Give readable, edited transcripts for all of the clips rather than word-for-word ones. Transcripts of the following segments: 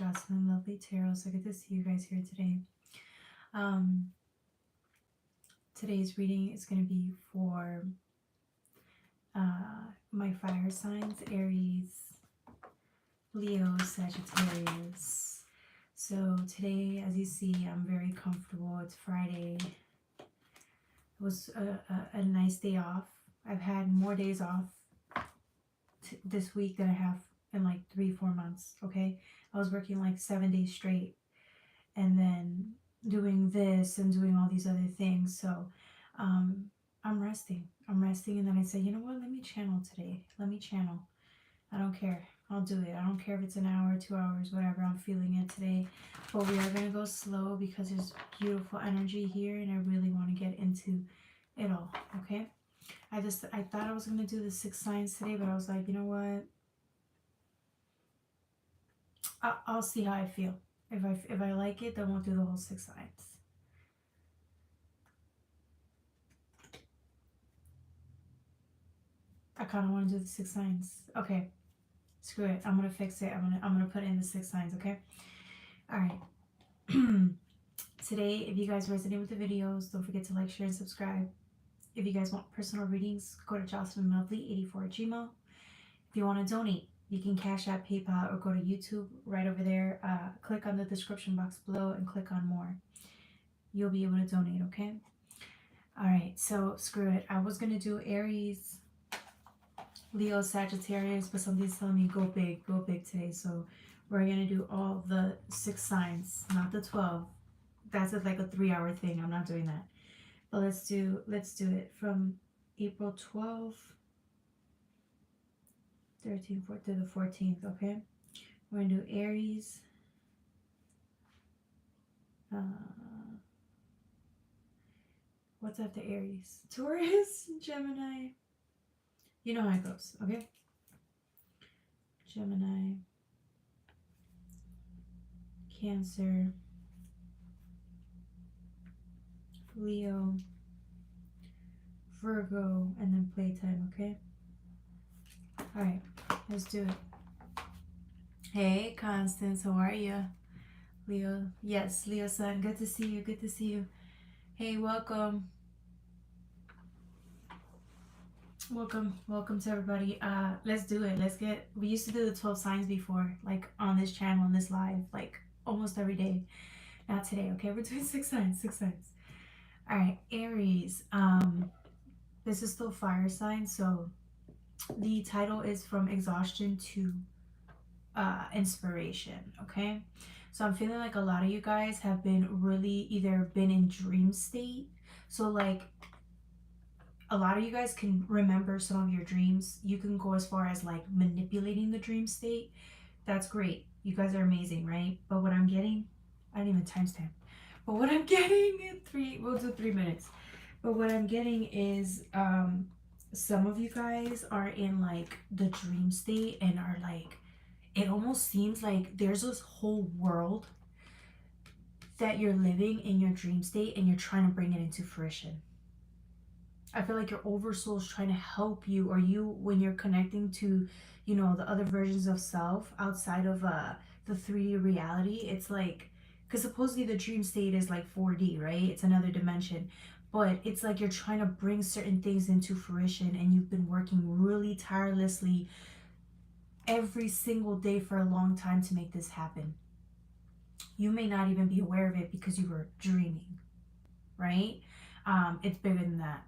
Jocelyn, lovely tarot. So good to see you guys here today. Today's reading is going to be for my fire signs, Aries, Leo, Sagittarius. So today, as you see, I'm very comfortable. It's Friday. It was a nice day off. I've had more days off this week than I have in like 3-4 months. Okay, I was working like 7 days straight and then doing this and doing all these other things. So I'm resting, and then I say, you know what, let me channel today. I don't care, I'll do it. I don't care if it's an hour, 2 hours, whatever. I'm feeling it today. But we are going to go slow because there's beautiful energy here and I really want to get into it all. Okay, I thought I was going to do the 6 signs today, but I was like, you know what, I'll see how I feel. If I like it, then we'll do the whole 6 signs. I kind of want to do the 6 signs. Okay, screw it. I'm gonna fix it. I'm gonna put in the 6 signs. Okay. All right. Today, if you guys resonate with the videos, don't forget to like, share, and subscribe. If you guys want personal readings, go to JocelynLovely84@gmail. If you want to donate, you can Cash App, PayPal, or go to YouTube right over there. Click on the description box below and click on more. You'll be able to donate, okay? All right, so screw it. I was going to do Aries, Leo, Sagittarius, but something's telling me go big today. So we're going to do all the 6 signs, not the 12. That's like a 3-hour thing. I'm not doing that. But let's do it from April 12th. 13th, 14th to the 14th, okay? We're going to do Aries. What's after Aries? Taurus, Gemini. You know how it goes, okay? Gemini, Cancer, Leo, Virgo, and then Playtime, okay? All right, let's do it. Hey, Constance, how are you? Leo, yes, Leo sun, good to see you, good to see you. Hey, welcome. Welcome to everybody. Let's do it. We used to do the 12 signs before, like on this channel, on this live, like almost every day. Not today, okay? We're doing 6 signs. All right, Aries. This is still fire sign, so the title is From Exhaustion to Inspiration, okay? So I'm feeling like a lot of you guys have been really either been in dream state. So like a lot of you guys can remember some of your dreams. You can go as far as like manipulating the dream state. That's great. You guys are amazing, right? But what I'm getting, I didn't even timestamp. But what I'm getting in we'll do 3 minutes. But what I'm getting is some of you guys are in like the dream state and are like, it almost seems like there's this whole world that you're living in your dream state and you're trying to bring it into fruition. I feel like your oversoul is trying to help you, or you, when you're connecting to, you know, the other versions of self outside of the 3D reality. It's like, because supposedly the dream state is like 4D, right? It's another dimension. But it's like you're trying to bring certain things into fruition and you've been working really tirelessly every single day for a long time to make this happen. You may not even be aware of it because you were dreaming, right? It's bigger than that.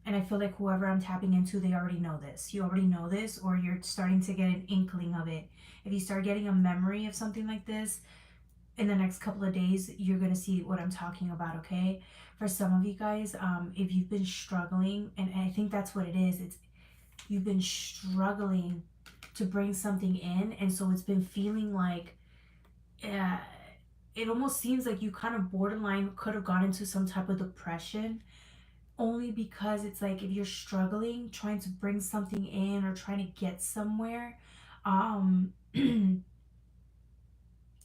And I feel like whoever I'm tapping into, they already know this. You already know this, or you're starting to get an inkling of it. If you start getting a memory of something like this, in the next couple of days, you're going to see what I'm talking about, okay? For some of you guys, if you've been struggling, and I think that's what it is, you've been struggling to bring something in, and so it's been feeling like, it almost seems like you kind of borderline could have gone into some type of depression, only because it's like if you're struggling, trying to bring something in or trying to get somewhere,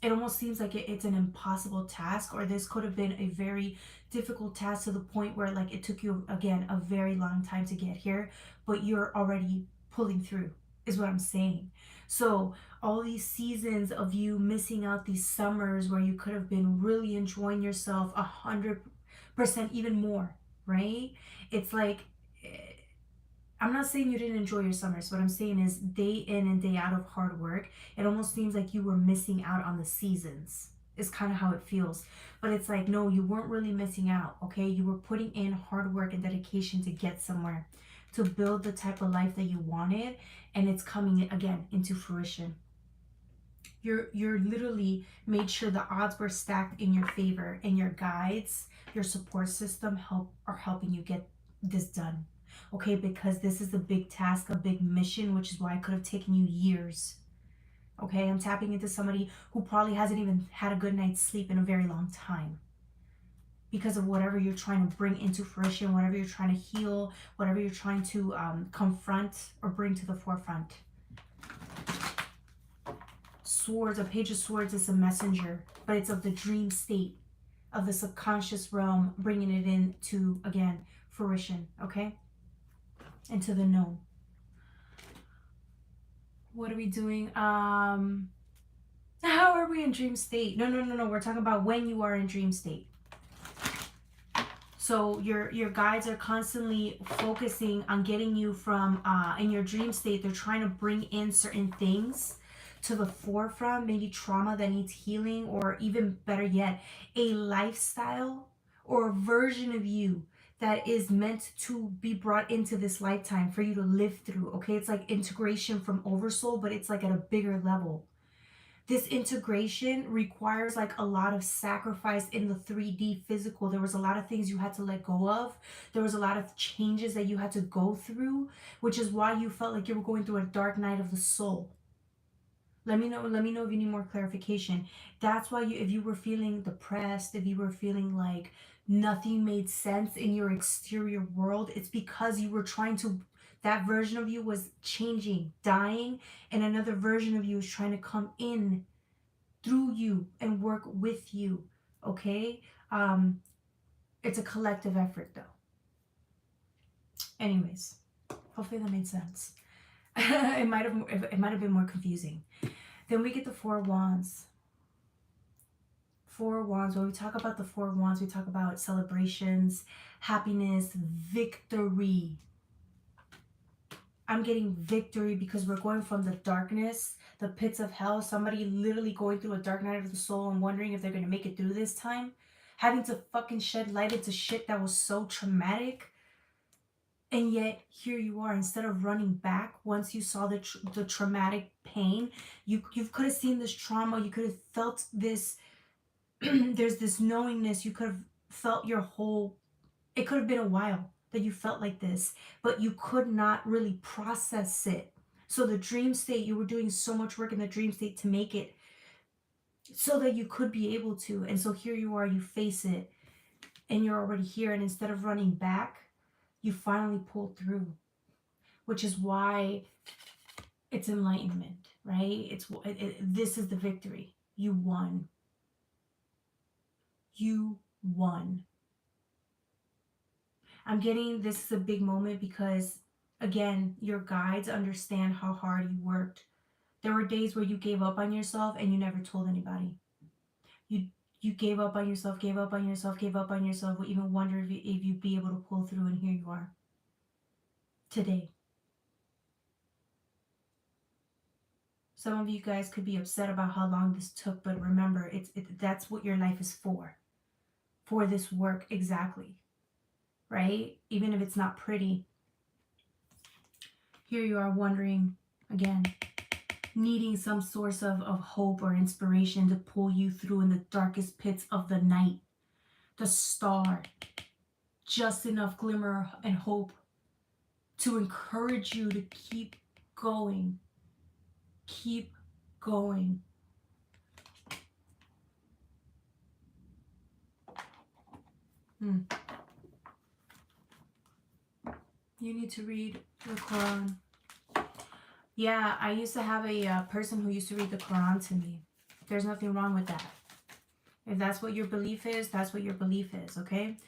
it almost seems like it's an impossible task, or this could have been a very difficult task to the point where like it took you, again, a very long time to get here, but you're already pulling through. is what I'm saying. So all these seasons of you missing out, these summers where you could have been really enjoying yourself 100%, even more, right? It's like, I'm not saying you didn't enjoy your summers. What I'm saying is day in and day out of hard work, it almost seems like you were missing out on the seasons. Is kind of how it feels. But it's like, no, you weren't really missing out, okay? You were putting in hard work and dedication to get somewhere, to build the type of life that you wanted, and it's coming again into fruition. You're literally made sure the odds were stacked in your favor, and your guides, your support system are helping you get this done. Okay, because this is a big task, a big mission, which is why it could have taken you years. Okay, I'm tapping into somebody who probably hasn't even had a good night's sleep in a very long time because of whatever you're trying to bring into fruition, whatever you're trying to heal, whatever you're trying to confront or bring to the forefront. Swords, a page of swords is a messenger, but it's of the dream state, of the subconscious realm, bringing it into, again, fruition, okay? Into the known. What are we doing? How are we in dream state? No. We're talking about when you are in dream state. So your guides are constantly focusing on getting you from in your dream state. They're trying to bring in certain things to the forefront, maybe trauma that needs healing, or even better yet, a lifestyle or a version of you that is meant to be brought into this lifetime for you to live through. Okay, it's like integration from oversoul, but it's like at a bigger level. This integration requires like a lot of sacrifice in the 3D physical. There was a lot of things you had to let go of. There was a lot of changes that you had to go through, which is why you felt like you were going through a dark night of the soul. Let me know if you need more clarification. That's why if you were feeling depressed, if you were feeling like nothing made sense in your exterior world, it's because you were trying to, that version of you was changing, dying, and another version of you is trying to come in through you and work with you, okay? It's a collective effort though. Anyways, hopefully that made sense. It might have been more confusing. Then we get the Four Wands. Four Wands. When we talk about the Four Wands, we talk about celebrations, happiness, victory. I'm getting victory because we're going from the darkness, the pits of hell, somebody literally going through a dark night of the soul and wondering if they're going to make it through this time, having to fucking shed light into shit that was so traumatic. And yet here you are, instead of running back once you saw the traumatic pain, you could have seen this trauma, you could have felt this, there's this knowingness, you could have felt your whole, it could have been a while that you felt like this, but you could not really process it. So the dream state, you were doing so much work in the dream state to make it so that you could be able to. And so here you are, you face it, and you're already here. And instead of running back, you finally pulled through, which is why it's enlightenment, right? This is the victory. You won. You won. I'm getting this is a big moment because, again, your guides understand how hard you worked. There were days where you gave up on yourself and you never told anybody. You gave up on yourself, gave up on yourself, gave up on yourself. We even wonder if you'd be able to pull through, and here you are today. Some of you guys could be upset about how long this took, but remember, that's what your life is for this work, exactly, right? Even if it's not pretty. Here you are wondering, again, needing some source of hope or inspiration to pull you through in the darkest pits of the night. The star, just enough glimmer and hope to encourage you to keep going. Keep going. You need to read the Quran. Yeah, I used to have a person who used to read the Quran to me. There's nothing wrong with that. If that's what your belief is, that's what your belief is, okay?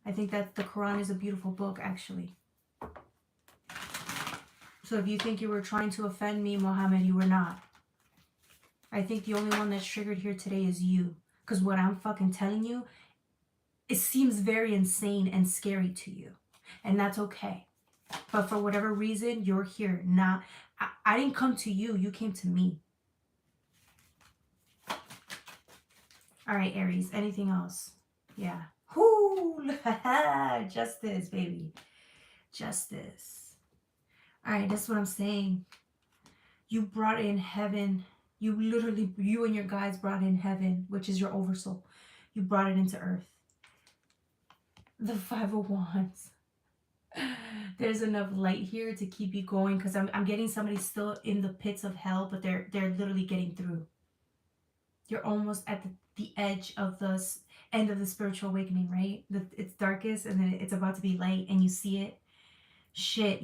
I think that the Quran is a beautiful book, actually. So if you think you were trying to offend me, Mohammed, you were not. I think the only one that's triggered here today is you. Because what I'm fucking telling you, it seems very insane and scary to you. And that's okay. But for whatever reason, you're here. Not, I didn't come to you. You came to me. All right, Aries. Anything else? Yeah. Whoo! Justice, baby. Justice. All right, that's what I'm saying. You brought in heaven. You literally, you and your guys brought in heaven, which is your oversoul. You brought it into earth. The Five of Wands. There's enough light here to keep you going, because I'm getting somebody still in the pits of hell, but they're literally getting through. You're almost at the edge of the end of the spiritual awakening, right? It's darkest and then it's about to be light and you see it. Shit,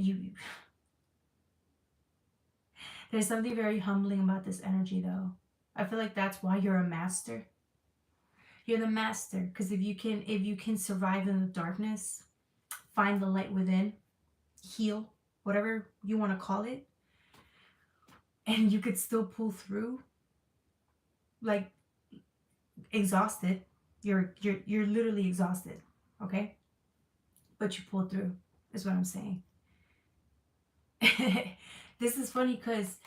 there's something very humbling about this energy though. I feel like that's why you're a master. You're the master, because if you can survive in the darkness, find the light within, heal, whatever you want to call it, and you could still pull through, like exhausted. You're literally exhausted, okay? But you pull through, is what I'm saying. This is funny because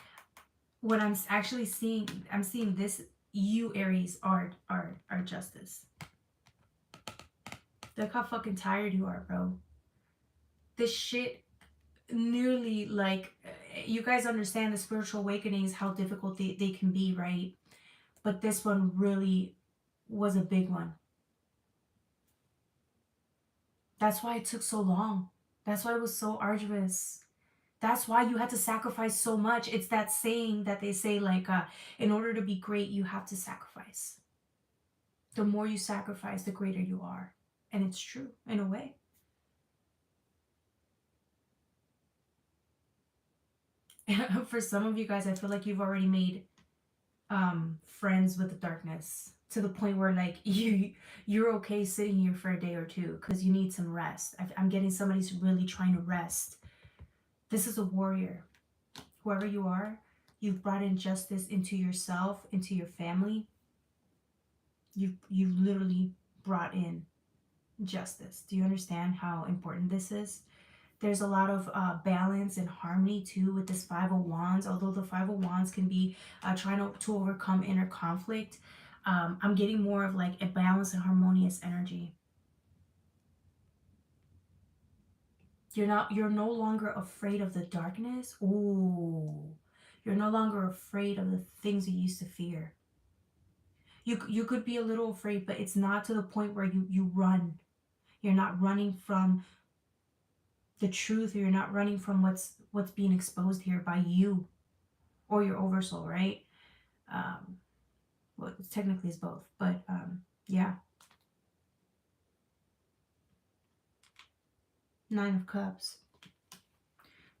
what I'm actually seeing, I'm seeing this, you Aries are justice. Look how fucking tired you are, bro. This shit nearly, like, you guys understand the spiritual awakenings, how difficult they can be, right? But this one really was a big one. That's why it took so long. That's why it was so arduous. That's why you had to sacrifice so much. It's that saying that they say, like, in order to be great, you have to sacrifice. The more you sacrifice, the greater you are. And it's true, in a way. For some of you guys, I feel like you've already made friends with the darkness, to the point where, like, you're okay sitting here for a day or two because you need some rest. I'm getting somebody's really trying to rest. This is a warrior. Whoever you are, you've brought in justice into yourself, into your family. You've literally brought in justice. Do you understand how important this is? There's a lot of balance and harmony too with this Five of Wands. Although the Five of Wands can be trying to overcome inner conflict, I'm getting more of like a balanced and harmonious energy. You're no longer afraid of the darkness. Ooh, you're no longer afraid of the things you used to fear. You could be a little afraid, but it's not to the point where you run. You're not running from the truth, or you're not running from what's being exposed here by you or your oversoul, right? Well, technically it's both, but yeah. Nine of Cups.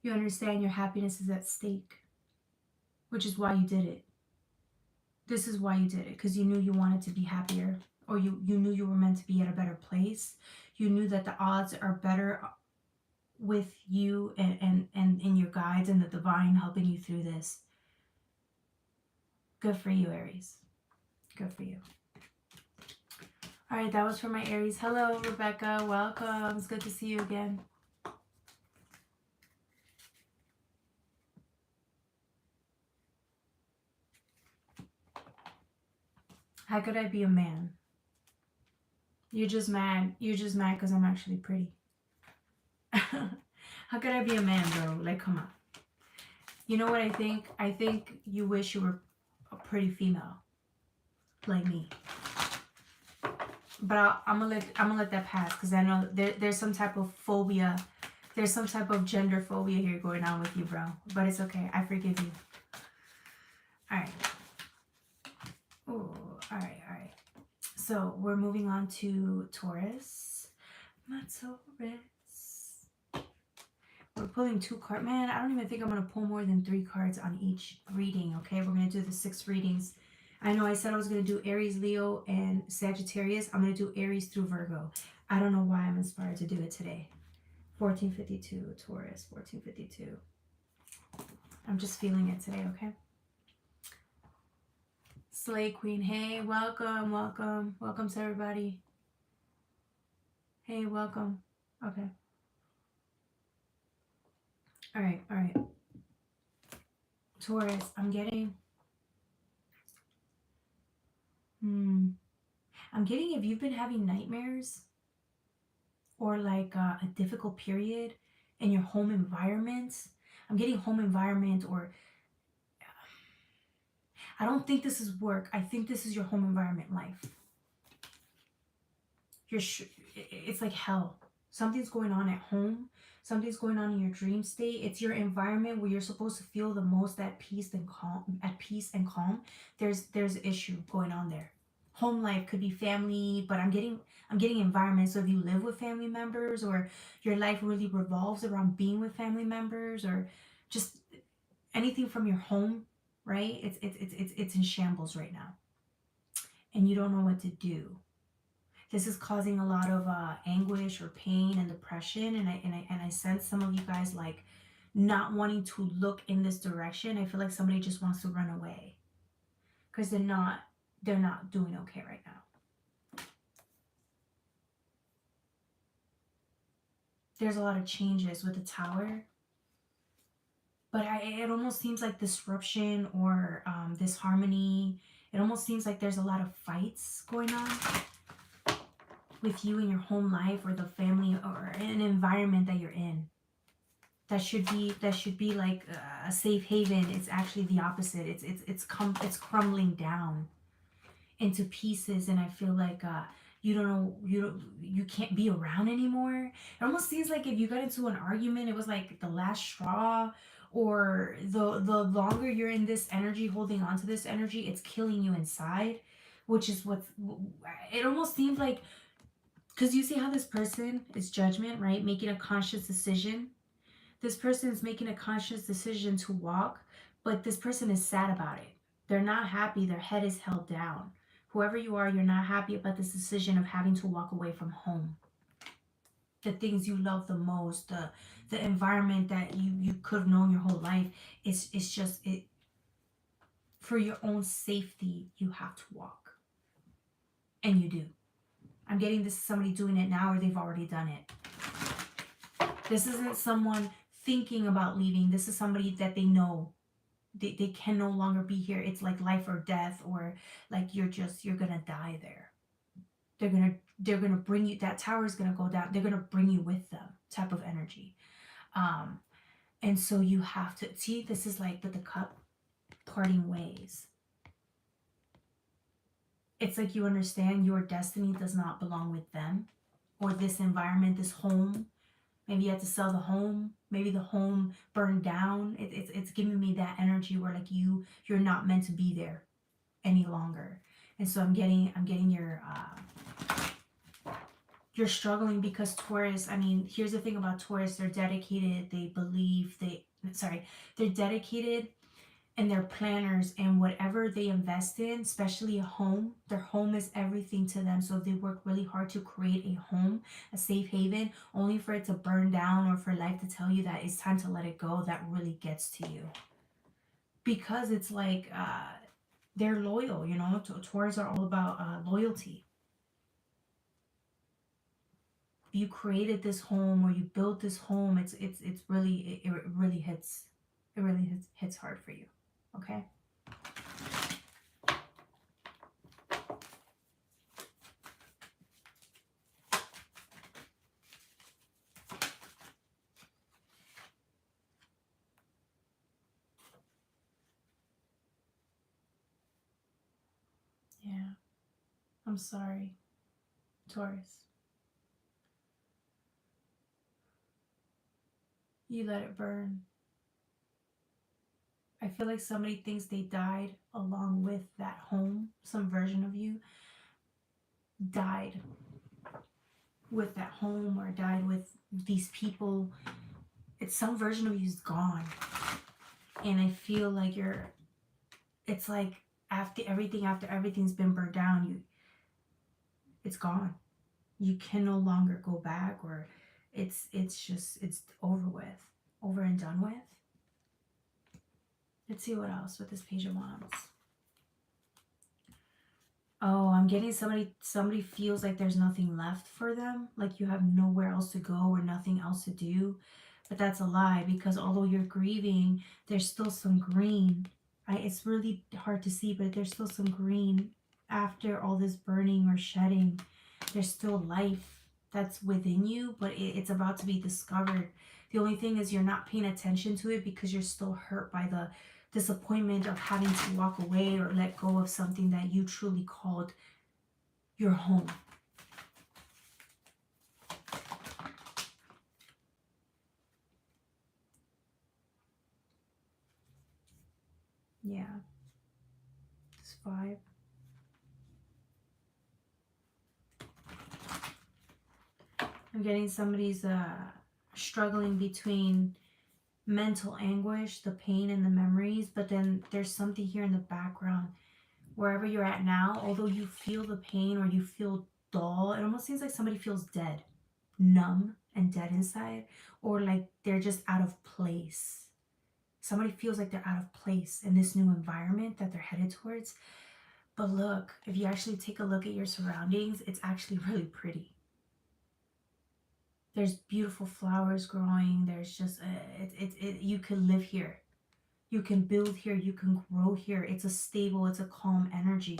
You understand your happiness is at stake, which is why you did it. This is why you did it, because you knew you wanted to be happier, or you knew you were meant to be at a better place. You knew that the odds are better with you and in your guides and the divine helping you through this. Good for you, Aries. Good for you. All right, that was for my Aries. Hello, Rebecca. Welcome. It's good to see you again. How could I be a man? You're just mad. You're just mad because I'm actually pretty. How could I be a man, bro? Like, come on. You know what I think? I think you wish you were a pretty female, like me. But I'm gonna let that pass, because I know there's some type of phobia. There's some type of gender phobia here going on with you, bro. But it's okay. I forgive you. All right. Oh, all right. So we're moving on to Taurus. My Taurus. We're pulling 2 cards. Man, I don't even think I'm going to pull more than 3 cards on each reading, okay? We're going to do the 6 readings. I know I said I was going to do Aries, Leo, and Sagittarius. I'm going to do Aries through Virgo. I don't know why I'm inspired to do it today. 1452, Taurus, 1452. I'm just feeling it today, okay? Slay Queen, hey, welcome, welcome. Welcome to everybody. Hey, welcome. Okay. All right, all right. Taurus, I'm getting... I'm getting if you've been having nightmares or like a difficult period in your home environment. I'm getting home environment, or I don't think this is work. I think this is your home environment life. It's like hell. Something's going on at home. Something's going on in your dream state. It's your environment where you're supposed to feel the most at peace and calm. At peace and calm. There's an issue going on there. Home life could be family, but I'm getting environment. So if you live with family members, or your life really revolves around being with family members, or just anything from your home, right? It's in shambles right now, and you don't know what to do. This is causing a lot of anguish or pain and depression, and I sense some of you guys like not wanting to look in this direction. I feel like somebody just wants to run away because they're not doing okay right now. There's a lot of changes with the Tower, but it almost seems like disruption or disharmony. It almost seems like there's a lot of fights going on with you in your home life, or the family, or an environment that you're in. That should be like a safe haven. It's actually the opposite. It's crumbling down into pieces, and I feel like you can't be around anymore. It almost seems like if you got into an argument, it was like the last straw, or the longer you're in this energy, holding on to this energy, it's killing you inside, which is what it almost seems like. Because you see how this person is judgment, right? Making a conscious decision. This person is making a conscious decision to walk, but this person is sad about it. They're not happy. Their head is held down. Whoever you are, you're not happy about this decision of having to walk away from home. The things you love the most, the environment that you could have known your whole life. It's just for your own safety, you have to walk. And you do. I'm getting this is somebody doing it now, or they've already done it. This isn't someone thinking about leaving. This is somebody that they know they can no longer be here. It's like life or death, or like you're gonna die there. They're gonna bring you, that tower is gonna go down. They're gonna bring you with them, type of energy. And so you have to see, this is like with the cup, parting ways. It's like you understand your destiny does not belong with them, or this environment, this home. Maybe you had to sell the home. Maybe the home burned down. It's giving me that energy where like you're not meant to be there any longer. And so I'm getting you're struggling because Taurus, I mean, here's the thing about Taurus, they're dedicated, they're dedicated, and they're planners, and whatever they invest in, especially a home, their home is everything to them. So if they work really hard to create a home, a safe haven, only for it to burn down, or for life to tell you that it's time to let it go, that really gets to you. Because it's like they're loyal, you know. Taurus are all about loyalty. You created this home, or you built this home, it really hits hard for you. Okay. Yeah. I'm sorry, Taurus. You let it burn. I feel like somebody thinks they died along with that home. Some version of you died with that home, or died with these people. It's some version of you is gone. And I feel like it's like after everything's been burned down, it's gone. You can no longer go back, or it's over with, over and done with. Let's see what else with this Page of Wands. Oh, I'm getting somebody feels like there's nothing left for them. Like you have nowhere else to go or nothing else to do. But that's a lie, because although you're grieving, there's still some green. It's really hard to see, but there's still some green after all this burning or shedding. There's still life that's within you, but it's about to be discovered. The only thing is you're not paying attention to it because you're still hurt by the disappointment of having to walk away or let go of something that you truly called your home. Yeah. This 5. I'm getting somebody's struggling between mental anguish, the pain and the memories, but then there's something here in the background. Wherever you're at now, although you feel the pain or you feel dull, it almost seems like somebody feels dead, numb and dead inside, or like they're just out of place. Somebody feels like they're out of place in this new environment that they're headed towards. But look, if you actually take a look at your surroundings, it's actually really pretty. There's beautiful flowers growing. There's just, you can live here. You can build here. You can grow here. It's a stable, it's a calm energy.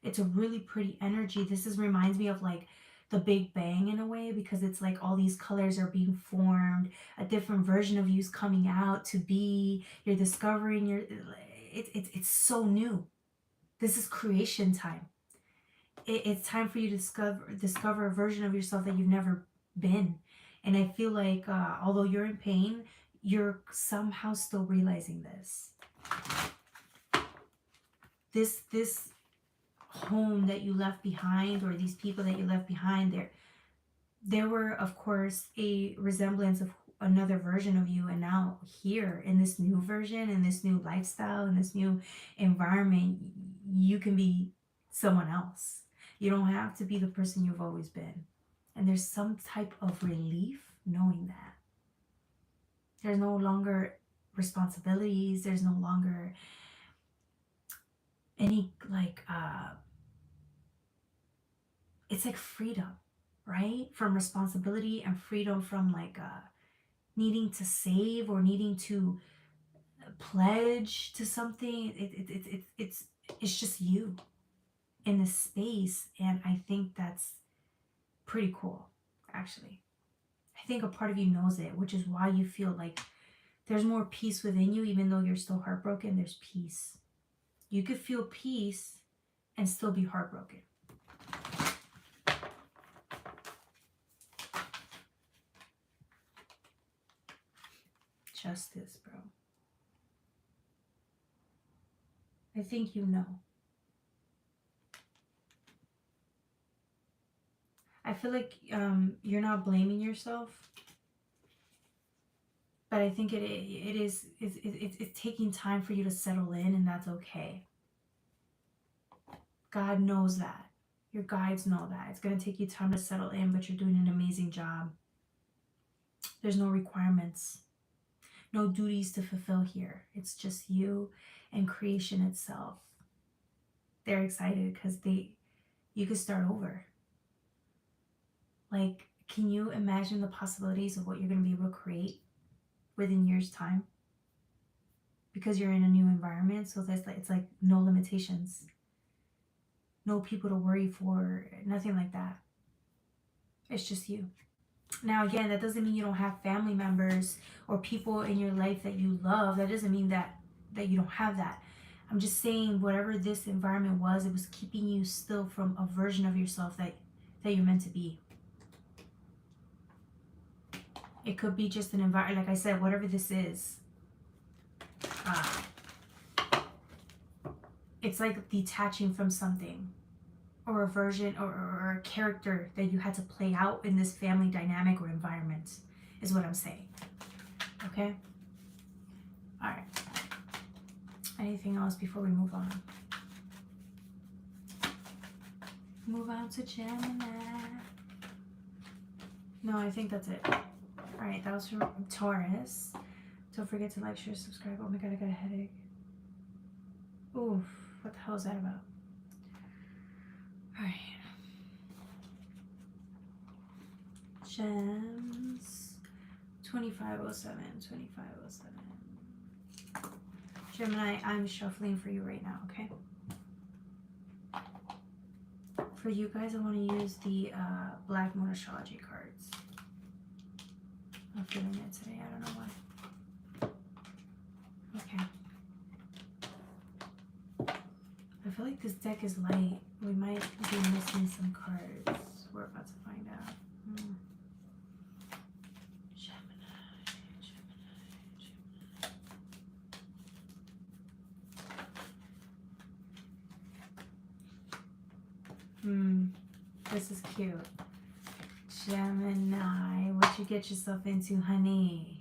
It's a really pretty energy. This reminds me of like the Big Bang in a way, because it's like all these colors are being formed. A different version of you is coming out to be. You're discovering it's so new. This is creation time. It's time for you to discover a version of yourself that you've never been. And I feel like although you're in pain, you're somehow still realizing this. This home that you left behind, or these people that you left behind, there were, of course, a resemblance of another version of you. And now here in this new version, in this new lifestyle, in this new environment, you can be someone else. You don't have to be the person you've always been. And there's some type of relief knowing that. There's no longer responsibilities. There's no longer any it's like freedom, right? From responsibility, and freedom from needing to save or needing to pledge to something. It's just you in this space. And I think that's pretty cool, actually. I think a part of you knows it, which is why you feel like there's more peace within you. Even though you're still heartbroken, there's peace. You could feel peace and still be heartbroken. Justice, bro. I think you know. I feel like you're not blaming yourself, but I think it's taking time for you to settle in, and that's okay. God knows that. Your guides know that. It's going to take you time to settle in, but you're doing an amazing job. There's no requirements, no duties to fulfill here. It's just you and creation itself. They're excited because you could start over. Like, can you imagine the possibilities of what you're going to be able to create within years' time? Because you're in a new environment, so it's like no limitations. No people to worry for, nothing like that. It's just you. Now, again, that doesn't mean you don't have family members or people in your life that you love. That doesn't mean that you don't have that. I'm just saying, whatever this environment was, it was keeping you still from a version of yourself that you're meant to be. It could be just an environment, like I said, whatever this is. It's like detaching from something, or a version or a character that you had to play out in this family dynamic or environment, is what I'm saying. Okay? All right. Anything else before we move on? Move on to Gemini. No, I think that's it. All right, that was from Taurus. Don't forget to like, share, subscribe. Oh my god, I got a headache. Oof, what the hell is that about? All right. Gems. 2507, 2507. Gemini, I'm shuffling for you right now, okay? For you guys, I want to use the Black Moon Astrology cards. I'm feeling it today, I don't know why. Okay. I feel like this deck is light. We might be missing some cards. We're about to find out. This is cute. Gemini, what you get yourself into, honey?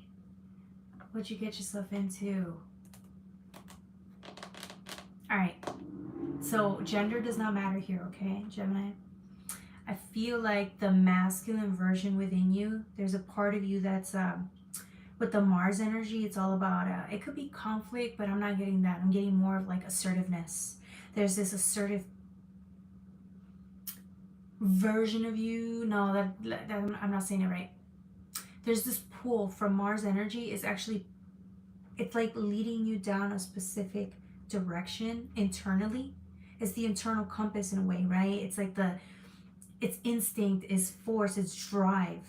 What you get yourself into? All right. So gender does not matter here, okay, Gemini? I feel like the masculine version within you, there's a part of you that's with the Mars energy, it's all about it could be conflict, but I'm not getting that. I'm getting more of like assertiveness. There's this assertive version of you. No, that I'm not saying it right. There's this pull from Mars energy. It's like leading you down a specific direction internally. It's the internal compass in a way, right? It's like it's instinct, is force, it's drive,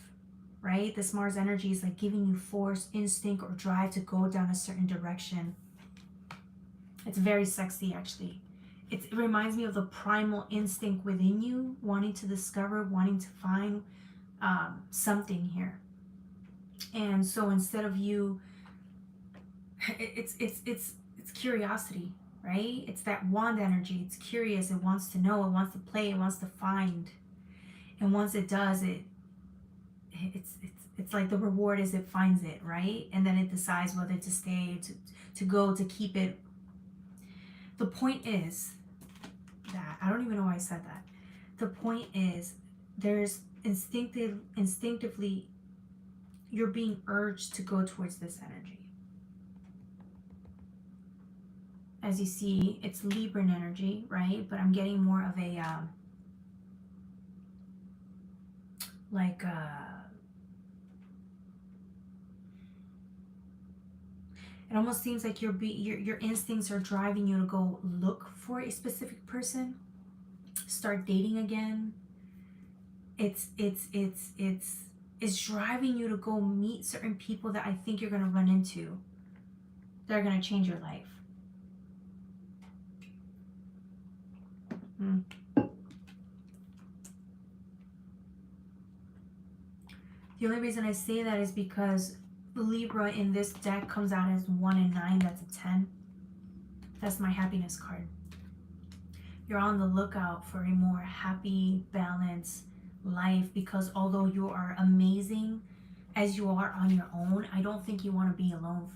right? This Mars energy is like giving you force, instinct, or drive to go down a certain direction. It's very sexy, actually. It reminds me of the primal instinct within you, wanting to discover, wanting to find something here. And so instead of you, it's curiosity, right? It's that wand energy. It's curious. It wants to know. It wants to play. It wants to find. And once it does, it's like the reward is it finds it, right? And then it decides whether to stay, to go, to keep it. The point is that, I don't even know why I said that. The point is there's instinctively, you're being urged to go towards this energy. As you see, it's Libran energy, right? But I'm getting more of a, it almost seems like your instincts are driving you to go look for a specific person, start dating again. It's driving you to go meet certain people that I think you're gonna run into. They're gonna change your life. The only reason I say that is because Libra in this deck comes out as 1 and 9. That's a 10. That's my happiness card. You're on the lookout for a more happy, balanced life, because although you are amazing as you are on your own, I don't think you want to be alone.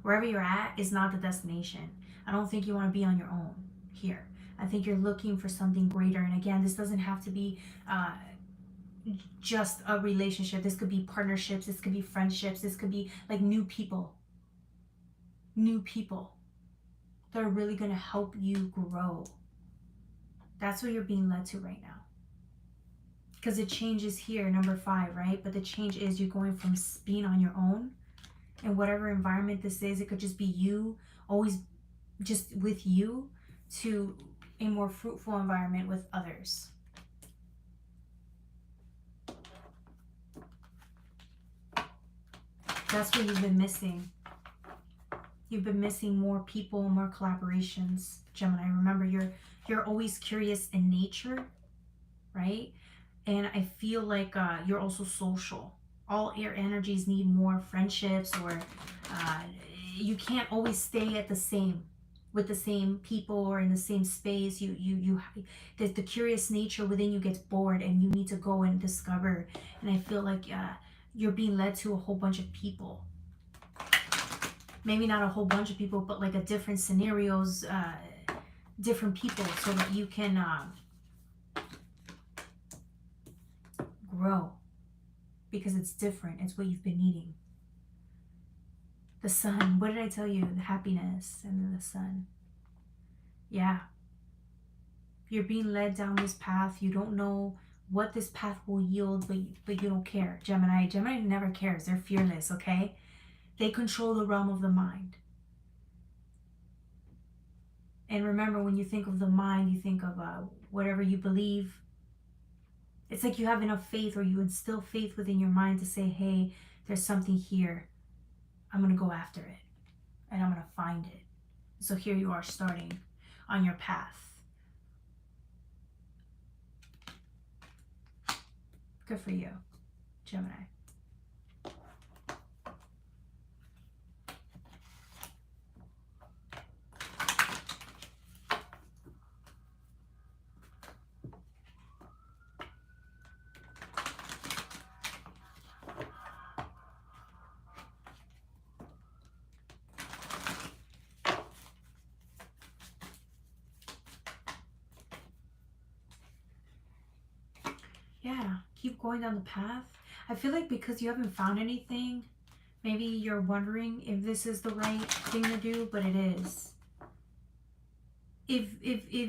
Wherever you're at is not the destination. I don't think you want to be on your own here. I think you're looking for something greater. And again, this doesn't have to be just a relationship. This could be partnerships. This could be friendships. This could be like new people that are really going to help you grow. That's what you're being led to right now. Because it changes here, number 5, right? But the change is you're going from being on your own, and whatever environment this is, it could just be you, always just with you, to a more fruitful environment with others. That's what you've been missing. You've been missing more people, more collaborations, Gemini. Remember, you're always curious in nature, right? And I feel like you're also social. All air energies need more friendships, or you can't always stay at with the same people or in the same space. The curious nature within you gets bored, and you need to go and discover. And I feel like you're being led to a whole bunch of people. Maybe not a whole bunch of people, but like a different scenarios, different people, so that you can grow, because it's different. It's what you've been needing. The sun, what did I tell you? The happiness, and then the sun. Yeah. You're being led down this path. You don't know what this path will yield, but you don't care. Gemini never cares. They're fearless, okay? They control the realm of the mind. And remember, when you think of the mind, you think of whatever you believe. It's like you have enough faith, or you instill faith within your mind to say, hey, there's something here. I'm going to go after it. And I'm going to find it. So here you are starting on your path. Good for you, Gemini. Yeah, keep going down the path. I feel like because you haven't found anything, maybe you're wondering if this is the right thing to do, but it is. If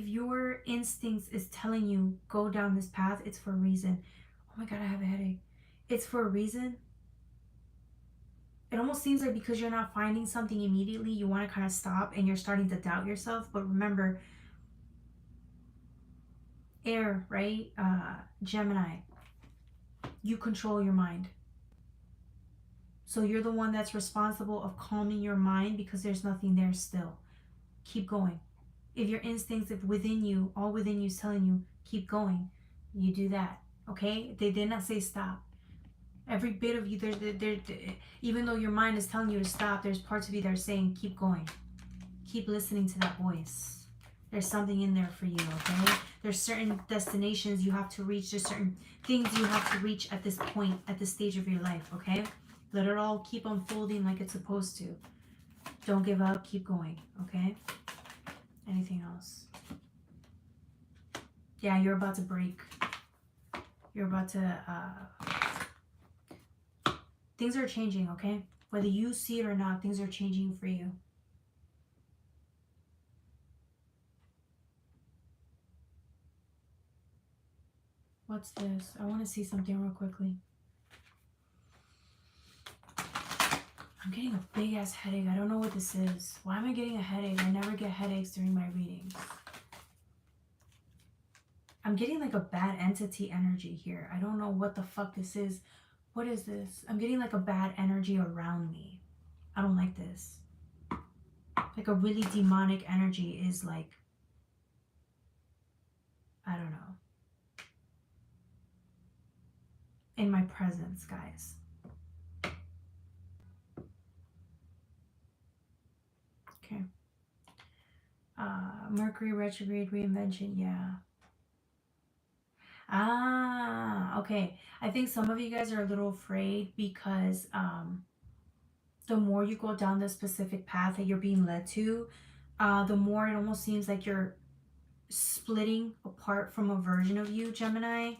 your instincts is telling you go down this path, it's for a reason. Oh my god, I have a headache. It's for a reason. It almost seems like because you're not finding something immediately, you want to kind of stop and you're starting to doubt yourself. But remember, air, right? Gemini, you control your mind. So you're the one that's responsible of calming your mind because there's nothing there still. Keep going. If your instincts, if within you, all within you is telling you, keep going, you do that, okay? They did not say stop. Every bit of you, even though your mind is telling you to stop, there's parts of you that are saying, keep going. Keep listening to that voice. There's something in there for you, okay? There's certain destinations you have to reach. There's certain things you have to reach at this point, at this stage of your life, okay? Let it all keep unfolding like it's supposed to. Don't give up. Keep going, okay? Anything else? Yeah, you're about to break. You're about to... things are changing, okay? Whether you see it or not, things are changing for you. What's this? I want to see something real quickly. I'm getting a big ass headache. I don't know what this is. Why am I getting a headache? I never get headaches during my readings. I'm getting like a bad entity energy here. I don't know what the fuck this is. What is this? I'm getting like a bad energy around me. I don't like this. Like a really demonic energy is like, I don't know, in my presence, guys. Okay. Mercury retrograde reinvention, yeah. Okay. I think some of you guys are a little afraid because the more you go down the specific path that you're being led to, the more it almost seems like you're splitting apart from a version of you, Gemini,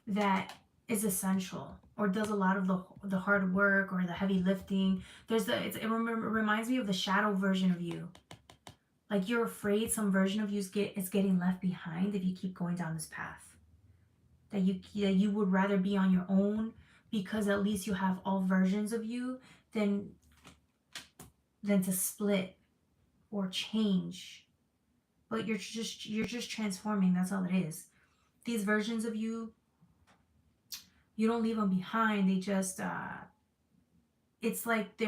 that is essential or does a lot of the hard work or the heavy lifting. It reminds me of the shadow version of you. Like you're afraid some version of you is getting left behind if you keep going down this path. That you would rather be on your own because at least you have all versions of you than to split or change. But you're just transforming. That's all it is. These versions of you, you don't leave them behind. They just it's like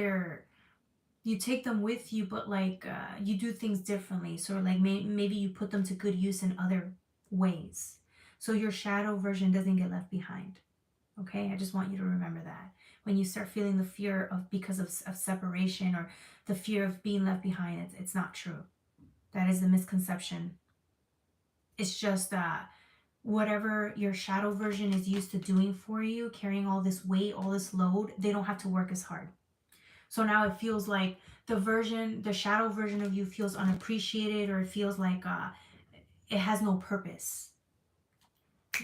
you take them with you, but like you do things differently. So like maybe you put them to good use in other ways. So your shadow version doesn't get left behind. Okay, I just want you to remember that. When you start feeling the fear of because of separation or the fear of being left behind, it's not true. That is the misconception. It's just whatever your shadow version is used to doing for you, carrying all this weight, all this load, they don't have to work as hard. So now it feels like the shadow version of you feels unappreciated, or it feels like it has no purpose.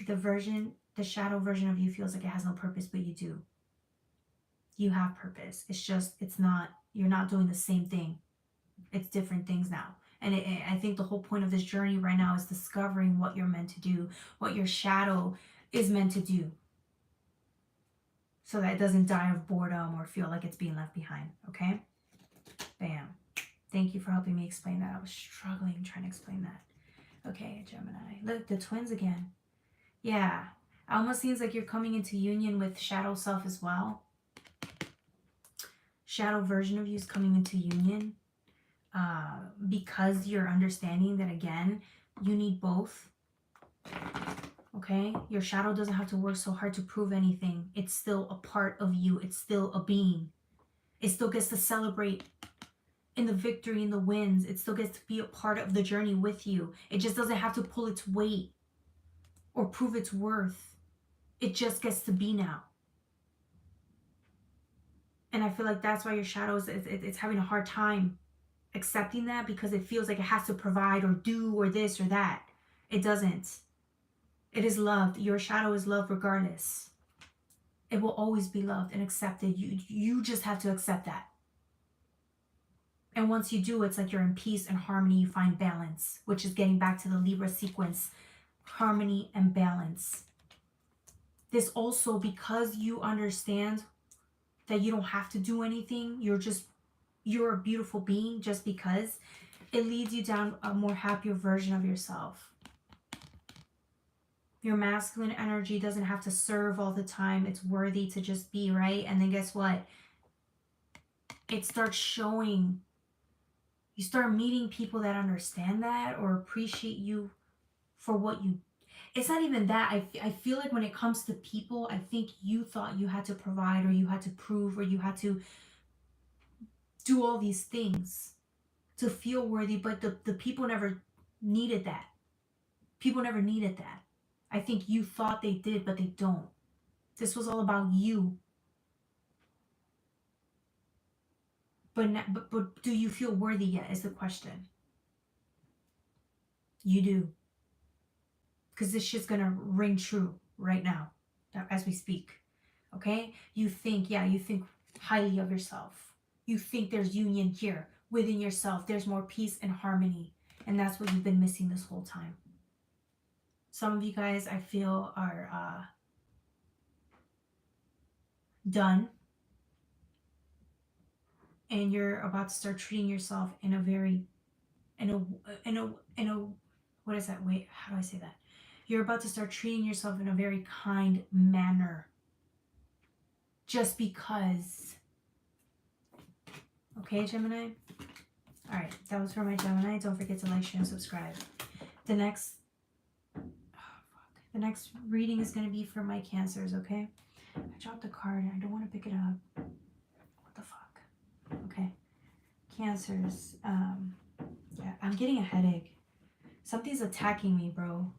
The shadow version of you feels like it has no purpose, but you do. You have purpose. It's just, you're not doing the same thing. It's different things now. And I think the whole point of this journey right now is discovering what you're meant to do, what your shadow is meant to do, so that it doesn't die of boredom or feel like it's being left behind. Okay? Bam. Thank you for helping me explain that. I was struggling trying to explain that. Okay, Gemini. Look, the twins again. Yeah. It almost seems like you're coming into union with shadow self as well. Shadow version of you is coming into union because you're understanding that, again, you need both. Okay? Your shadow doesn't have to work so hard to prove anything. It's still a part of you. It's still a being. It still gets to celebrate in the victory, in the wins. It still gets to be a part of the journey with you. It just doesn't have to pull its weight or prove its worth. It just gets to be now. And I feel like that's why your shadow is it's having a hard time accepting that, because it feels like it has to provide or do or this or that. It doesn't. It is loved. Your shadow is loved regardless. It will always be loved and accepted. You just have to accept that. And once you do, it's like you're in peace and harmony. You find balance, which is getting back to the Libra sequence. Harmony and balance. This also, because you understand that you don't have to do anything. You're a beautiful being just because. It leads you down a more happier version of yourself. Your masculine energy doesn't have to serve all the time. It's worthy to just be, right? And then guess what? It starts showing. You start meeting people that understand that or appreciate you for what you. It's not even that. I feel like when it comes to people, I think you thought you had to provide or you had to prove or you had to do all these things to feel worthy, but the people never needed that. People never needed that. I think you thought they did, but they don't. This was all about you. But do you feel worthy yet is the question. You do. Because this shit's going to ring true right now as we speak. Okay? You think highly of yourself. You think there's union here within yourself. There's more peace and harmony. And that's what you've been missing this whole time. Some of you guys, I feel, are done. And you're about to start treating yourself in a very, what is that? Wait, how do I say that? You're about to start treating yourself in a very kind manner. Just because. Okay, Gemini? Alright, that was for my Gemini. Don't forget to like, share, and subscribe. The next reading is going to be for my Cancers, okay? I dropped the card and I don't want to pick it up. What the fuck? Okay. Cancers. Yeah, I'm getting a headache. Something's attacking me, bro.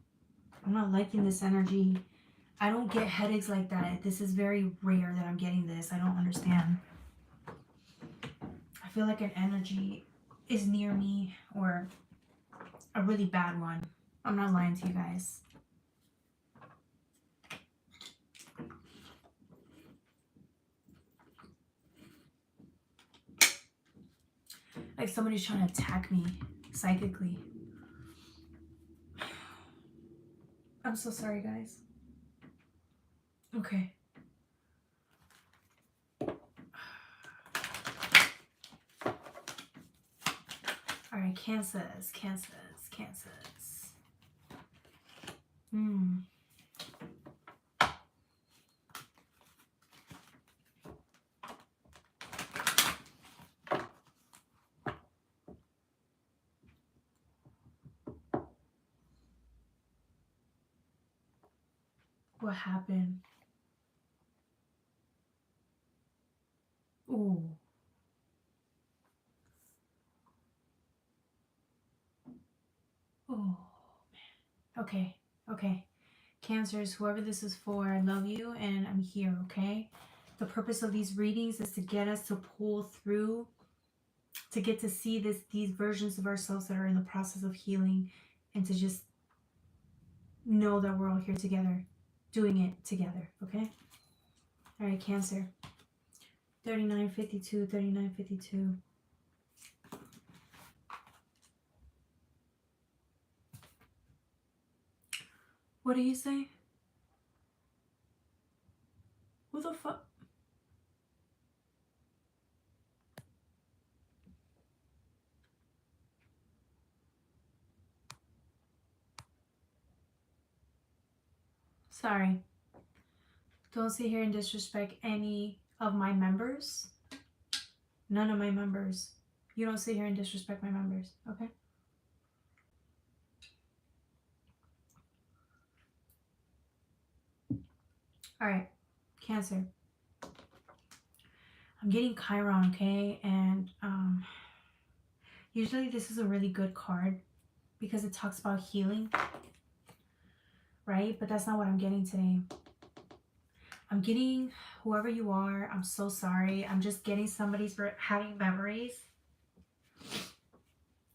I'm not liking this energy. I don't get headaches like that. This is very rare that I'm getting this. I don't understand. I feel like an energy is near me, or a really bad one. I'm not lying to you guys. Like somebody's trying to attack me psychically. I'm so sorry, guys. Okay. All right, Cancers. What happened? Ooh. Oh, man. Okay. Cancers, whoever this is for, I love you and I'm here, okay? The purpose of these readings is to get us to pull through, to get to see these versions of ourselves that are in the process of healing, and to just know that we're all here together, doing it together, okay? All right, Cancer. 3952, 3952. What do you say? Who the fuck? Sorry. Don't sit here and disrespect any of my members. None of my members. You don't sit here and disrespect my members, okay? All right, Cancer. I'm getting Chiron, okay? And usually this is a really good card because it talks about healing, right? But that's not what I'm getting today. I'm getting, whoever you are, I'm so sorry. I'm just getting somebody's having memories.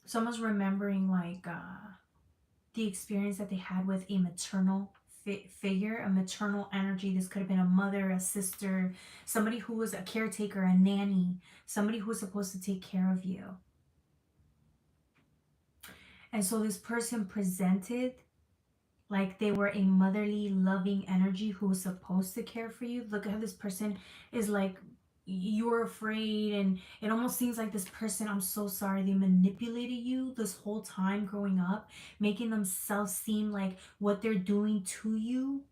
Someone's remembering like the experience that they had with a maternal figure, a maternal energy. This could have been a mother, a sister, somebody who was a caretaker, a nanny, somebody who was supposed to take care of you. And so this person presented like they were a motherly, loving energy who was supposed to care for you. Look at how this person is like, you're afraid, and it almost seems like this person, I'm so sorry, they manipulated you this whole time growing up, making themselves seem like what they're doing to you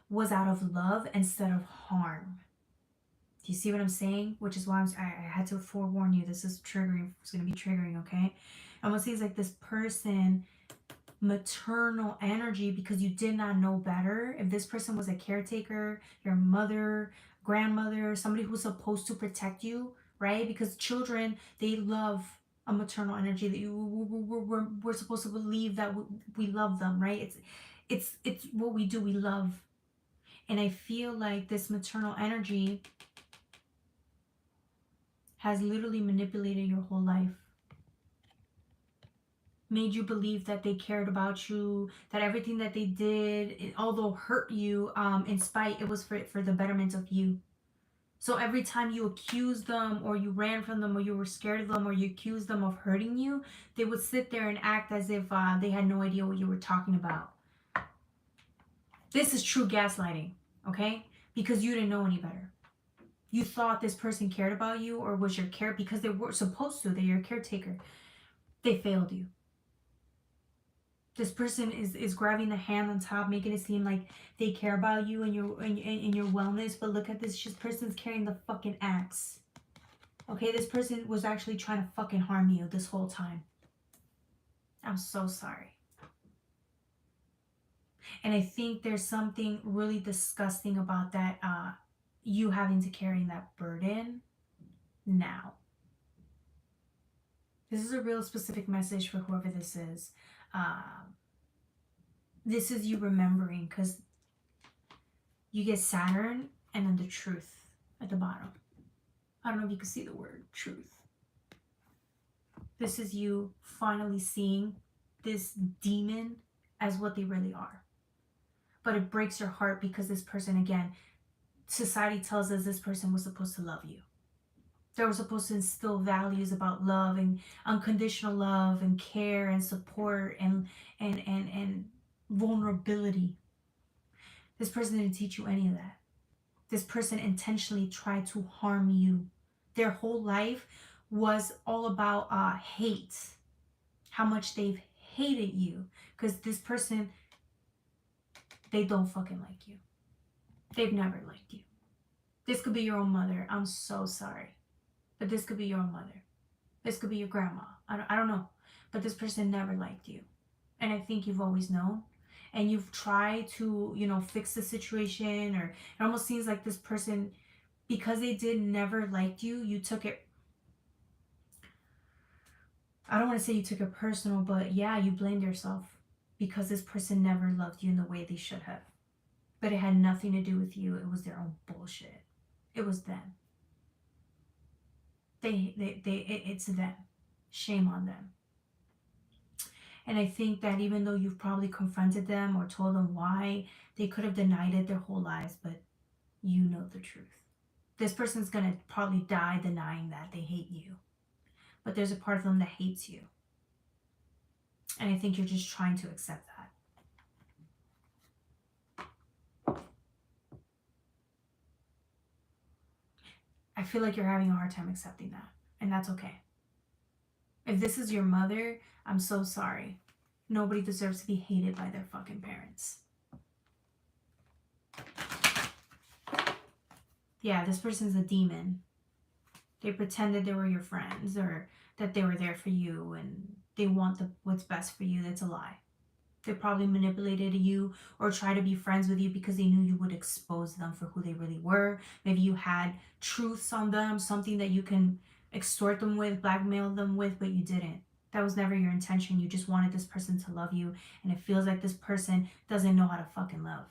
was out of love instead of harm. Do you see what I'm saying? Which is why I had to forewarn you. This is triggering. It's going to be triggering, okay? I'm going to say it's like this person, maternal energy, because you did not know better. If this person was a caretaker, your mother, grandmother, somebody who's supposed to protect you, right? Because children, they love a maternal energy. That we're supposed to believe that we love them, right? It's what we do. We love. And I feel like this maternal energy has literally manipulated your whole life. Made you believe that they cared about you, that everything that they did, although hurt you, in spite, it was for the betterment of you. So every time you accused them, or you ran from them, or you were scared of them, or you accused them of hurting you, they would sit there and act as if they had no idea what you were talking about. This is true gaslighting, okay? Because you didn't know any better. You thought this person cared about you, or was your care, because they were supposed to. They're your caretaker. They failed you. This person is grabbing the hand on top, making it seem like they care about you and your wellness. But look at this. This person's carrying the fucking axe. Okay, this person was actually trying to fucking harm you this whole time. I'm so sorry. And I think there's something really disgusting about that, you having to carry that burden now. This is a real specific message for whoever this is. This is you remembering, because you get Saturn and then the truth at the bottom. I don't know if you can see the word truth. This is you finally seeing this demon as what they really are. But it breaks your heart because this person, again, society tells us this person was supposed to love you. They were supposed to instill values about love and unconditional love and care and support and vulnerability. This person didn't teach you any of that. This person intentionally tried to harm you. Their whole life was all about hate. How much they've hated you. Because this person, they don't fucking like you. They've never liked you. This could be your own mother. I'm so sorry. But this could be your own mother. This could be your grandma. I don't know. But this person never liked you. And I think you've always known. And you've tried to, fix the situation. Or it almost seems like this person, because they never liked you, you took it. I don't want to say you took it personal, but yeah, you blamed yourself. Because this person never loved you in the way they should have. But it had nothing to do with you. It was their own bullshit. It was them. It's them. Shame on them. And I think that even though you've probably confronted them or told them why, they could have denied it their whole lives, but you know the truth. This person's going to probably die denying that they hate you. But there's a part of them that hates you. And I think you're just trying to accept that. I feel like you're having a hard time accepting that. And that's okay. If this is your mother, I'm so sorry. Nobody deserves to be hated by their fucking parents. Yeah, this person's a demon. They pretended they were your friends or that they were there for you and they want what's best for you. That's a lie. They probably manipulated you or tried to be friends with you because they knew you would expose them for who they really were. Maybe you had truths on them, something that you can extort them with, blackmail them with, but you didn't. That was never your intention. You just wanted this person to love you, and it feels like this person doesn't know how to fucking love.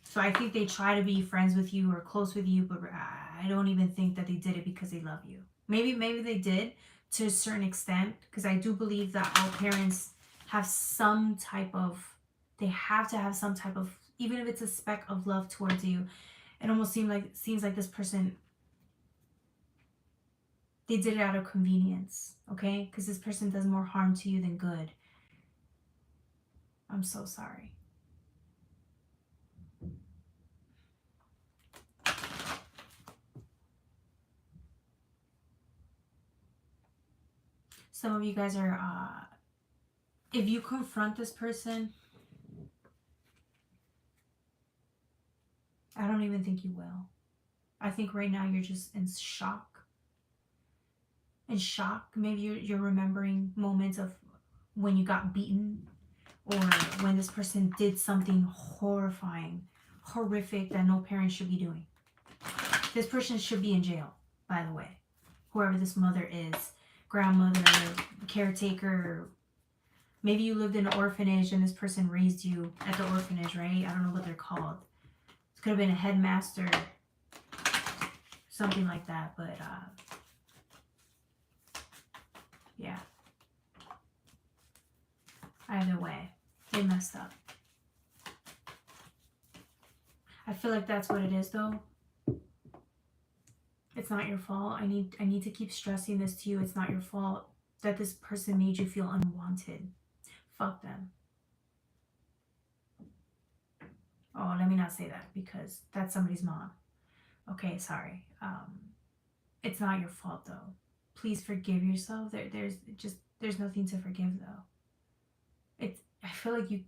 So I think they try to be friends with you or close with you, but I don't even think that they did it because they love you. Maybe they did to a certain extent, because I do believe that all parents have some type of, they have to have some type of, even if it's a speck of love towards you. It almost seems like this person, they did it out of convenience, okay? Because this person does more harm to you than good. I'm so sorry. Some of you guys are, if you confront this person, I don't even think you will. I think right now you're just in shock. In shock. Maybe you're remembering moments of when you got beaten or when this person did something horrifying, horrific that no parent should be doing. This person should be in jail, by the way. Whoever this mother is, grandmother, caretaker. Maybe you lived in an orphanage and this person raised you at the orphanage, right? I don't know what they're called. It could have been a headmaster, something like that, but yeah. Either way, they messed up. I feel like that's what it is, though. It's not your fault. I need to keep stressing this to you. It's not your fault that this person made you feel unwanted. Fuck them. Oh, let me not say that because that's somebody's mom. Okay, sorry. It's not your fault, though. Please forgive yourself. There's nothing to forgive, though. I feel like you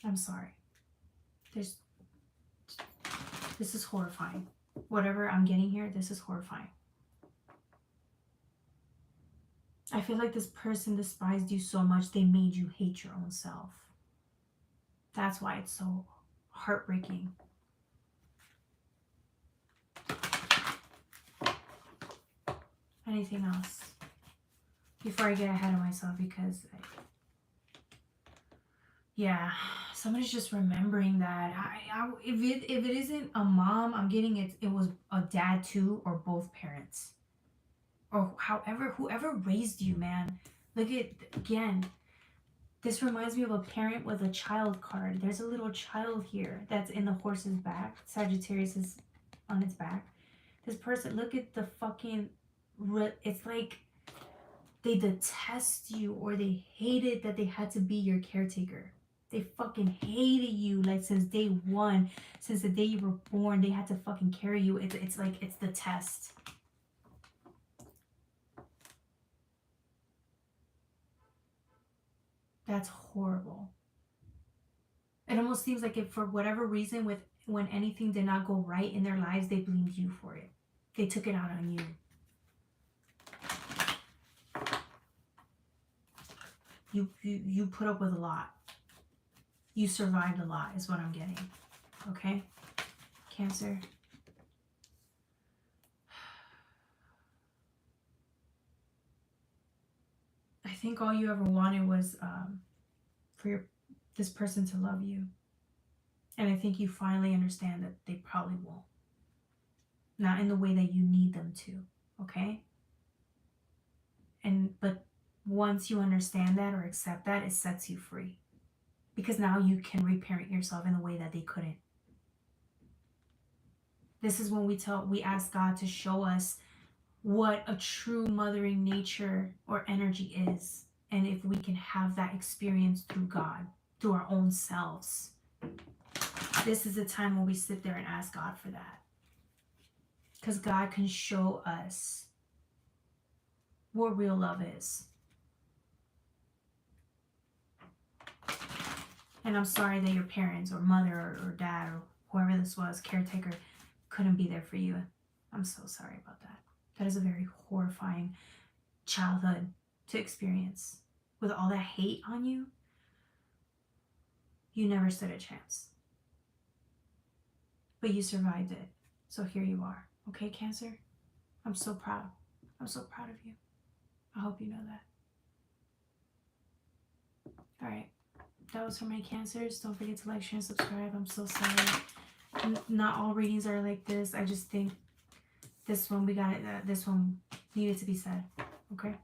I'm sorry. This is horrifying. Whatever I'm getting here, this is horrifying. I feel like this person despised you so much they made you hate your own self. That's why it's so heartbreaking. Anything else? Before I get ahead of myself, because yeah, somebody's just remembering that. If it isn't a mom, I'm getting it was a dad too, or both parents. Or whoever raised you, man. Look at, again, this reminds me of a parent with a child card. There's a little child here that's in the horse's back. Sagittarius is on its back. This person, look at the fucking, it's like they detest you or they hated that they had to be your caretaker. They fucking hated you like since day one. Since the day you were born, they had to fucking carry you. It's like, it's the test. That's horrible. It almost seems like if for whatever reason when anything did not go right in their lives, they blamed you for it. They took it out on you. You put up with a lot. You survived a lot is what I'm getting. Okay? Cancer. I think all you ever wanted was for this person to love you. And I think you finally understand that they probably won't. Not in the way that you need them to. Okay? But once you understand that or accept that, it sets you free. Because now you can reparent yourself in a way that they couldn't. This is when we ask God to show us what a true mothering nature or energy is. And if we can have that experience through God, through our own selves. this is the time when we sit there and ask God for that. Because God can show us what real love is. And I'm sorry that your parents or mother or dad or whoever this was, caretaker, couldn't be there for you. I'm so sorry about that. That is a very horrifying childhood to experience. With all that hate on you, you never stood a chance. But you survived it. So here you are. Okay, Cancer? I'm so proud. I'm so proud of you. I hope you know that. Alright. That was for my Cancers. Don't forget to like, share, and subscribe. I'm so sorry. Not all readings are like this. I just think this one, we got it. This one needed to be said. Okay?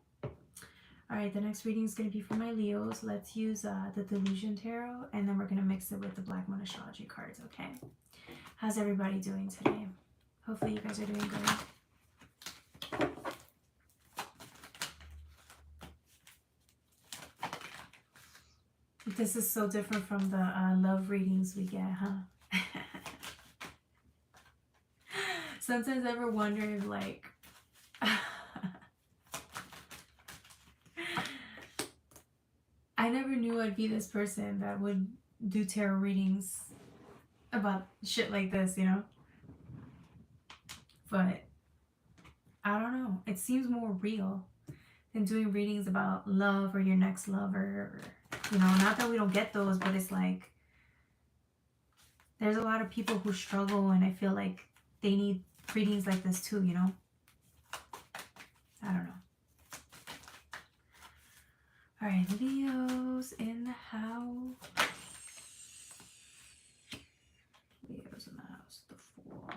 Alright, the next reading is going to be for my Leos. Let's use the Delusion Tarot, and then we're going to mix it with the Black Moon Astrology cards, okay? How's everybody doing today? Hopefully you guys are doing good. This is so different from the love readings we get, huh? Sometimes I ever wonder if, like, I never knew I'd be this person that would do tarot readings about shit like this, you know? But I don't know. It seems more real than doing readings about love or your next lover. Or, you know, not that we don't get those, but it's like there's a lot of people who struggle, and I feel like they need readings like this too, you know? I don't know. Alright, Leos in the house. Leos in the house, the Fool.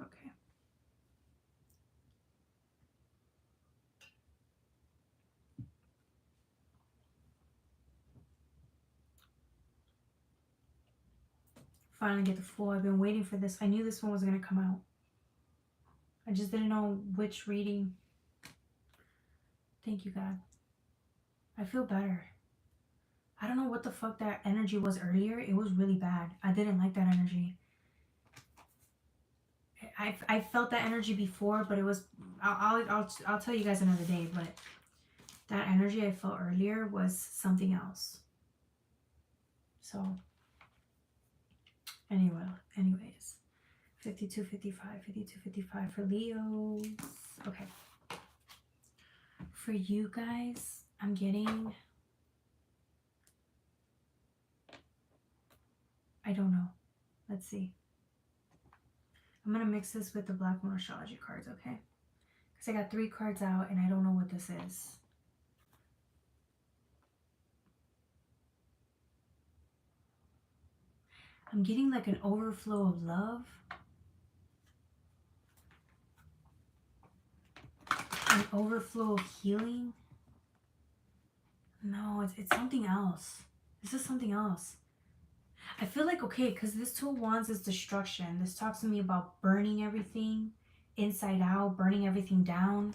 Okay. Finally get the Fool. I've been waiting for this. I knew this one was going to come out. I just didn't know which reading. Thank you, God. I feel better. I don't know what the fuck that energy was earlier. It was really bad. I didn't like that energy. I felt that energy before, but it was... I'll tell you guys another day, but that energy I felt earlier was something else. So, anyways. 52, 55, 52, 55 for Leos. Okay. For you guys, I'm getting... I don't know. Let's see. I'm going to mix this with the Black Moon Astrology cards, okay? Because I got 3 cards out and I don't know what this is. I'm getting like an overflow of love. An overflow of healing. No, it's something else. This is something else. I feel like, okay, because this Two of Wands is destruction. This talks to me about burning everything inside out, burning everything down.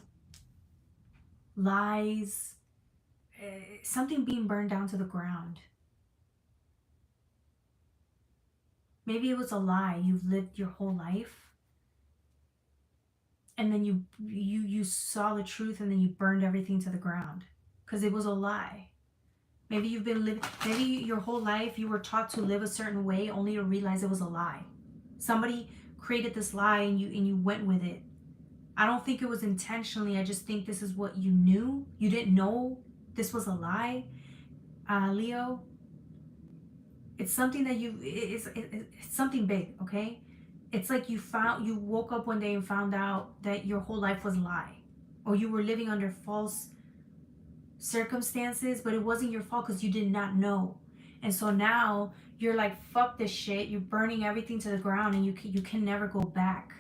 Lies. Something being burned down to the ground. Maybe it was a lie you've lived your whole life. And then you saw the truth and then you burned everything to the ground. Because it was a lie. Maybe you've been living, maybe your whole life you were taught to live a certain way only to realize it was a lie. Somebody created this lie and you went with it. I don't think it was intentionally. I just think this is what you knew. You didn't know this was a lie. Leo, it's something that it's something big, okay? It's like you woke up one day and found out that your whole life was a lie. Or you were living under false circumstances, but it wasn't your fault because you did not know. And so now you're like, fuck this shit. You're burning everything to the ground, and you can never go back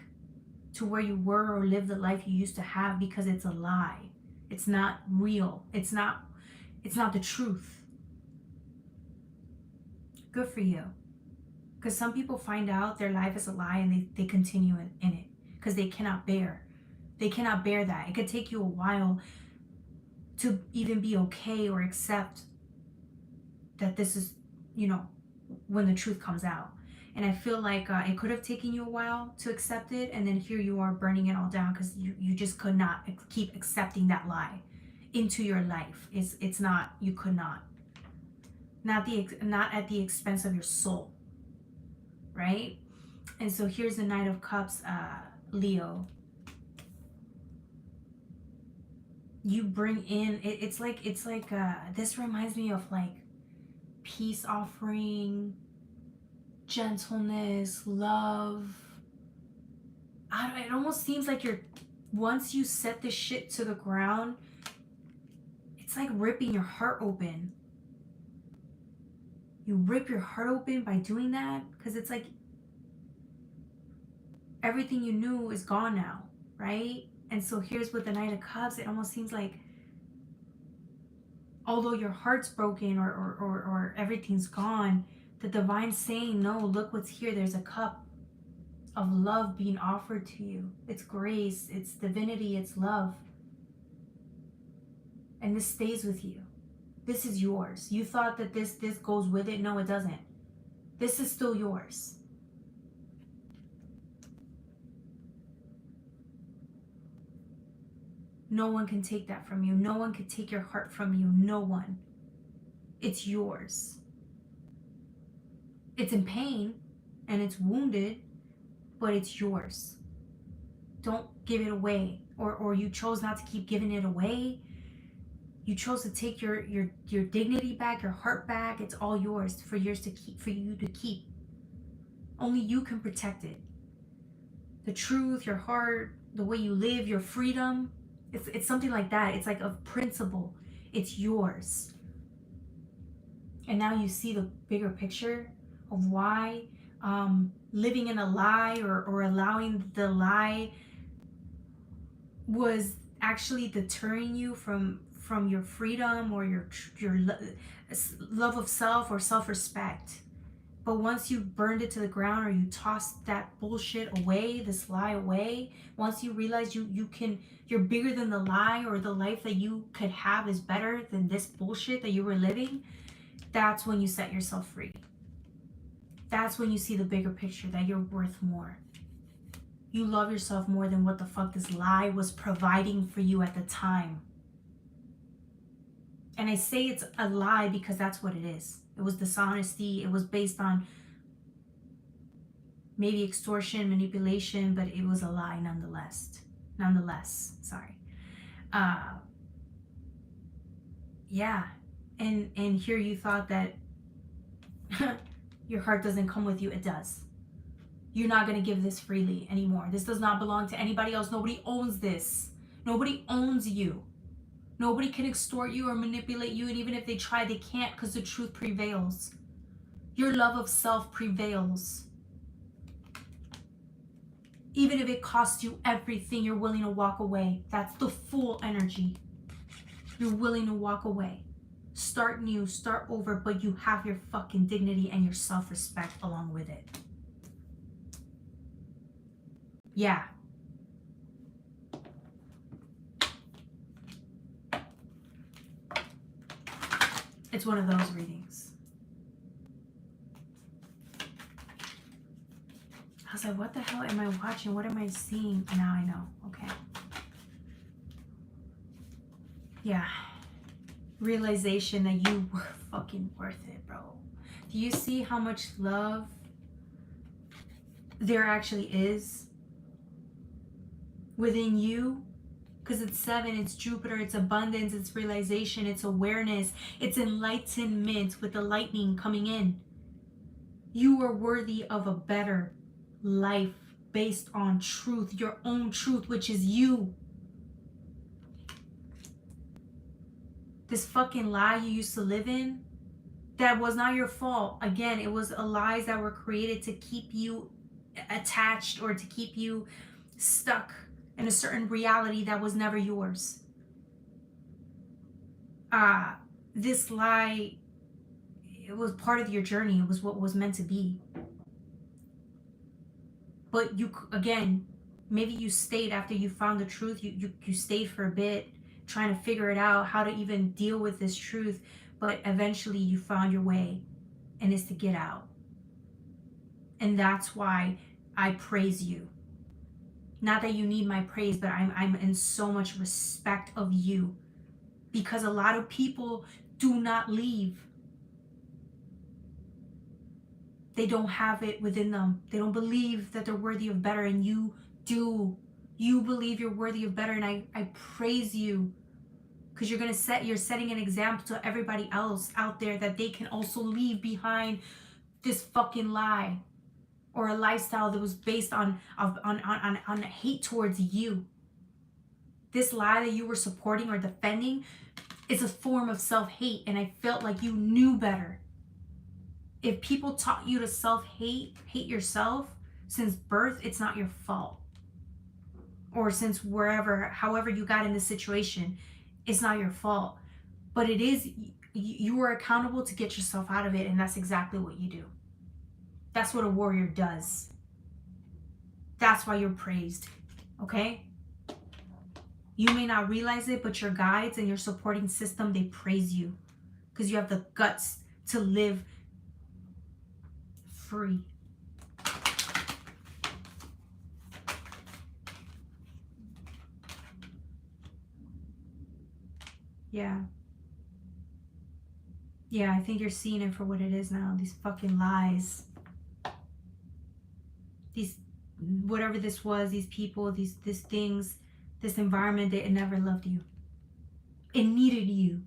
to where you were or live the life you used to have because it's a lie. It's not real. It's not the truth. Good for you. Because some people find out their life is a lie and they continue in it because they cannot bear that. It could take you a while to even be okay or accept that this is you know, when the truth comes out. And I feel like it could have taken you a while to accept it, and then here you are burning it all down because you just could not keep accepting that lie into your life. It's not, you could not at the expense of your soul, right? And so here's the Knight of Cups, Leo. You bring in it's like this reminds me of like peace offering, gentleness, love. It almost seems like once you set this shit to the ground, it's like ripping your heart open. You rip your heart open by doing that, because it's like everything you knew is gone now, right? And so here's with the Knight of Cups, it almost seems like although your heart's broken or everything's gone, the divine's saying, no, look what's here. There's a cup of love being offered to you. It's grace, it's divinity, it's love. And this stays with you. This is yours. You thought that this goes with it. No, it doesn't. This is still yours. No one can take that from you. No one can take your heart from you. No one. It's yours. It's in pain and it's wounded, but it's yours. Don't give it away. Or you chose not to keep giving it away. You chose to take your dignity back, your heart back. It's all yours for you to keep. Only you can protect it. The truth, your heart, the way you live, your freedom. It's something like that. It's like a principle. It's yours. And now you see the bigger picture of why living in a lie or allowing the lie was actually deterring you from your freedom or your love of self or self-respect. But once you burned it to the ground or you tossed that bullshit away, this lie away, once you realize you're bigger than the lie, or the life that you could have is better than this bullshit that you were living, that's when you set yourself free. That's when you see the bigger picture, that you're worth more. You love yourself more than what the fuck this lie was providing for you at the time. And I say it's a lie because that's what it is. It was dishonesty. It was based on maybe extortion, manipulation, but it was a lie nonetheless. Sorry. Yeah. And here you thought that your heart doesn't come with you. It does. You're not going to give this freely anymore. This does not belong to anybody else. Nobody owns this. Nobody owns you. Nobody can extort you or manipulate you, and even if they try, they can't, because the truth prevails. Your love of self prevails. Even if it costs you everything, you're willing to walk away. That's the full energy. You're willing to walk away. Start new, start over, but you have your fucking dignity and your self-respect along with it. Yeah. It's one of those readings. I was like, what the hell am I watching? What am I seeing? Now I know. Okay. Yeah. Realization that you were fucking worth it, bro. Do you see how much love there actually is within you? Because it's 7, it's Jupiter, it's abundance, it's realization, it's awareness, it's enlightenment with the lightning coming in. You are worthy of a better life based on truth, your own truth, which is you. This fucking lie you used to live in, that was not your fault. Again, it was lies that were created to keep you attached or to keep you stuck in a certain reality that was never yours. This lie, it was part of your journey. It was what was meant to be. But you, again, maybe you stayed after you found the truth. You stayed for a bit trying to figure it out, how to even deal with this truth. But eventually you found your way and it's to get out. And that's why I praise you. Not that you need my praise, but I'm in so much respect of you, because a lot of people do not leave. They don't have it within them. They don't believe that they're worthy of better, and you do. You believe you're worthy of better, and I praise you, because you're setting an example to everybody else out there that they can also leave behind this fucking lie, or a lifestyle that was based on hate towards you. This lie that you were supporting or defending is a form of self-hate, and I felt like you knew better. If people taught you to self-hate, hate yourself since birth, it's not your fault. Or since however you got in this situation, it's not your fault. But it is, you are accountable to get yourself out of it, and that's exactly what you do. That's what a warrior does. That's why you're praised, okay? You may not realize it, but your guides and your supporting system, they praise you because you have the guts to live free. Yeah. Yeah, I think you're seeing it for what it is now. These fucking lies. These, whatever this was, these people, these things, this environment, it never loved you. It needed you,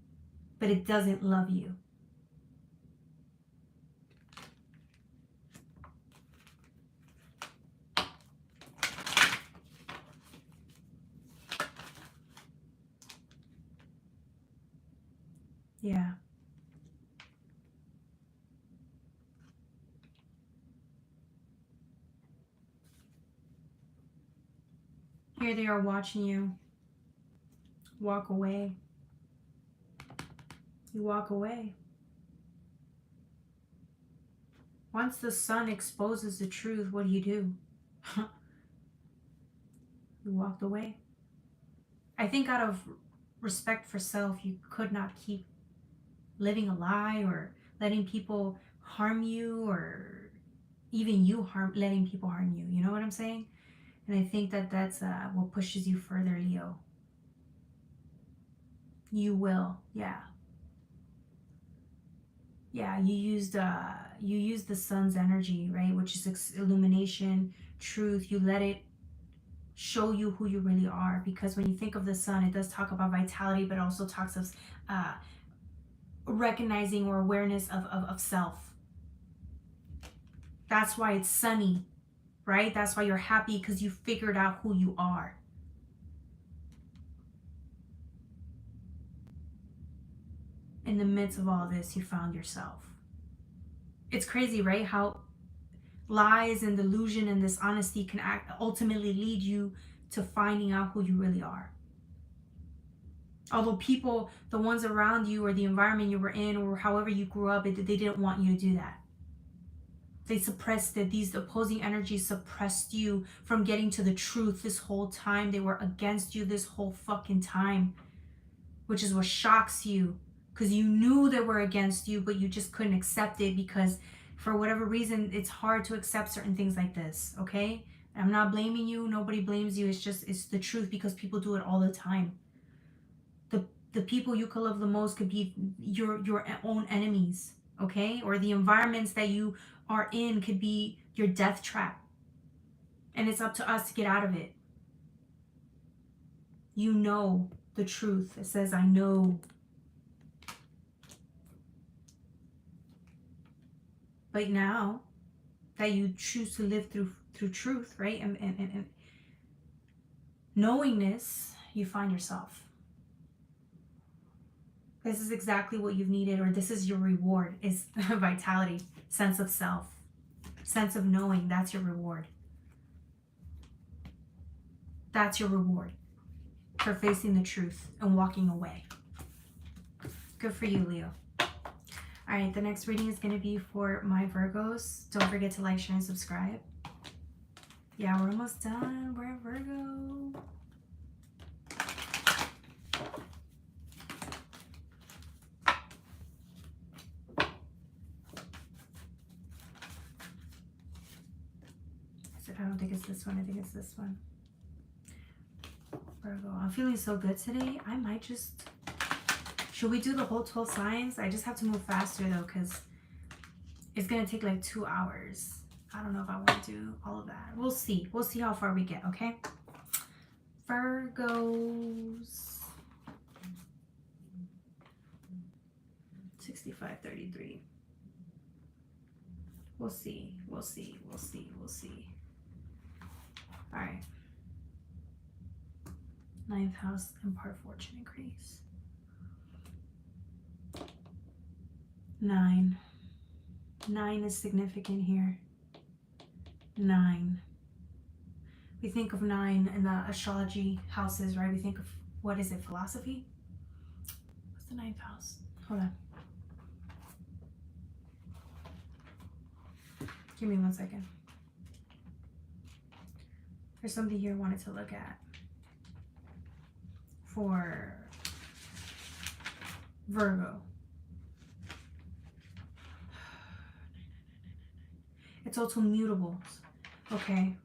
but it doesn't love you. Yeah. Here they are watching you walk away. You walk away. Once the sun exposes the truth, what do? You walked away. I think out of respect for self, you could not keep living a lie or letting people harm you, or even you letting people harm you. You know what I'm saying? And I think that that's what pushes you further, Leo. You will, yeah. Yeah, you used the sun's energy, right? Which is illumination, truth. You let it show you who you really are, because when you think of the sun, it does talk about vitality, but also talks of recognizing or awareness of self. That's why it's sunny, right? That's why you're happy, because you figured out who you are. In the midst of all this, you found yourself. It's crazy, right? How lies and delusion and dishonesty can ultimately lead you to finding out who you really are. Although people, the ones around you or the environment you were in or however you grew up, they didn't want you to do that. They suppressed it. These opposing energies suppressed you from getting to the truth this whole time. They were against you this whole fucking time, which is what shocks you, because you knew they were against you, but you just couldn't accept it because for whatever reason, it's hard to accept certain things like this, okay? I'm not blaming you. Nobody blames you. It's the truth, because people do it all the time. The people you could love the most could be your own enemies, okay? Or the environments that you are in could be your death trap. And it's up to us to get out of it. You know the truth. It says, I know. But now that you choose to live through truth, right? And knowingness, you find yourself. This is exactly what you've needed, or this is your reward, is vitality, sense of self, sense of knowing. That's your reward. That's your reward for facing the truth and walking away. Good for you, Leo. All right, the next reading is going to be for my Virgos. Don't forget to like, share, and subscribe. Yeah, we're almost done. We're a Virgo. I don't think it's this one. I think it's this one. Virgo. I'm feeling so good today. I might just... Should we do the whole 12 signs? I just have to move faster though, because it's going to take like 2 hours. I don't know if I want to do all of that. We'll see. We'll see how far we get, okay? Virgos. 65-33. We'll see. We'll see. We'll see. We'll see. All right. 9th house, impart fortune increase. 9. 9 is significant here. 9. We think of 9 in the astrology houses, right? We think of, what is it, philosophy? What's the 9th house? Hold on. Give me 1 second. There's something here I wanted to look at for Virgo. It's also mutables. Okay.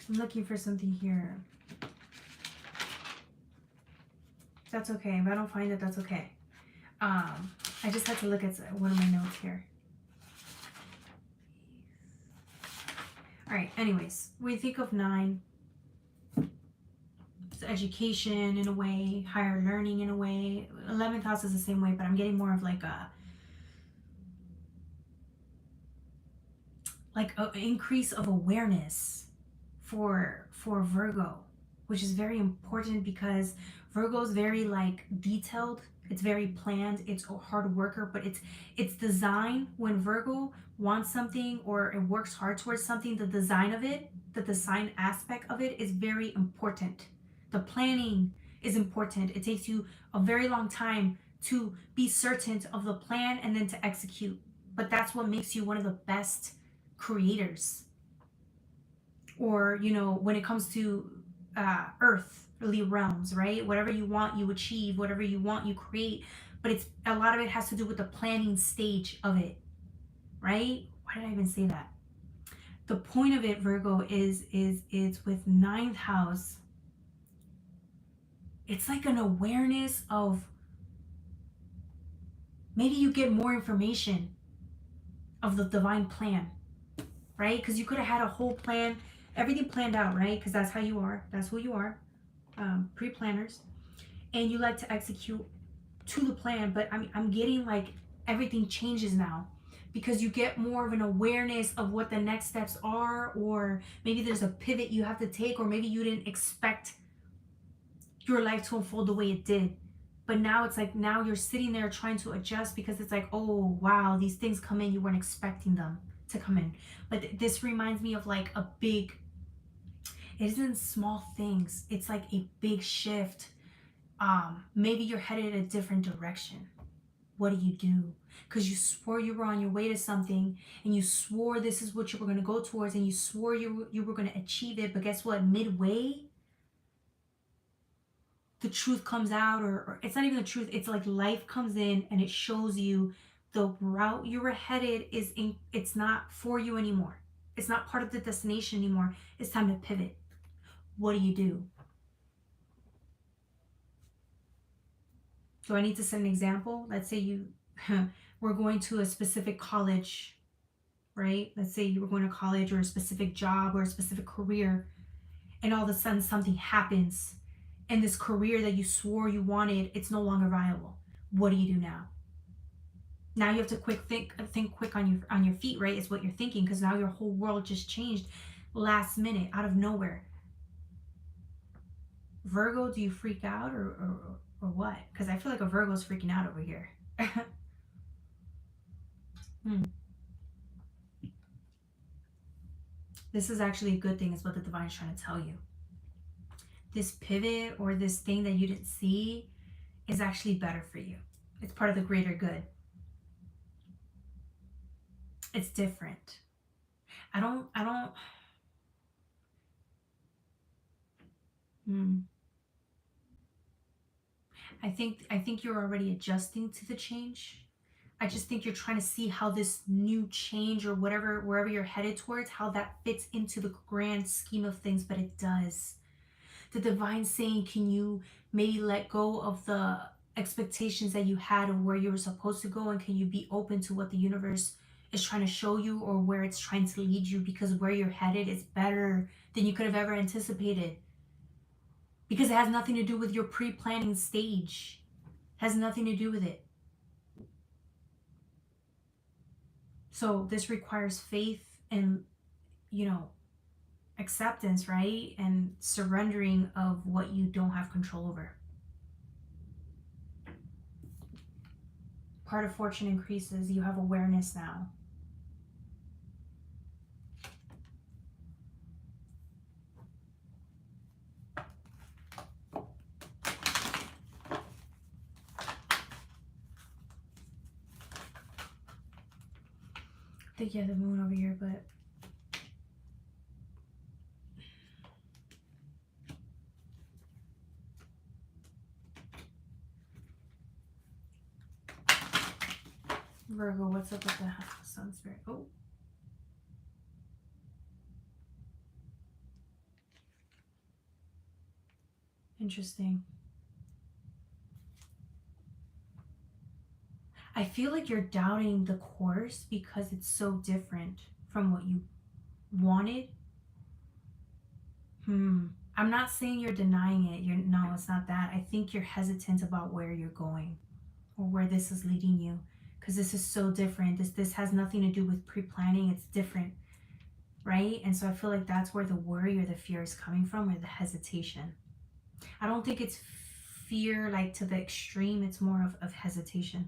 I'm looking for something here. That's okay. If I don't find it, that's okay. I just had to look at one of my notes here. All right. Anyways, we think of 9. It's education in a way, higher learning in a way. 11th house is the same way, but I'm getting more of like a increase of awareness for Virgo, which is very important because Virgo is very like detailed. It's very planned. It's a hard worker, but it's design. When Virgo wants something or it works hard towards something, the design of it, the design aspect of it is very important. The planning is important. It takes you a very long time to be certain of the plan and then to execute. But that's what makes you one of the best creators. Or, you know, when it comes to earthly realms, right? Whatever you want, you achieve. Whatever you want, you create. But it's a lot of it has to do with the planning stage of it, right? Why did I even say that? The point of it, Virgo, is it's with 9th house. It's like an awareness of, maybe you get more information of the divine plan, right? Because you could have had a whole plan, everything planned out, right? Because that's how you are. That's who you are. Pre-planners. And you like to execute to the plan. But I'm getting like everything changes now. Because you get more of an awareness of what the next steps are. Or maybe there's a pivot you have to take. Or maybe you didn't expect your life to unfold the way it did. But now it's like, now you're sitting there trying to adjust because it's like, oh, wow, these things come in. You weren't expecting them to come in. But this reminds me of like a big, it isn't small things. It's like a big shift. Maybe you're headed in a different direction. What do you do? Because you swore you were on your way to something and you swore this is what you were going to go towards and you swore you were going to achieve it. But guess what? Midway, the truth comes out, or it's not even the truth. It's like life comes in and it shows you the route you were headed it's not for you anymore. It's not part of the destination anymore. It's time to pivot. What do you do? Do I need to set an example? Let's say we're going to a specific college, right? Let's say you were going to college or a specific job or a specific career, and all of a sudden something happens and this career that you swore you wanted, it's no longer viable. What do you do now? Now you have to think quick on your feet, right? Is what you're thinking, because now your whole world just changed last minute out of nowhere. Virgo, do you freak out or what? Because I feel like a Virgo's freaking out over here. This is actually a good thing, is what the divine is trying to tell you. This pivot or this thing that you didn't see is actually better for you. It's part of the greater good. It's different. I don't I think you're already adjusting to the change. I just think you're trying to see how this new change or whatever, wherever you're headed towards, how that fits into the grand scheme of things, but it does. The divine saying, can you maybe let go of the expectations that you had of where you were supposed to go, and can you be open to what the universe is trying to show you or where it's trying to lead you, because where you're headed is better than you could have ever anticipated, because it has nothing to do with your pre-planning stage. It has nothing to do with it. So this requires faith and, you know, acceptance, right? And surrendering of what you don't have control over. Part of fortune increases. You have awareness now. I think you have the moon over here, but Virgo, what's up with the sun spirit? Oh. Interesting. I feel like you're doubting the course because it's so different from what you wanted. I'm not saying you're denying it. No, it's not that. I think you're hesitant about where you're going or where this is leading you, because this is so different. This has nothing to do with pre-planning. It's different, right? And so I feel like that's where the worry or the fear is coming from, or the hesitation. I don't think it's fear like to the extreme. It's more of hesitation.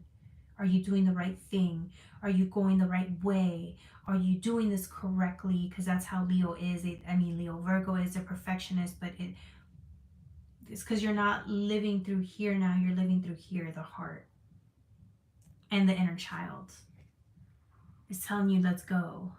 Are you doing the right thing? Are you going the right way? Are you doing this correctly? Because that's how Leo is. Virgo is a perfectionist, but it's because you're not living through here now. You're living through here, the heart and the inner child. It's telling you, let's go.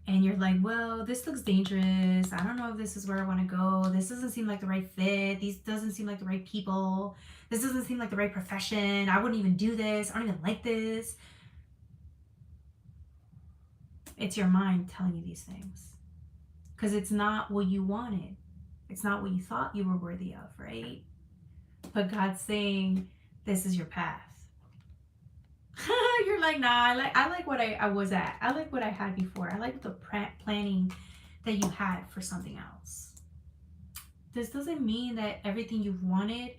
And you're like, well, this looks dangerous. I don't know if this is where I want to go. This doesn't seem like the right fit. These doesn't seem like the right people. This doesn't seem like the right profession. I wouldn't even do this. I don't even like this. It's your mind telling you these things. Because it's not what you wanted. It's not what you thought you were worthy of, right? But God's saying, this is your path. You're like, nah, I like what I was at. I like what I had before. I like the planning that you had for something else. This doesn't mean that everything you've wanted,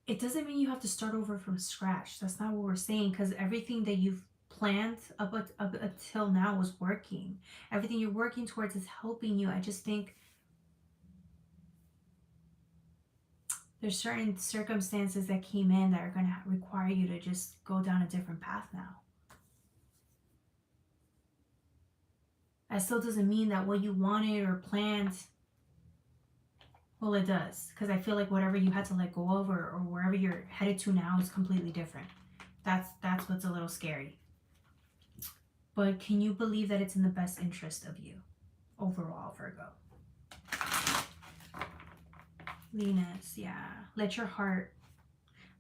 it doesn't mean you have to start over from scratch. That's not what we're saying, because everything that you've planned up until now was working. Everything you're working towards is helping you. I just think there's certain circumstances that came in that are going to require you to just go down a different path now. That still doesn't mean that what you wanted or planned, well, it does. Because I feel like whatever you had to let go of, or wherever you're headed to now, is completely different. That's what's a little scary. But can you believe that it's in the best interest of you overall, Virgo? Venus, yeah. Let your heart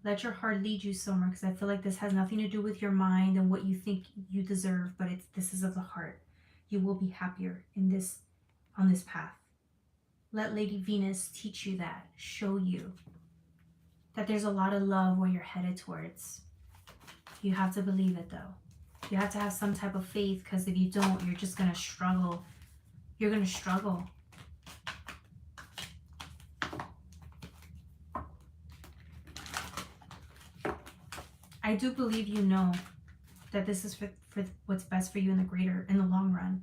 lead you somewhere, because I feel like this has nothing to do with your mind and what you think you deserve, but this is of the heart. You will be happier on this path. Let Lady Venus teach you that, show you that there's a lot of love where you're headed towards. You have to believe it though. You have to have some type of faith, because if you don't, you're just gonna struggle. You're gonna struggle. I do believe you know that this is for what's best for you in the long run.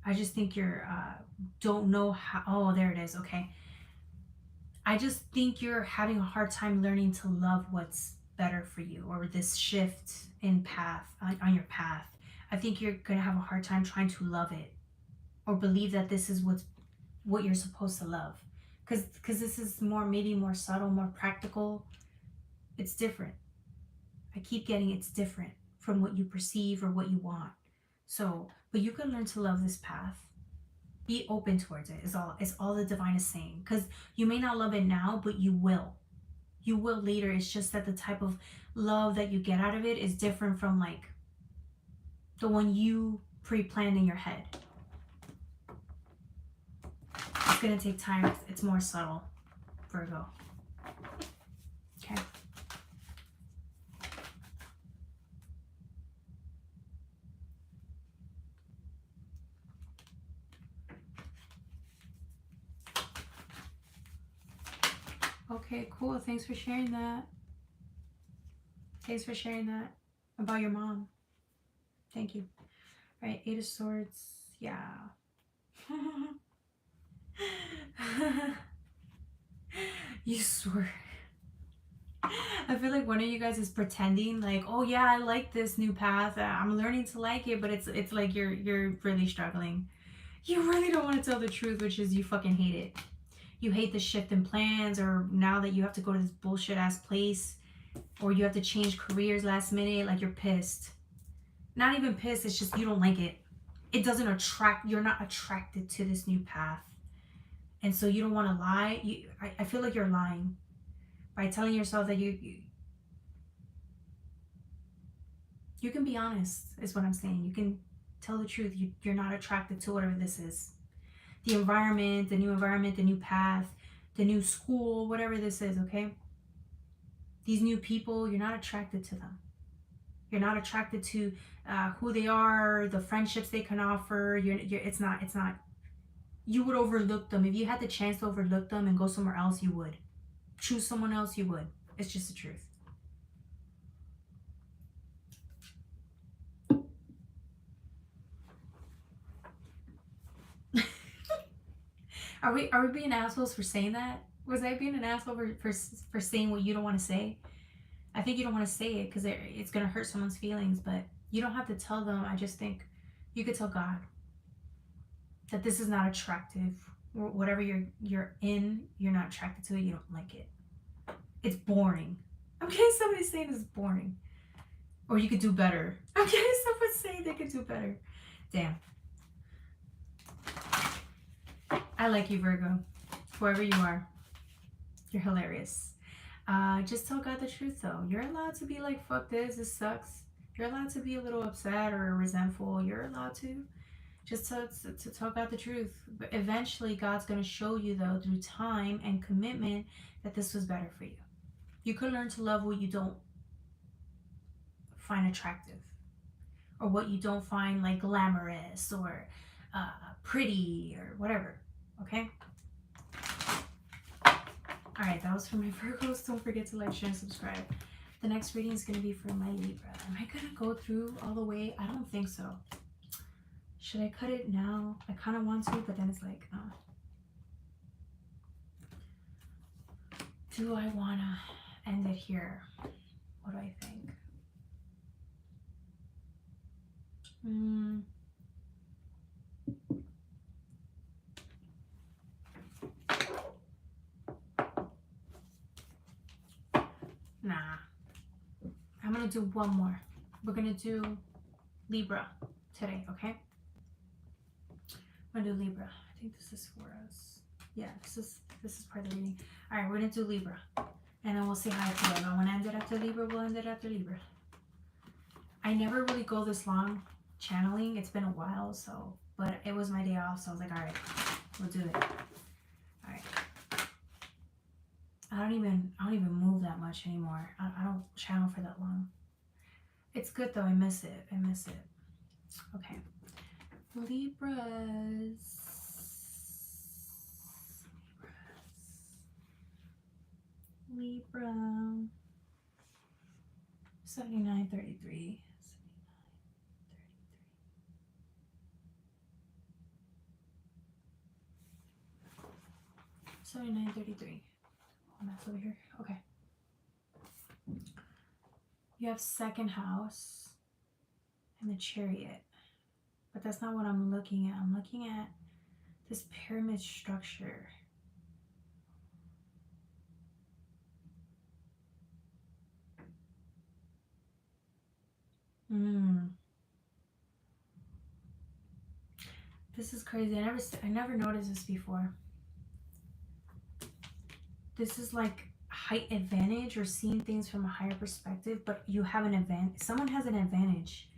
I just think you're don't know how. Oh, there it is. Okay. I just think you're having a hard time learning to love what's better for you, or this shift in path on your path. I think you're gonna have a hard time trying to love it, or believe that this is what you're supposed to love, because this is maybe more subtle, more practical. It's different. I keep getting it's different from what you perceive or what you want. So, but you can learn to love this path. Be open towards it is all the divine is saying. Because you may not love it now, but you will. You will later. It's just that the type of love that you get out of it is different from like the one you pre-planned in your head. It's gonna take time. It's more subtle, Virgo. Okay. Okay, cool. Thanks for sharing that. Thanks for sharing that about your mom. Thank you. All right, 8 of Swords. Yeah. You swear. I feel like one of you guys is pretending like, oh yeah, I like this new path. I'm learning to like it, but it's like you're really struggling. You really don't want to tell the truth, which is you fucking hate it. You hate the shift in plans, or now that you have to go to this bullshit ass place, or you have to change careers last minute, like you're pissed. Not even pissed, it's just you don't like it. It doesn't attract, you're not attracted to this new path. And so you don't want to lie. I feel like you're lying by telling yourself that you can be honest, is what I'm saying. You can tell the truth. You're not attracted to whatever this is. The environment, the new path, the new school, whatever this is, okay? These new people, you're not attracted to them. You're not attracted to who they are, the friendships they can offer. It's not. You would overlook them. If you had the chance to overlook them and go somewhere else, you would. Choose someone else, you would. It's just the truth. Are we being assholes for saying that? Was I being an asshole for saying what you don't want to say? I think you don't want to say it because it's going to hurt someone's feelings, but you don't have to tell them. I just think you could tell God that this is not attractive. Whatever you're in, you're not attracted to it. You don't like it. It's boring. I'm getting somebody saying it's boring. Or you could do better. I'm getting someone saying they could do better. Damn. I like you, Virgo. Whoever you are. You're hilarious. Just tell God the truth, though. You're allowed to be like, fuck this sucks. You're allowed to be a little upset or resentful. You're allowed to. Just to tell God the truth. But eventually, God's going to show you, though, through time and commitment, that this was better for you. You could learn to love what you don't find attractive, or what you don't find like glamorous or pretty or whatever. Okay? Alright, that was for my Virgos. Don't forget to like, share, and subscribe. The next reading is going to be for my Libra. Am I going to go through all the way? I don't think so. Should I cut it now? I kind of want to, but then it's like, do I want to end it here? What do I think? Nah. I'm going to do one more. We're going to do Libra today, okay? I'm going to do Libra. I think this is for us. Yeah, this is part of the reading. Alright, we're going to do Libra. And then we'll see how it goes. If I want to end it after Libra, we'll end it after Libra. I never really go this long channeling. It's been a while, so, but it was my day off, so I was like, alright, we'll do it. Alright. I don't even move that much anymore. I don't channel for that long. It's good though. I miss it. Okay. Libras. Libra. 7933. 7933. Oh, that's over here. Okay. You have second house and the Chariot. But that's not what I'm looking at. I'm looking at this pyramid structure. This is crazy. I never noticed this before. This is like height advantage or seeing things from a higher perspective, but you have an advantage. Someone has an advantage.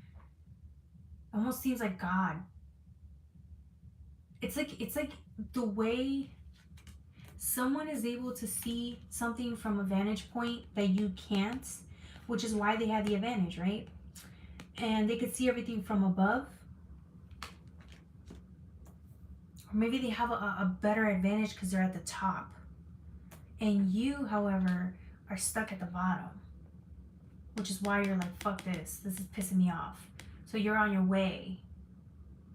Almost seems like God. It's like the way someone is able to see something from a vantage point that you can't, which is why they have the advantage, right? And they could see everything from above. Or maybe they have a better advantage because they're at the top. And you, however, are stuck at the bottom. Which is why you're like, fuck this. This is pissing me off. So you're on your way.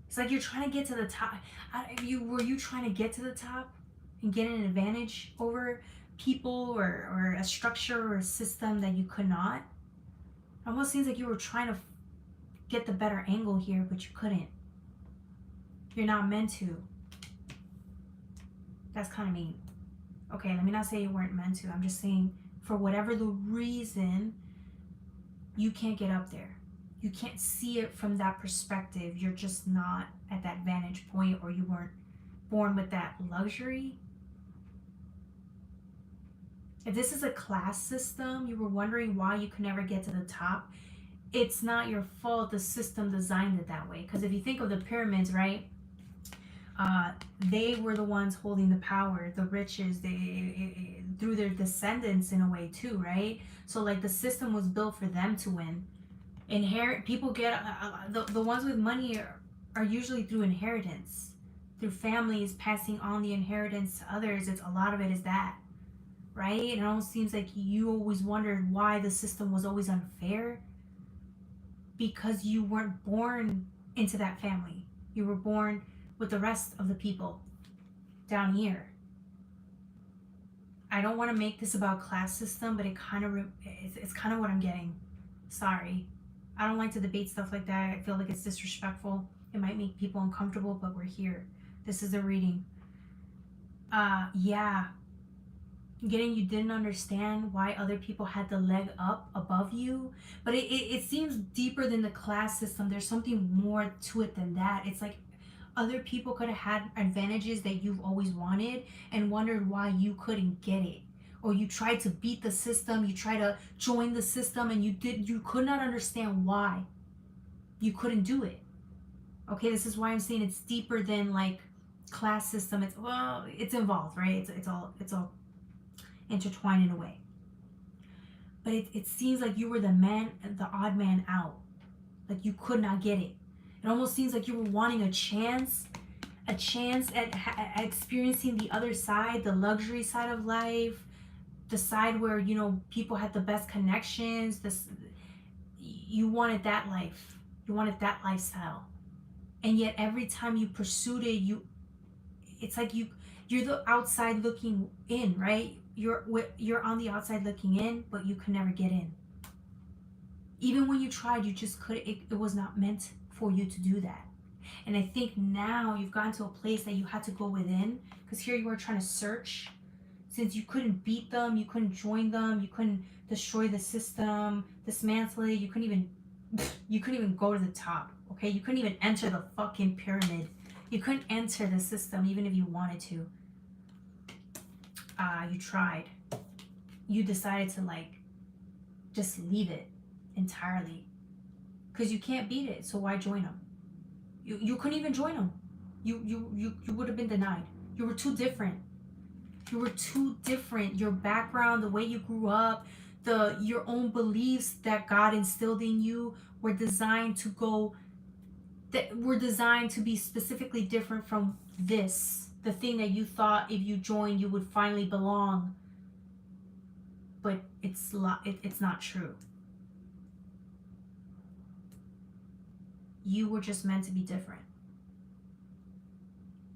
It's like you're trying to get to the top. Were you trying to get to the top and get an advantage over people or a structure or a system that you could not? It almost seems like you were trying to get the better angle here, but you couldn't. You're not meant to. That's kind of mean. Okay, let me not say you weren't meant to. I'm just saying, for whatever the reason, you can't get up there. You can't see it from that perspective. You're just not at that vantage point, or you weren't born with that luxury. If this is a class system, you were wondering why you could never get to the top, it's not your fault. The system designed it that way. Because if you think of the pyramids, right? They were the ones holding the power, the riches, through their descendants in a way too, right? So like the system was built for them to win. People get the ones with money are usually through inheritance, through families passing on the inheritance to others. It's a lot of it is that, right? It almost seems like you always wondered why the system was always unfair, because you weren't born into that family. You were born with the rest of the people down here. I don't want to make this about class system, but it's kind of what I'm getting. Sorry. I don't like to debate stuff like that. I feel like it's disrespectful. It might make people uncomfortable, but we're here. This is a reading. Yeah. Getting you didn't understand why other people had the leg up above you, but it seems deeper than the class system. There's something more to it than that. It's like other people could have had advantages that you've always wanted and wondered why you couldn't get it. Or you tried to beat the system, you tried to join the system, and you could not understand why you couldn't do it. Okay, this is why I'm saying it's deeper than like class system. It's involved, right? It's all intertwined in a way. But it seems like you were the odd man out. Like you could not get it. It almost seems like you were wanting a chance at experiencing the other side, the luxury side of life, the side where, you know, people had the best connections. You wanted that life. You wanted that lifestyle. And yet every time you pursued it, it's like you're the outside looking in, right? You're on the outside looking in, but you could never get in. Even when you tried, you just couldn't. It was not meant for you to do that. And I think now you've gotten to a place that you had to go within, because here you are trying to search. Since you couldn't beat them, you couldn't join them, you couldn't destroy the system, dismantle it, you couldn't even go to the top. Okay, you couldn't even enter the fucking pyramid. You couldn't enter the system even if you wanted to. You tried. You decided to like just leave it entirely, because you can't beat it. So why join them? You couldn't even join them. You would have been denied. You were too different. You were too different. Your background, the way you grew up, your own beliefs that God instilled in you were designed to be specifically different from this, the thing that you thought if you joined you would finally belong. But it's not true. You were just meant to be different.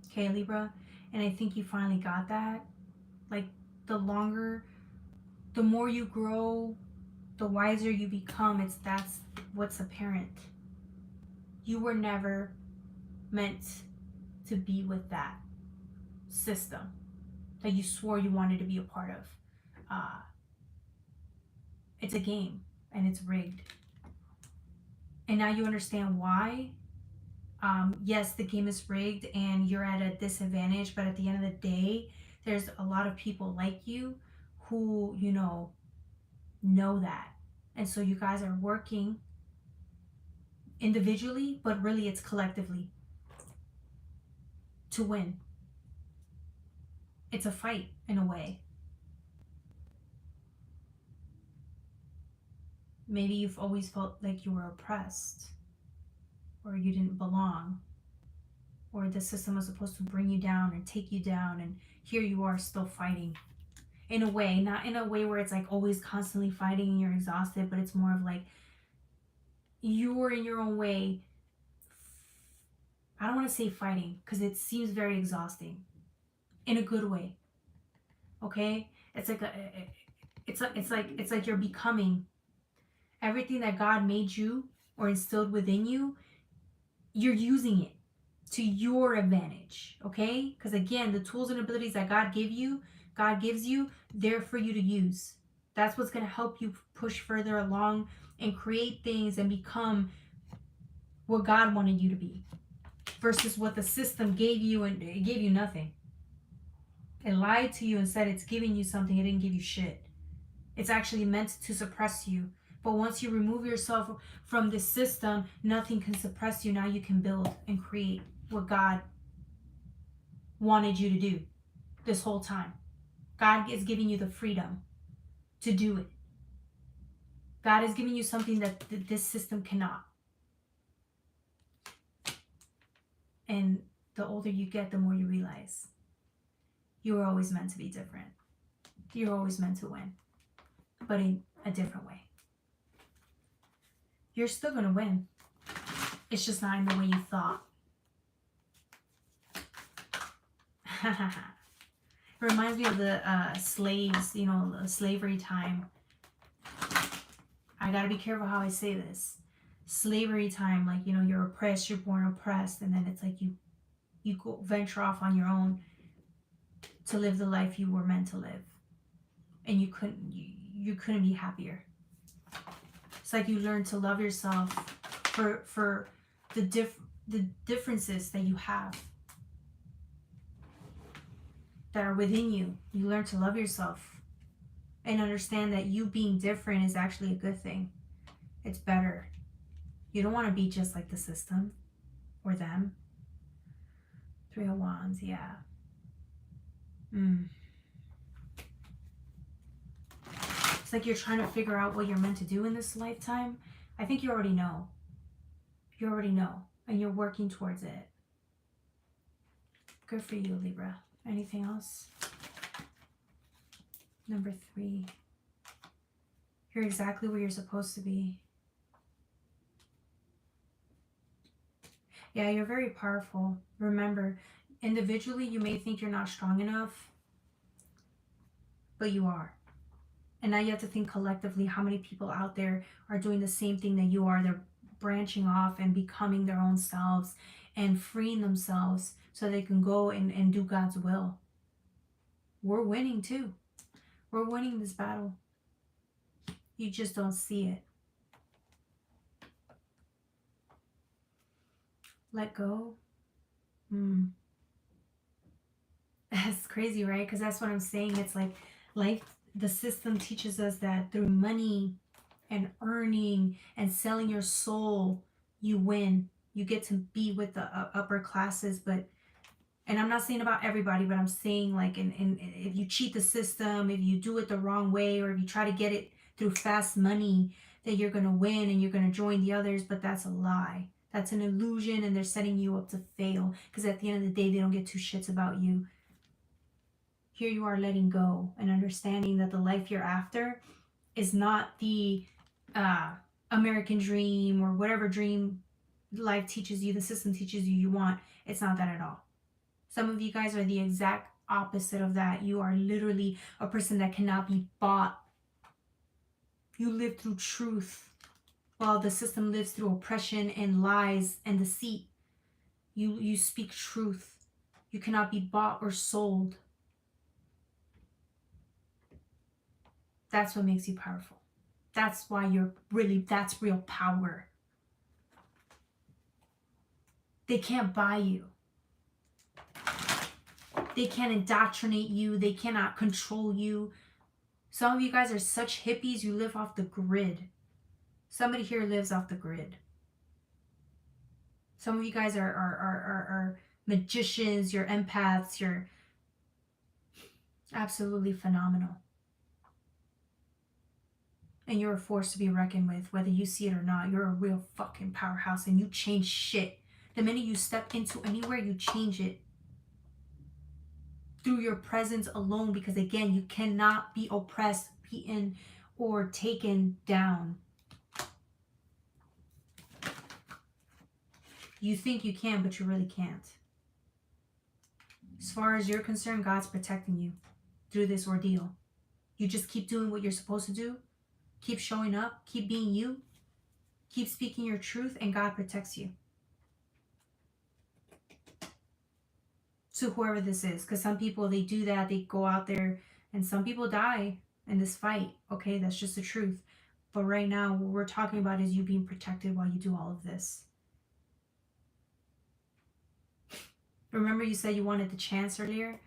Okay, Libra? And I think you finally got that. Like, the more you grow, the wiser you become. That's what's apparent. You were never meant to be with that system that you swore you wanted to be a part of. It's a game, and it's rigged. And now you understand why. Yes, the game is rigged and you're at a disadvantage, but at the end of the day, there's a lot of people like you who, you know that. And so you guys are working individually, but really it's collectively to win. It's a fight in a way. Maybe you've always felt like you were oppressed, or you didn't belong, or the system was supposed to bring you down and take you down, and here you are still fighting. In a way, not in a way where it's like always constantly fighting and you're exhausted, but it's more of like you're in your own way. I don't want to say fighting because it seems very exhausting in a good way. Okay? It's like it's like you're becoming everything that God made you or instilled within you. You're using it to your advantage, okay? Because again, the tools and abilities that God gives you, they're for you to use. That's what's going to help you push further along and create things and become what God wanted you to be, versus what the system gave you, and it gave you nothing. It lied to you and said it's giving you something. It didn't give you shit. It's actually meant to suppress you. But once you remove yourself from this system, nothing can suppress you. Now you can build and create what God wanted you to do this whole time. God is giving you the freedom to do it. God is giving you something that this system cannot. And the older you get, the more you realize you were always meant to be different. You're always meant to win, but in a different way. You're still going to win. It's just not in the way you thought. It reminds me of the slaves, slavery time. I got to be careful how I say this. Slavery time, like, you're oppressed, you're born oppressed, and then it's like you go venture off on your own to live the life you were meant to live. And you couldn't be happier. It's like you learn to love yourself for the differences that you have that are within you. You learn to love yourself and understand that you being different is actually a good thing. It's better. You don't want to be just like the system or them. 3 of Wands, yeah. It's like you're trying to figure out what you're meant to do in this lifetime. I think you already know. You already know. And you're working towards it. Good for you, Libra. Anything else? Number 3. You're exactly where you're supposed to be. Yeah, you're very powerful. Remember, individually, you may think you're not strong enough, but you are. And now you have to think collectively how many people out there are doing the same thing that you are. They're branching off and becoming their own selves and freeing themselves so they can go and do God's will. We're winning too. We're winning this battle. You just don't see it. Let go. That's crazy, right? Because that's what I'm saying. It's like life, the system teaches us that through money and earning and selling your soul, you win. You get to be with the upper classes. And I'm not saying about everybody, but I'm saying like if you cheat the system, if you do it the wrong way, or if you try to get it through fast money, that you're going to win and you're going to join the others. But that's a lie. That's an illusion, and they're setting you up to fail, because at the end of the day, they don't get two shits about you. Here you are letting go and understanding that the life you're after is not the American dream or whatever dream life teaches you, the system teaches you want. It's not that at all. Some of you guys are the exact opposite of that. You are literally a person that cannot be bought. You live through truth, while the system lives through oppression and lies and deceit. You speak truth. You cannot be bought or sold. That's what makes you powerful. That's why that's real power. They can't buy you. They can't indoctrinate you. They cannot control you. Some of you guys are such hippies, you live off the grid. Somebody here lives off the grid. Some of you guys are magicians, you're empaths, you're absolutely phenomenal. And you're a force to be reckoned with, whether you see it or not. You're a real fucking powerhouse and you change shit. The minute you step into anywhere, you change it. Through your presence alone, because again, you cannot be oppressed, beaten, or taken down. You think you can, but you really can't. As far as you're concerned, God's protecting you through this ordeal. You just keep doing what you're supposed to do. Keep showing up. Keep being you. Keep speaking your truth, and God protects you. To whoever this is, because some people, they do that, they go out there, and some people die in this fight. Okay, that's just the truth. But right now, what we're talking about is you being protected while you do all of this. Remember you said you wanted the chance earlier?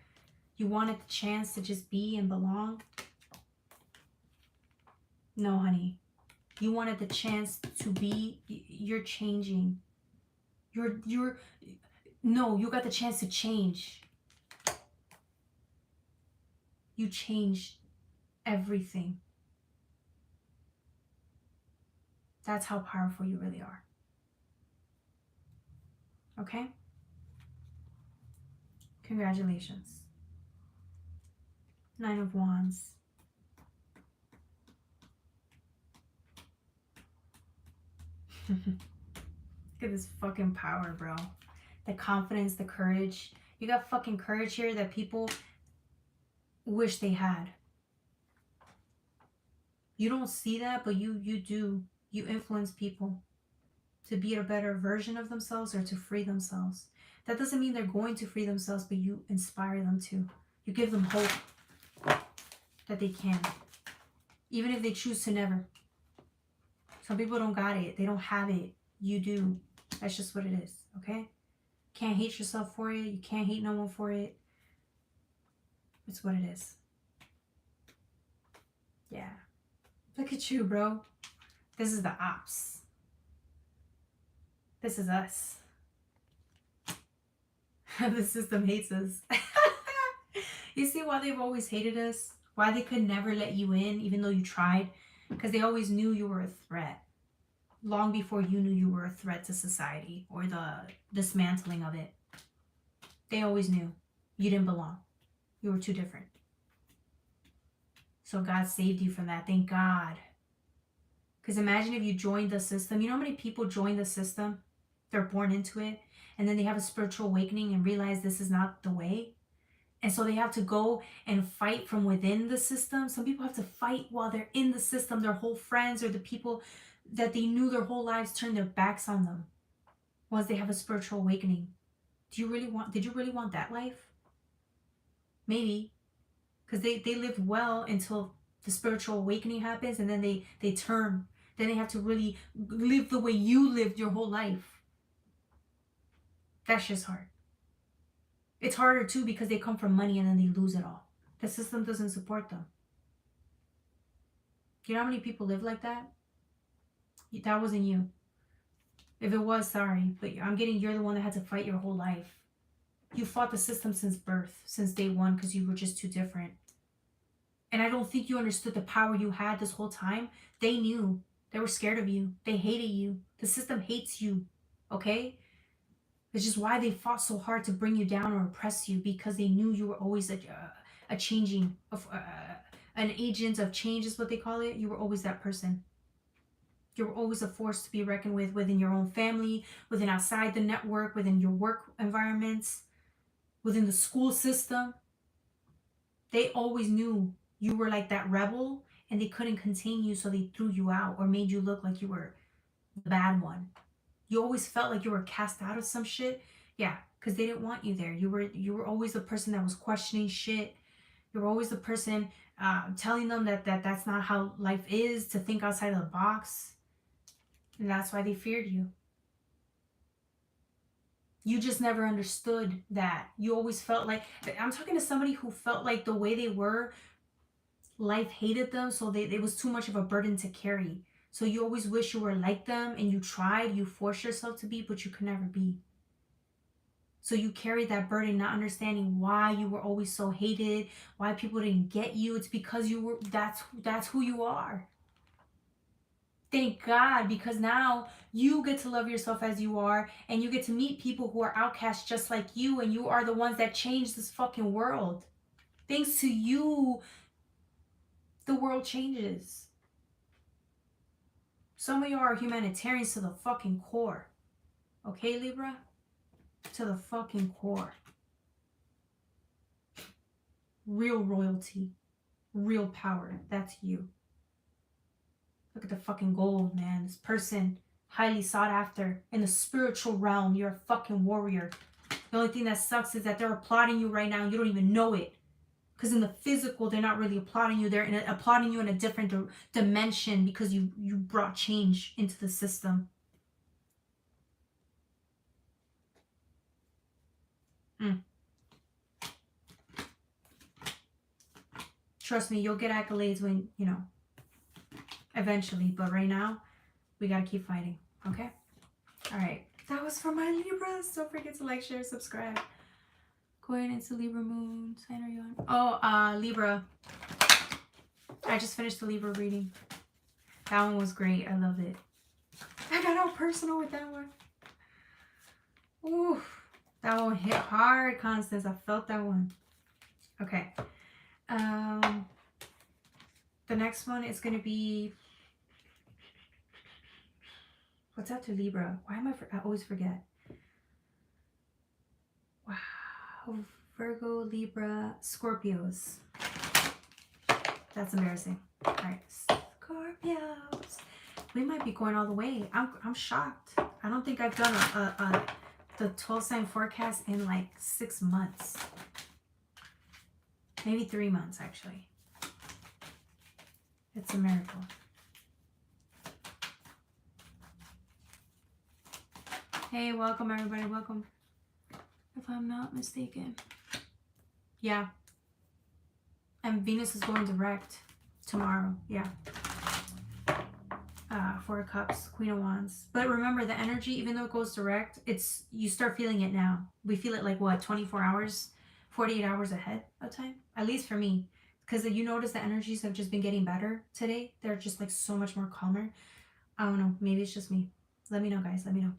You wanted the chance to just be and belong? No, honey. You wanted the chance to be. You're changing. No, you got the chance to change. You changed everything. That's how powerful you really are. Okay? Congratulations. 9 of Wands. Look at this fucking power, bro. The confidence, the courage. You got fucking courage here that people wish they had. You don't see that, but you do. You influence people to be a better version of themselves or to free themselves. That doesn't mean they're going to free themselves, but you inspire them to. You give them hope that they can. Even if they choose to never. Some people don't got it. They don't have it. You do. That's just what it is, okay? Can't hate yourself for it. You can't hate no one for it. It's what it is. Yeah. Look at you, bro. This is the ops. This is us. The system hates us. You see why they've always hated us? Why they could never let you in even though you tried? Because they always knew you were a threat. Long before you knew you were a threat to society or the dismantling of it. They always knew you didn't belong. You were too different. So God saved you from that. Thank God. Because imagine if you joined the system. You know how many people join the system? They're born into it. And then they have a spiritual awakening and realize this is not the way. And so they have to go and fight from within the system. Some people have to fight while they're in the system. Their whole friends or the people that they knew their whole lives turn their backs on them once they have a spiritual awakening. Did you really want that life? Maybe. Because they lived well until the spiritual awakening happens, and then they turn. Then they have to really live the way you lived your whole life. That's just hard. It's harder too because they come from money and then they lose it all. The system doesn't support them. You know how many people live like that? That wasn't you. If it was, sorry. But I'm getting you're the one that had to fight your whole life. You fought the system since birth, since day one, because you were just too different. And I don't think you understood the power you had this whole time. They knew. They were scared of you. They hated you. The system hates you. Okay? It's just why they fought so hard to bring you down or oppress you, because they knew you were always a changing, an agent of change is what they call it. You were always that person. You were always a force to be reckoned with within your own family, within outside the network, within your work environments, within the school system. They always knew you were like that rebel and they couldn't contain you, so they threw you out or made you look like you were the bad one. You always felt like you were cast out of some shit. Yeah, because they didn't want you there. You were always the person that was questioning shit. You were always the person telling them that that's not how life is, to think outside of the box. And that's why they feared you. You just never understood that. You always felt like, I'm talking to somebody who felt like the way they were, life hated them, so it was too much of a burden to carry. So you always wish you were like them, and you tried, you forced yourself to be, but you could never be. So you carried that burden, not understanding why you were always so hated, why people didn't get you. It's because you were, that's who you are. Thank God, because now you get to love yourself as you are, and you get to meet people who are outcasts just like you, and you are the ones that change this fucking world. Thanks to you, the world changes. Some of you are humanitarians to the fucking core. Okay, Libra? To the fucking core. Real royalty. Real power. That's you. Look at the fucking gold, man. This person, highly sought after. In the spiritual realm, you're a fucking warrior. The only thing that sucks is that they're applauding you right now and you don't even know it. Because in the physical, they're not really applauding you. They're applauding you in a different dimension because you brought change into the system. Trust me, you'll get accolades when, you know, eventually. But right now, we got to keep fighting. Okay? All right. That was for my Libras. Don't forget to like, share, subscribe. Going into Libra moon. Sign are you on? Oh, Libra. I just finished the Libra reading. That one was great. I loved it. I got all personal with that one. Ooh. That one hit hard, Constance. I felt that one. Okay. The next one is going to be... What's after Libra? Why am I always forget. Wow. Virgo, Libra, Scorpios. That's embarrassing. All right. Scorpios. We might be going all the way. I'm shocked. I don't think I've done the 12 sign forecast in like 6 months. Maybe 3 months, actually. It's a miracle. Hey, welcome everybody. Welcome. If I'm not mistaken. Yeah. And Venus is going direct tomorrow. Yeah. 4 of Cups, Queen of Wands. But remember, the energy, even though it goes direct, it's, you start feeling it now. We feel it like what, 24 hours, 48 hours ahead of time? At least for me. Because you notice the energies have just been getting better today. They're just like so much more calmer. I don't know. Maybe it's just me. Let me know, guys. Let me know.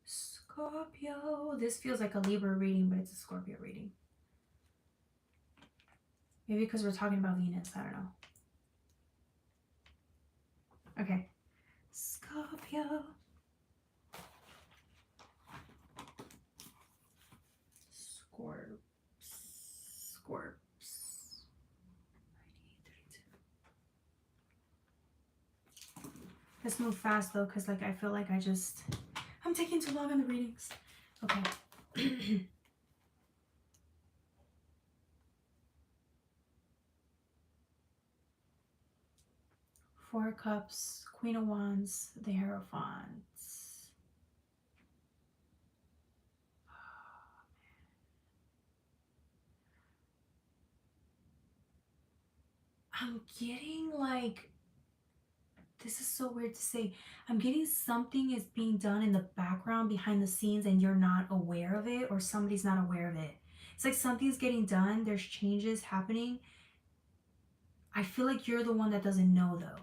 Scorpio. This feels like a Libra reading, but it's a Scorpio reading. Maybe because we're talking about Venus. I don't know. Okay. Scorpio. Scorps. 9832. Let's move fast though, because like I feel like I'm taking too long on the readings. Okay. 4 of Cups, Queen of Wands, the Hierophants. I'm getting like, this is so weird to say. I'm getting something is being done in the background behind the scenes and you're not aware of it, or somebody's not aware of it. It's like something's getting done. There's changes happening. I feel like you're the one that doesn't know though.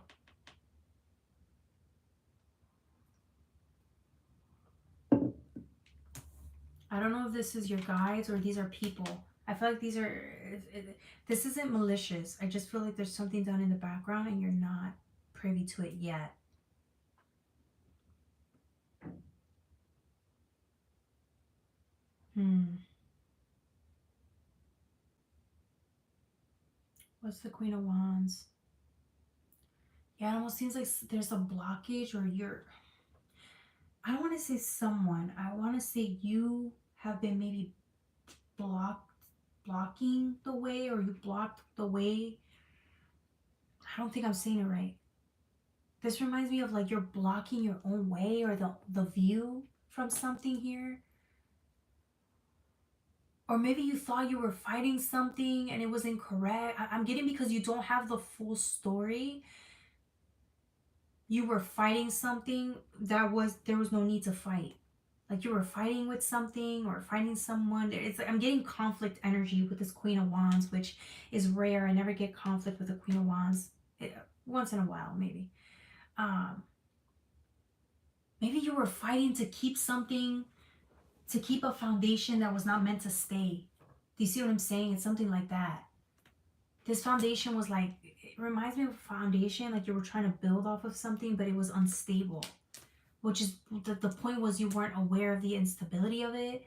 I don't know if this is your guides or these are people. I feel like this isn't malicious. I just feel like there's something done in the background and you're not privy to it yet. What's the Queen of Wands? Yeah, it almost seems like there's a blockage, or I don't want to say someone. I want to say you have been maybe blocking the way, or you blocked the way. I don't think I'm saying it right. This reminds me of like you're blocking your own way or the view from something here. Or maybe you thought you were fighting something and it was incorrect. I'm getting, because you don't have the full story. You were fighting something that there was no need to fight. Like you were fighting with something or fighting someone. It's like I'm getting conflict energy with this Queen of Wands, which is rare. I never get conflict with the Queen of Wands. Once in a while, maybe. Maybe you were fighting to keep something, to keep a foundation that was not meant to stay. Do you see what I'm saying? It's something like that. This foundation was like, it reminds me of a foundation, like you were trying to build off of something, but it was unstable. Which is, the point was you weren't aware of the instability of it.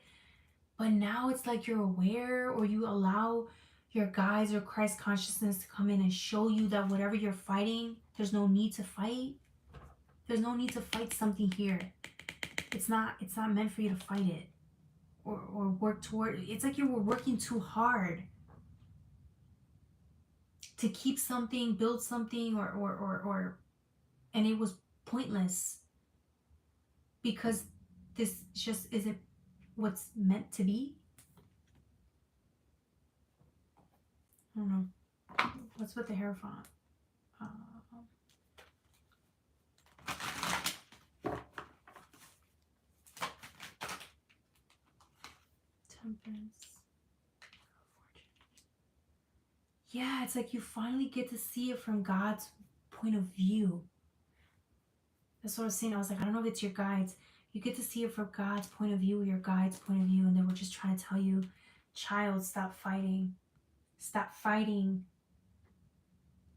But now it's like you're aware, or you allow your guides or Christ consciousness to come in and show you that whatever you're fighting, there's no need to fight. There's no need to fight something here. It's not meant for you to fight it. Or work toward it. It's like you were working too hard to keep something, build something, or and it was pointless, because this just isn't what's meant to be. I don't know. What's with the Hierophant? Temperance. Yeah, it's like you finally get to see it from God's point of view. That's what I was saying. I was like, I don't know if it's your guides. You get to see it from God's point of view, your guide's point of view, and they were just trying to tell you, child, stop fighting. Stop fighting.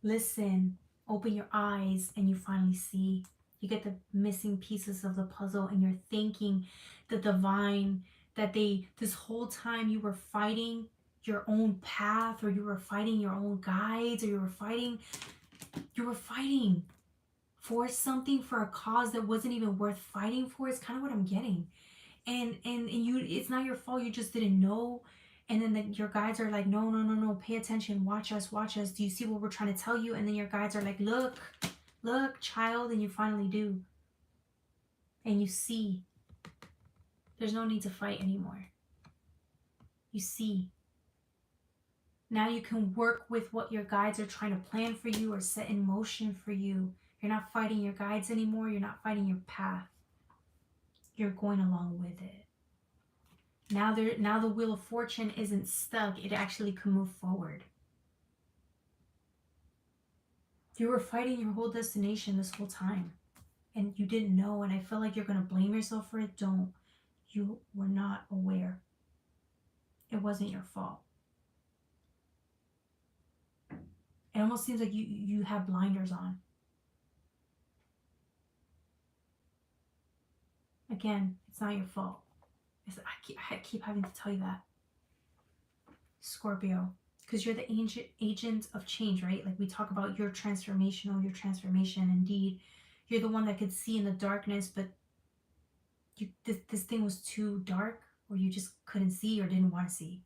Listen. Open your eyes, and you finally see. You get the missing pieces of the puzzle, and you're thanking the divine that this whole time you were fighting your own path, or you were fighting your own guides, or you were fighting for something, for a cause that wasn't even worth fighting for. It's kind of what I'm getting. And you, it's not your fault, you just didn't know. And then your guides are like, no, pay attention, watch us. Do you see what we're trying to tell you? And then your guides are like, look, child. And you finally do. And you see there's no need to fight anymore. You see. Now you can work with what your guides are trying to plan for you or set in motion for you. You're not fighting your guides anymore. You're not fighting your path. You're going along with it. Now the Wheel of Fortune isn't stuck. It actually can move forward. You were fighting your whole destination this whole time, and you didn't know, and I feel like you're going to blame yourself for it. Don't. You were not aware. It wasn't your fault. It almost seems like you have blinders on. Again, it's not your fault. I keep having to tell you that. Scorpio. Because you're the agent of change, right? Like we talk about your transformation. Indeed. You're the one that could see in the darkness, but this thing was too dark, or you just couldn't see or didn't want to see.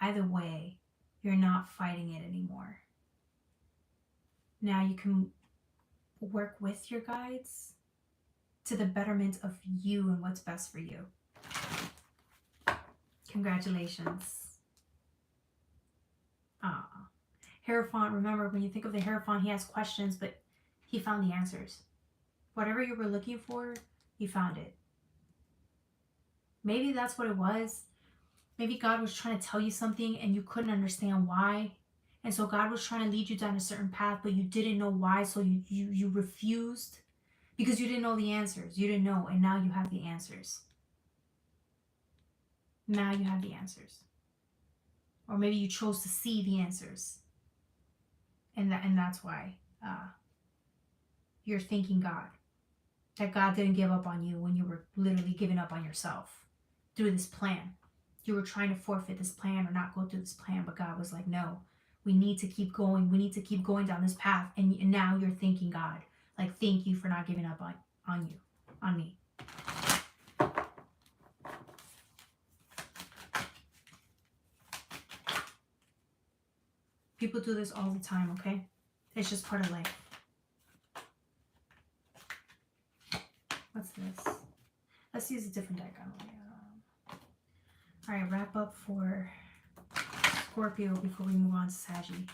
Either way, you're not fighting it anymore. Now you can work with your guides to the betterment of you and what's best for you. Congratulations. Hierophant, remember, when you think of the Hierophant, he has questions, but he found the answers. Whatever you were looking for, you found it. Maybe that's what it was. Maybe God was trying to tell you something and you couldn't understand why. And so God was trying to lead you down a certain path, but you didn't know why, so you refused because you didn't know the answers. You didn't know, and now you have the answers. Now you have the answers. Or maybe you chose to see the answers. And that's why you're thanking God. That God didn't give up on you when you were literally giving up on yourself through this plan. You were trying to forfeit this plan or not go through this plan, but God was like, no, we need to keep going. We need to keep going down this path. And now you're thanking God. Like, thank you for not giving up on me. People do this all the time, okay? It's just part of life. What's this? Let's use a different deck. All right, wrap up for Scorpio before we move on to Saggy.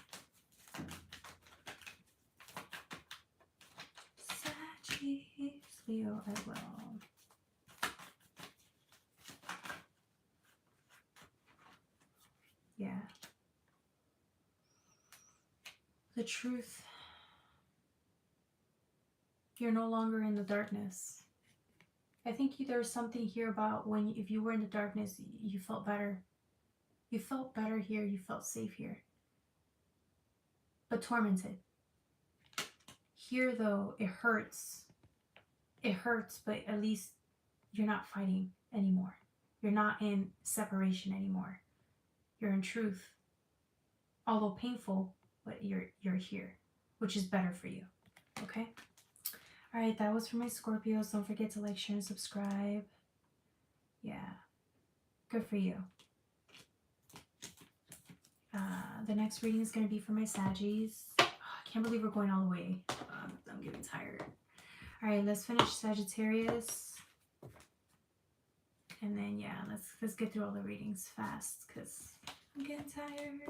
Saggy, Leo as well. Yeah. The truth. You're no longer in the darkness. I think there's something here about when, if you were in the darkness, you felt better. You felt better here. You felt safe here. But tormented. Here, though, it hurts. It hurts, but at least you're not fighting anymore. You're not in separation anymore. You're in truth. Although painful, but you're here, which is better for you. Okay? All right, that was for my Scorpios. Don't forget to like, share, and subscribe. Yeah, good for you. The next reading is going to be for my Saggies. Oh, I can't believe we're going all the way. I'm getting tired. All right, let's finish Sagittarius. And then, yeah, let's get through all the readings fast because I'm getting tired.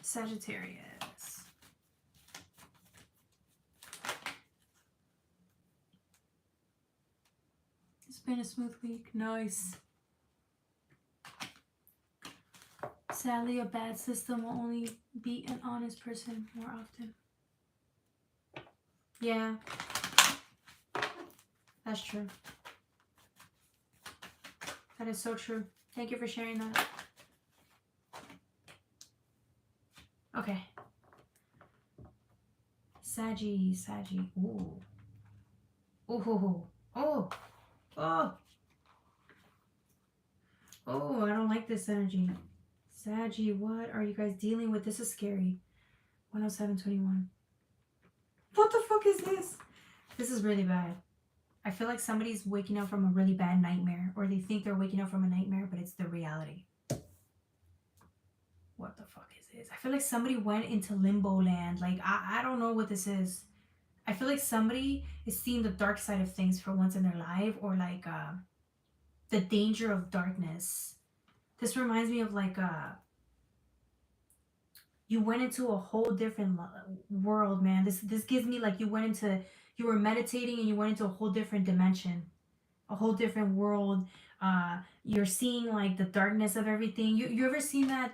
Sagittarius. It's been a smooth week. Nice. Sadly, a bad system will only beat an honest person more often. Yeah. That's true. That is so true. Thank you for sharing that. Okay. Saggy. Ooh. Ooh. Oh. Oh. Oh, I don't like this energy. Saggy, what are you guys dealing with? This is scary. 107.21. What the fuck is this? This is really bad. I feel like somebody's waking up from a really bad nightmare, or they think they're waking up from a nightmare, but it's the reality. What the fuck is this? I feel like somebody went into limbo land. Like, I don't know what this is. I feel like somebody is seeing the dark side of things for once in their life, or like the danger of darkness. This reminds me of like you went into a whole different world, man. This gives me like you were meditating and you went into a whole different dimension, a whole different world. You're seeing like the darkness of everything. You ever seen that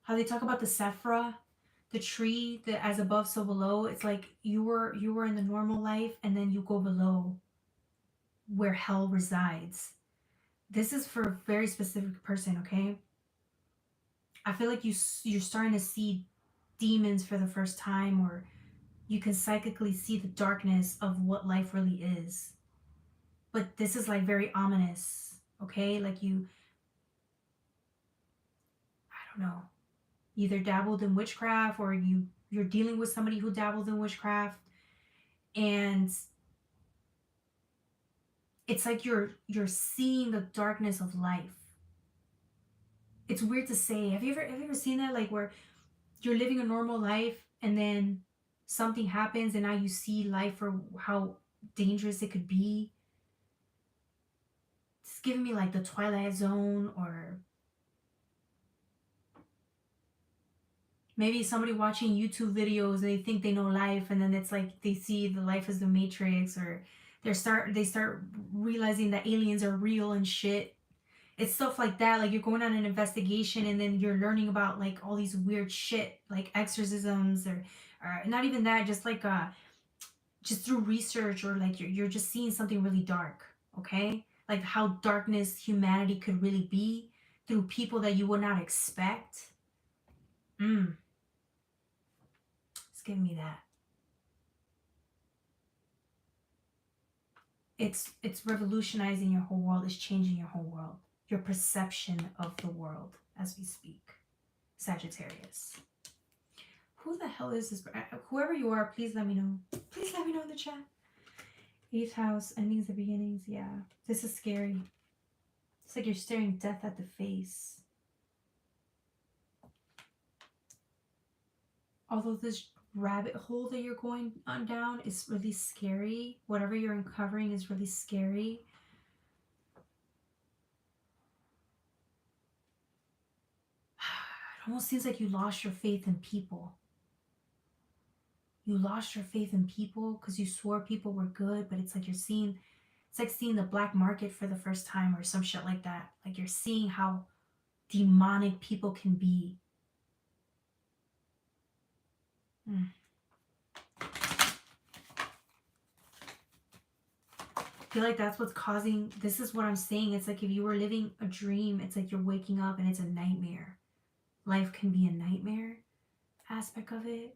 how they talk about the Sephra, the tree, the as above so below? It's like you were in the normal life and then you go below where hell resides. This is for a very specific person, okay? I feel like you're starting to see demons for the first time, or you can psychically see the darkness of what life really is. But this is like very ominous, okay? Like I don't know, either dabbled in witchcraft or you're dealing with somebody who dabbled in witchcraft, and it's like you're seeing the darkness of life. It's weird to say. Have you ever seen that, like where you're living a normal life and then something happens and now you see life for how dangerous it could be? It's giving me like the Twilight Zone, or maybe somebody watching YouTube videos and they think they know life, and then it's like they see the life as the Matrix, or they start realizing that aliens are real and shit. It's stuff like that. Like you're going on an investigation and then you're learning about like all these weird shit, like exorcisms, or not even that, just like just through research, or like you're just seeing something really dark, okay? Like how darkness humanity could really be through people that you would not expect. It's giving me that. It's revolutionizing your whole world. It's changing your whole world. Your perception of the world as we speak. Sagittarius. Who the hell is this? Whoever you are, please let me know. Please let me know in the chat. 8th house, endings and beginnings. Yeah, this is scary. It's like you're staring death at the face. Although rabbit hole that you're going on down is really scary. Whatever you're uncovering is really scary. It almost seems like you lost your faith in people. You lost your faith in people because you swore people were good, but it's like you're seeing, it's like seeing the black market for the first time or some shit like that. Like you're seeing how demonic people can be. I feel like that's what's causing, this is what I'm saying. It's like if you were living a dream, it's like you're waking up and it's a nightmare. Life can be a nightmare aspect of it.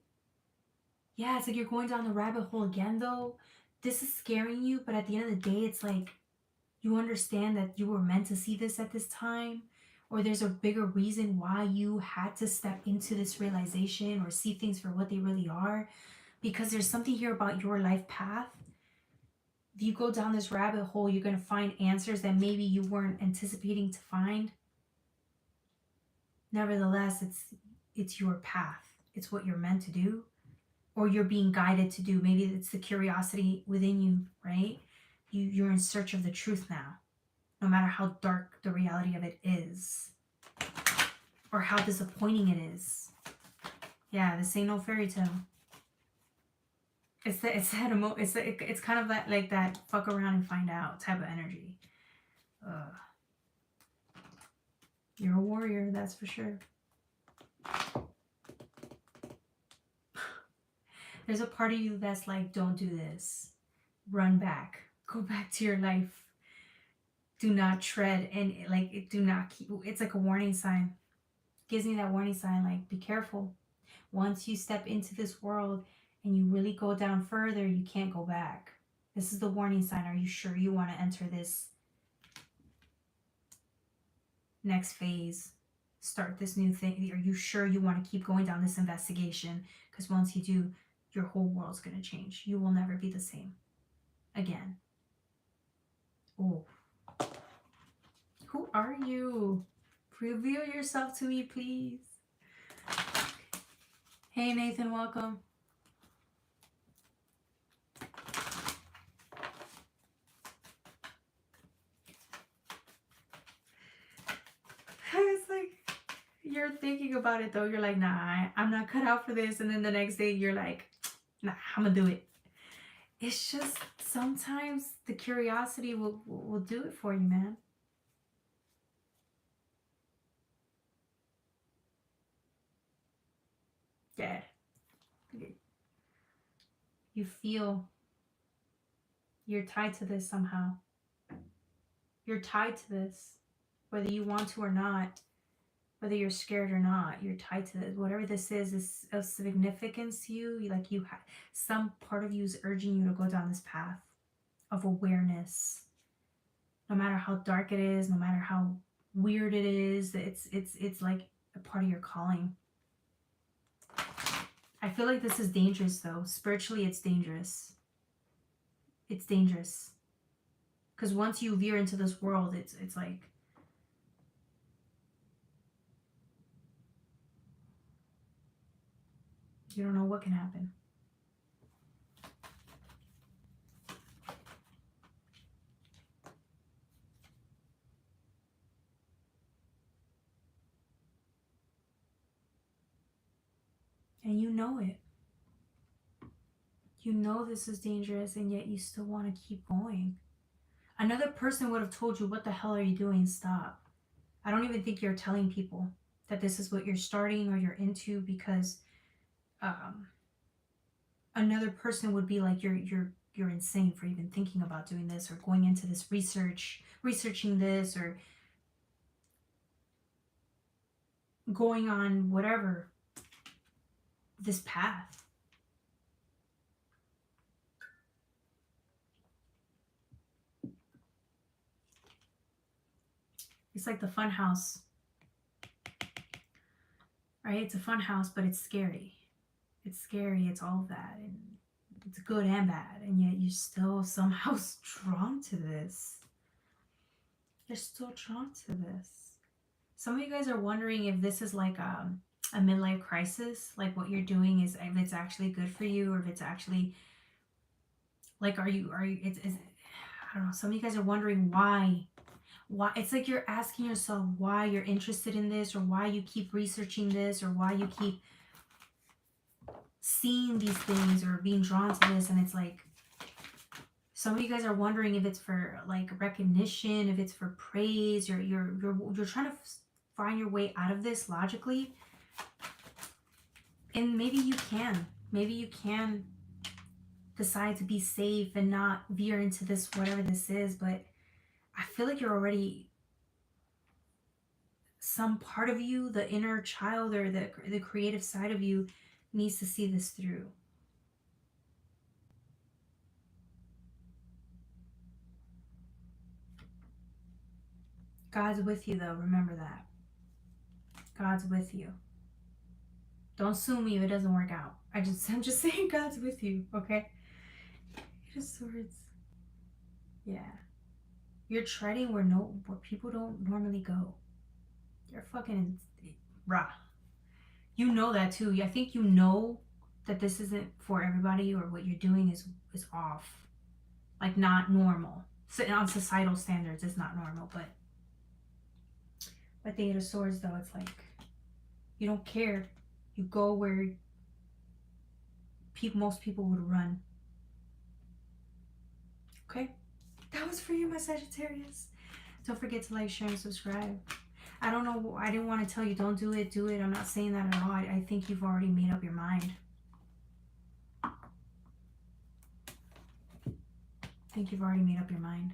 Yeah, it's like you're going down the rabbit hole again though. This is scaring you, but at the end of the day, it's like you understand that you were meant to see this at this time, or there's a bigger reason why you had to step into this realization or see things for what they really are, because there's something here about your life path. If you go down this rabbit hole, you're going to find answers that maybe you weren't anticipating to find. Nevertheless, it's your path. It's what you're meant to do, or you're being guided to do. Maybe it's the curiosity within you, right? You're in search of the truth now, no matter how dark the reality of it is, or how disappointing it is. Yeah, this ain't no fairy tale. It's kind of like that fuck around and find out type of energy. You're a warrior, that's for sure. There's a part of you that's like, don't do this. Run back. Go back to your life. Do not tread and like do not keep. It's like a warning sign. Gives me that warning sign, like be careful. Once you step into this world and you really go down further, you can't go back. This is the warning sign. Are you sure you want to enter this next phase? Start this new thing? Are you sure you want to keep going down this investigation? Because once you do, your whole world's going to change. You will never be the same again. Oh. Who are you? Reveal yourself to me, please. Hey, Nathan, welcome. It's like, you're thinking about it though. You're like, nah, I'm not cut out for this. And then the next day you're like, nah, I'm gonna do it. It's just sometimes the curiosity will do it for you, man. Yeah. You feel you're tied to this somehow. You're tied to this. Whether you want to or not, whether you're scared or not, you're tied to this. Whatever this is of significance to you. Like some part of you is urging you to go down this path of awareness. No matter how dark it is, no matter how weird it is, it's like a part of your calling. I feel like this is dangerous though. Spiritually, it's dangerous. It's dangerous. Because once you veer into this world, it's like, you don't know what can happen. And you know it. You know this is dangerous, and yet you still want to keep going. Another person would have told you, what the hell are you doing? Stop. I don't even think you're telling people that this is what you're starting or you're into, because another person would be like, you're insane for even thinking about doing this or going into this researching this, or going on whatever, this path. It's like the fun house, right? It's a fun house, but it's scary. It's scary. It's all of that, and it's good and bad, and yet you're still somehow drawn to this. You're still drawn to this. Some of you guys are wondering if this is like a midlife crisis, like what you're doing is, if it's actually good for you, or if it's actually like, are you it's I don't know, some of you guys are wondering why. It's like you're asking yourself why you're interested in this, or why you keep researching this, or why you keep seeing these things or being drawn to this. And it's like, some of you guys are wondering if it's for like recognition, if it's for praise. You're trying to find your way out of this logically, and maybe you can decide to be safe and not veer into this, whatever this is. But I feel like you're already, some part of you, the inner child or the creative side of you, needs to see this through. God's with you though, remember that. God's with you. Don't sue me if it doesn't work out. I'm just saying God's with you, okay? Eight of Swords. Yeah. You're treading where people don't normally go. You're fucking rah. You know that too. I think you know that this isn't for everybody, or what you're doing is off. Like, not normal. So on societal standards, it's not normal, but with the Eight of Swords though, it's like you don't care. You go where most people would run. Okay? That was for you, my Sagittarius. Don't forget to like, share, and subscribe. I don't know, I didn't want to tell you don't do it, do it. I'm not saying that at all. I think you've already made up your mind. I think you've already made up your mind.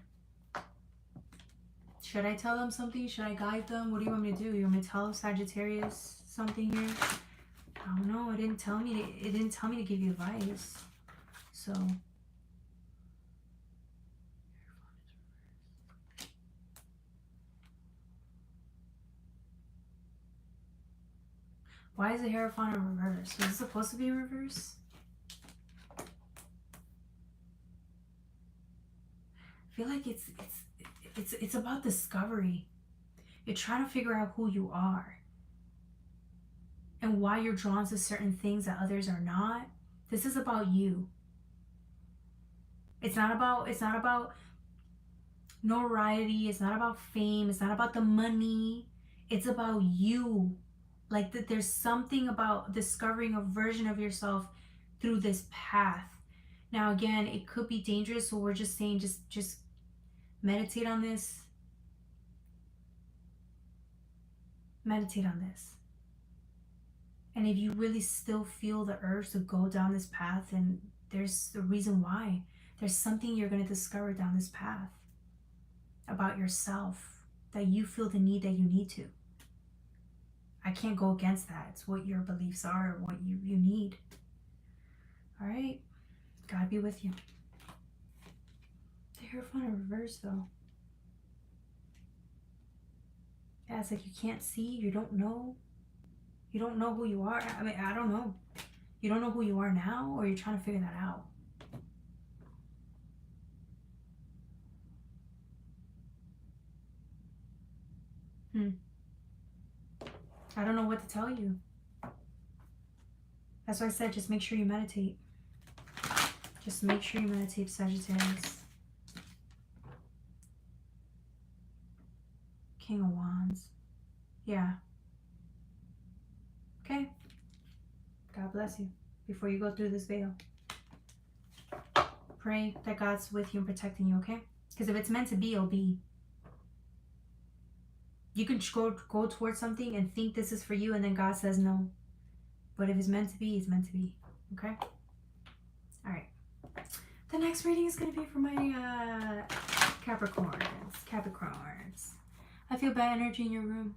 Should I tell them something? Should I guide them? What do you want me to do? You want me to tell Sagittarius something here? I don't know. It didn't tell me to give you advice. So why is the Hierophant in reverse? Was it supposed to be in reverse? I feel like it's about discovery. You're trying to figure out who you are and why you're drawn to certain things that others are not. This is about you. It's not about notoriety. It's not about fame. It's not about the money. It's about you. Like, that there's something about discovering a version of yourself through this path. Now again, it could be dangerous, so we're just saying just meditate on this. Meditate on this. And if you really still feel the urge to go down this path, then there's a reason why. There's something you're going to discover down this path about yourself that you feel the need that you need to. I can't go against that. It's what your beliefs are, what you need. All right? God be with you. The Hierophant in reverse, though. Yeah, it's like you can't see. You don't know. You don't know who you are. I mean, I don't know. You don't know who you are now, or you're trying to figure that out. I don't know what to tell you. That's why I said just make sure you meditate. Just make sure you meditate, Sagittarius. King of Wands. Yeah. Okay. God bless you. Before you go through this veil, pray that God's with you and protecting you, okay? Because if it's meant to be, it'll be. You can go towards something and think this is for you, and then God says no. But if it's meant to be, it's meant to be. Okay? Alright. The next reading is going to be for my Capricorns. Capricorns. I feel bad energy in your room.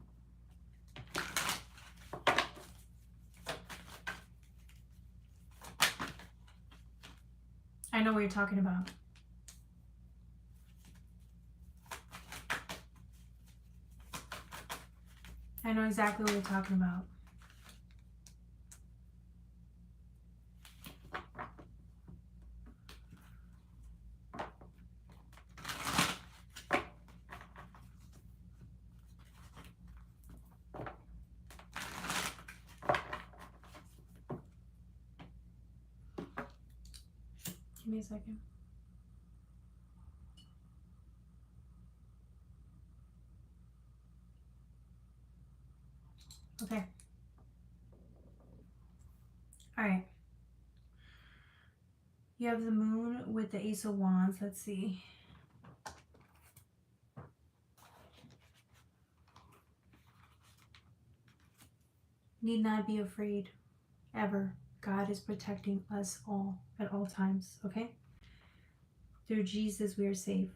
I know what you're talking about. I know exactly what you're talking about. Give me a second. Okay. All right. You have the moon with the Ace of Wands. Let's see. Need not be afraid, ever. God is protecting us all at all times, okay? Through Jesus, we are safe.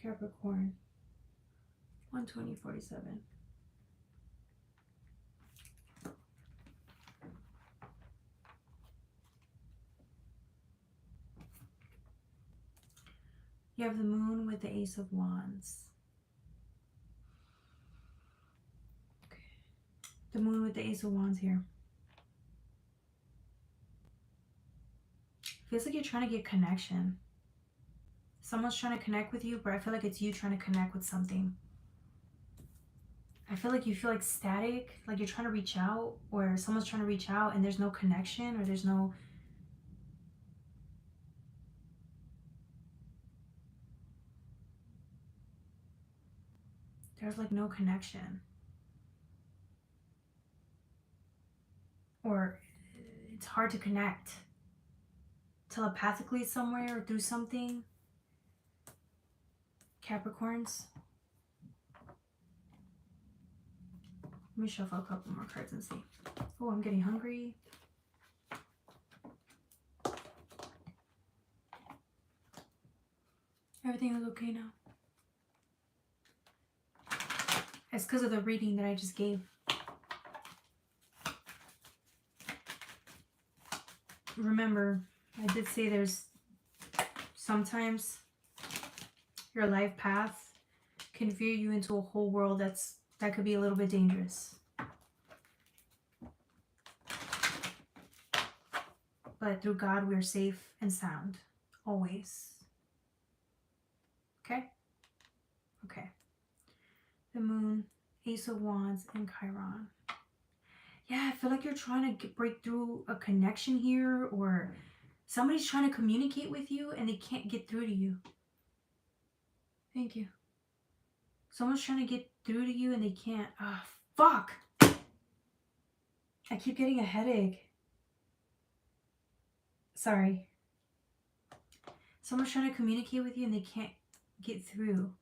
Capricorn, 120:47. You have the moon with the Ace of Wands. Okay. The moon with the Ace of Wands here. Feels like you're trying to get connection. Someone's trying to connect with you, but I feel like it's you trying to connect with something. I feel like you feel like static, like you're trying to reach out, or someone's trying to reach out and there's no connection, or there's like no connection. Or it's hard to connect telepathically somewhere or through something. Capricorns. Let me shuffle a couple more cards and see. Oh, I'm getting hungry. Everything is okay now. It's because of the reading that I just gave. Remember, I did say there's sometimes your life path can veer you into a whole world that could be a little bit dangerous. But through God, we're safe and sound. Always. Okay? Okay. The moon, Ace of Wands, and Chiron. Yeah, I feel like you're trying to break through a connection here, or somebody's trying to communicate with you and they can't get through to you. Thank you. Someone's trying to get through to you and they can't. Ah, fuck! I keep getting a headache. Sorry. Someone's trying to communicate with you and they can't get through.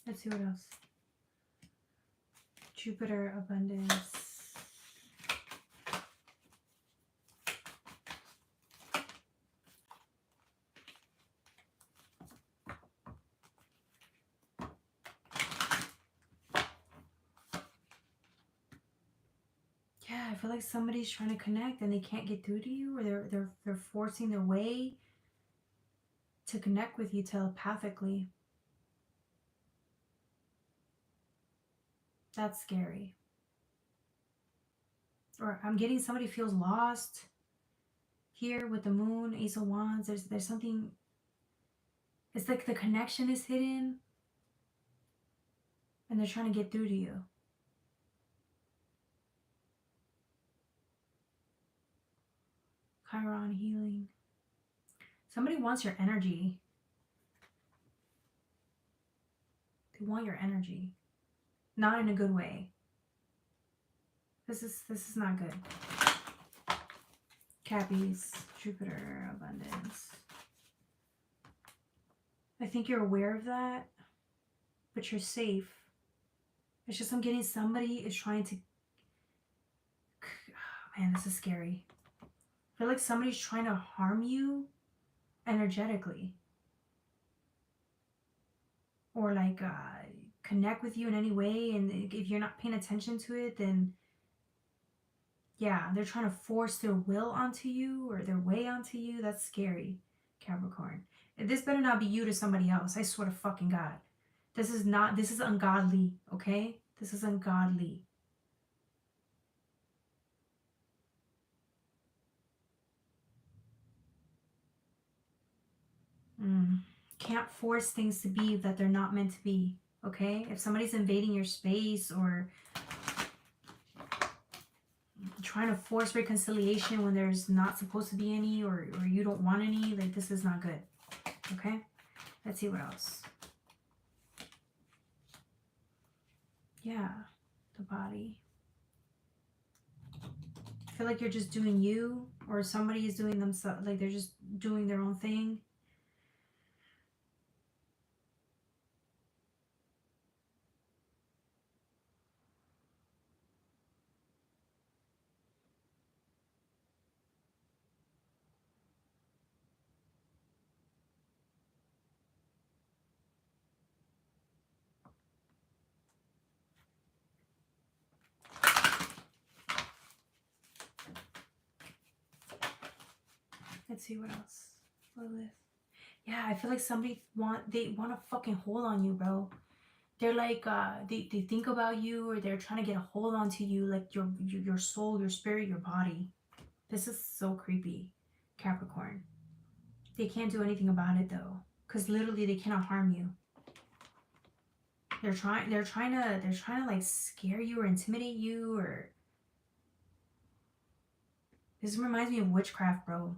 Let's see what else. Jupiter, abundance. Yeah, I feel like somebody's trying to connect and they can't get through to you, or they're forcing their way to connect with you telepathically. That's scary. Or I'm getting somebody feels lost here with the moon, Ace of Wands. There's something. It's like the connection is hidden and they're trying to get through to you. Chiron, healing. Somebody wants your energy. They want your energy. Not in a good way. This is not good. Cappies, Jupiter, abundance. I think you're aware of that, but you're safe. It's just I'm getting somebody is trying to... Oh, man, this is scary. I feel like somebody's trying to harm you energetically. Or like connect with you in any way, and if you're not paying attention to it, then Yeah, they're trying to force their will onto you or their way onto you. That's scary, Capricorn. This better not be you to somebody else. I swear to fucking God. This is ungodly, okay? This is ungodly. Can't force things to be that they're not meant to be, okay? If somebody's invading your space or trying to force reconciliation when there's not supposed to be any, or you don't want any, like, this is not good, okay? Let's see what else. Yeah, the body. I feel like you're just doing you, or somebody is doing themselves, like they're just doing their own thing. Let's see what else. Lilith. Yeah, I feel like somebody they want to fucking hold on you, bro. They're like they think about you, or they're trying to get a hold onto you, like your soul, your spirit, your body. This is so creepy, Capricorn. They can't do anything about it though, because literally they cannot harm you. They're trying to like scare you or intimidate you, or this reminds me of witchcraft, bro.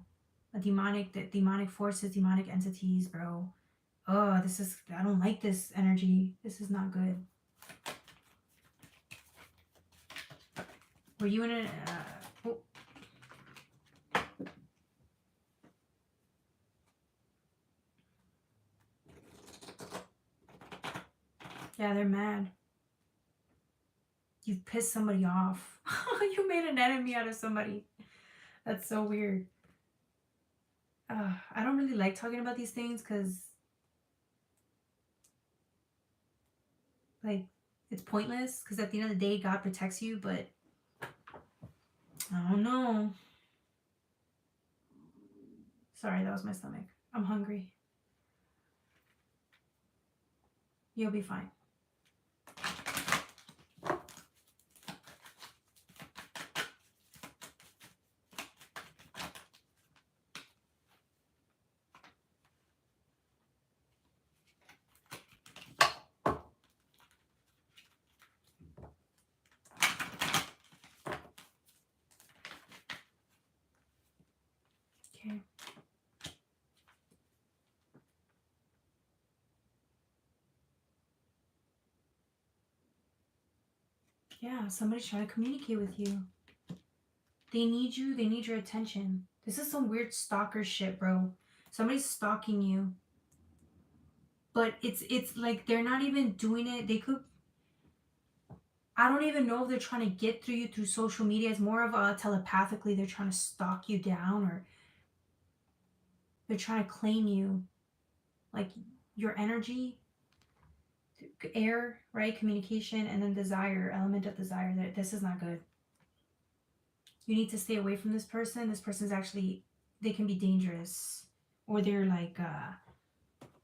Demonic forces, demonic entities, bro. Oh, I don't like this energy. This is not good. Were you in a, oh. Yeah, they're mad. You've pissed somebody off. You made an enemy out of somebody. That's so weird. I don't really like talking about these things because, like, it's pointless, because at the end of the day, God protects you, but I don't know. Sorry, that was my stomach. I'm hungry. You'll be fine. Okay. Yeah, somebody's trying to communicate with you. They need you. They need your attention. This is some weird stalker shit, bro. Somebody's stalking you. But it's like they're not even doing it. They could... I don't even know if they're trying to get through you through social media. It's more of a telepathically. They're trying to stalk you down, or they're trying to claim you. Like your energy, air, right? Communication, and then desire, element of desire. This is not good. You need to stay away from this person. This person's actually, they can be dangerous, or they're like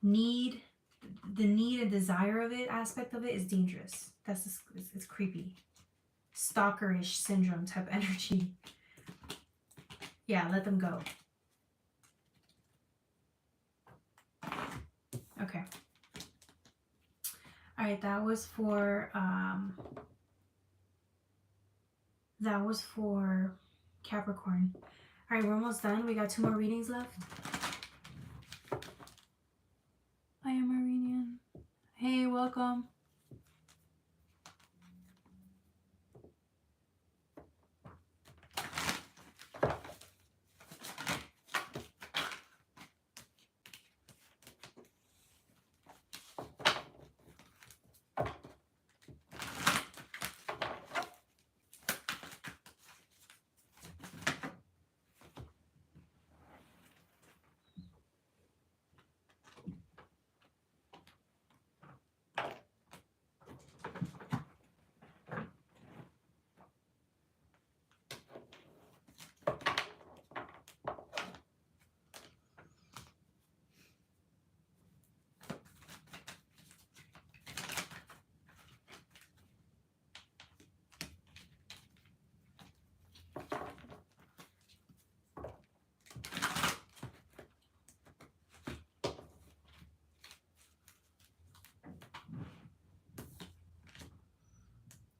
need, the need and desire of it, aspect of it is dangerous. That's just, it's creepy, stalkerish syndrome type energy. Yeah, let them go. Okay. All right, that was for Capricorn. All right, we're almost done. We got 2 more readings left. I am Iranian. Hey, welcome.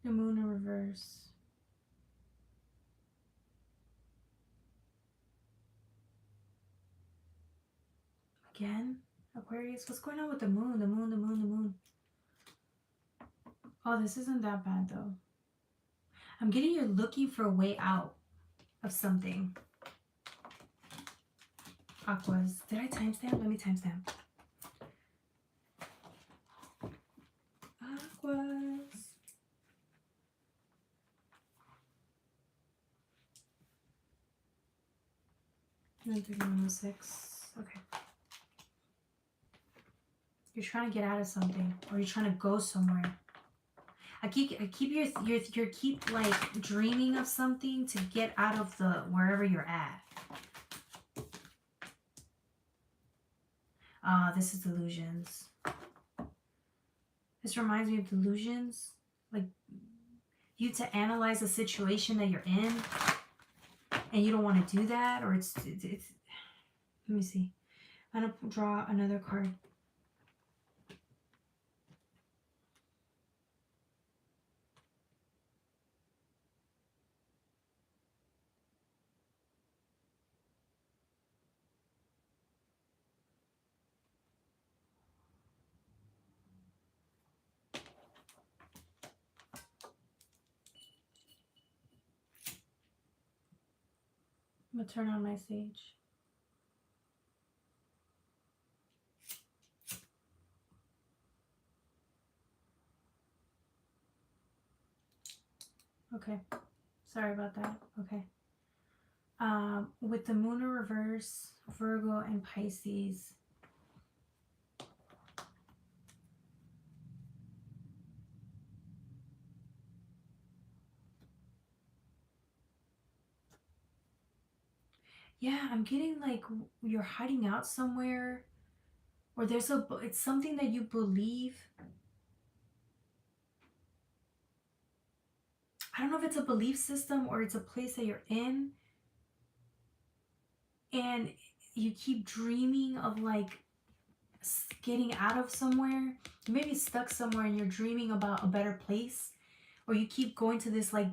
The moon in reverse. Again? Aquarius? What's going on with the moon? The moon, the moon, the moon. Oh, this isn't that bad though. I'm getting you're looking for a way out of something. Aquas. Did I timestamp? Let me timestamp. Aquas. 9:31:06. Okay. You're trying to get out of something, or you're trying to go somewhere. I keep like dreaming of something to get out of the wherever you're at. This is delusions. This reminds me of delusions, like you to analyze the situation that you're in, and you don't want to do that, or it's. Let me see. I'm gonna draw another card. I'm gonna turn on my sage. Okay, sorry about that. Okay. With the moon in reverse, Virgo and Pisces. Yeah, I'm getting like you're hiding out somewhere, or it's something that you believe. I don't know if it's a belief system or it's a place that you're in, and you keep dreaming of like getting out of somewhere. You may be stuck somewhere and you're dreaming about a better place, or you keep going to this like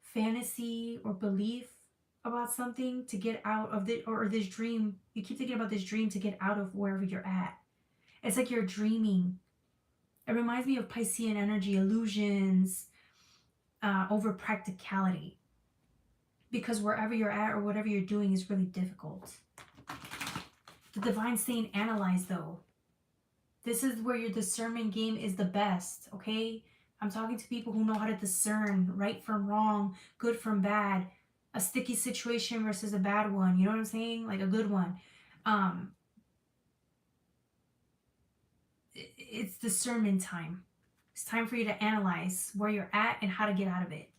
fantasy or belief about something to get out of it, or this dream. You keep thinking about this dream to get out of wherever you're at. It's like you're dreaming. It reminds me of Piscean energy, illusions, over practicality. Because wherever you're at or whatever you're doing is really difficult. The divine saying analyze though. This is where your discernment game is the best, okay? I'm talking to people who know how to discern right from wrong, good from bad, a sticky situation versus a bad one. You know what I'm saying? Like a good one. It's discernment time. It's time for you to analyze where you're at and how to get out of it.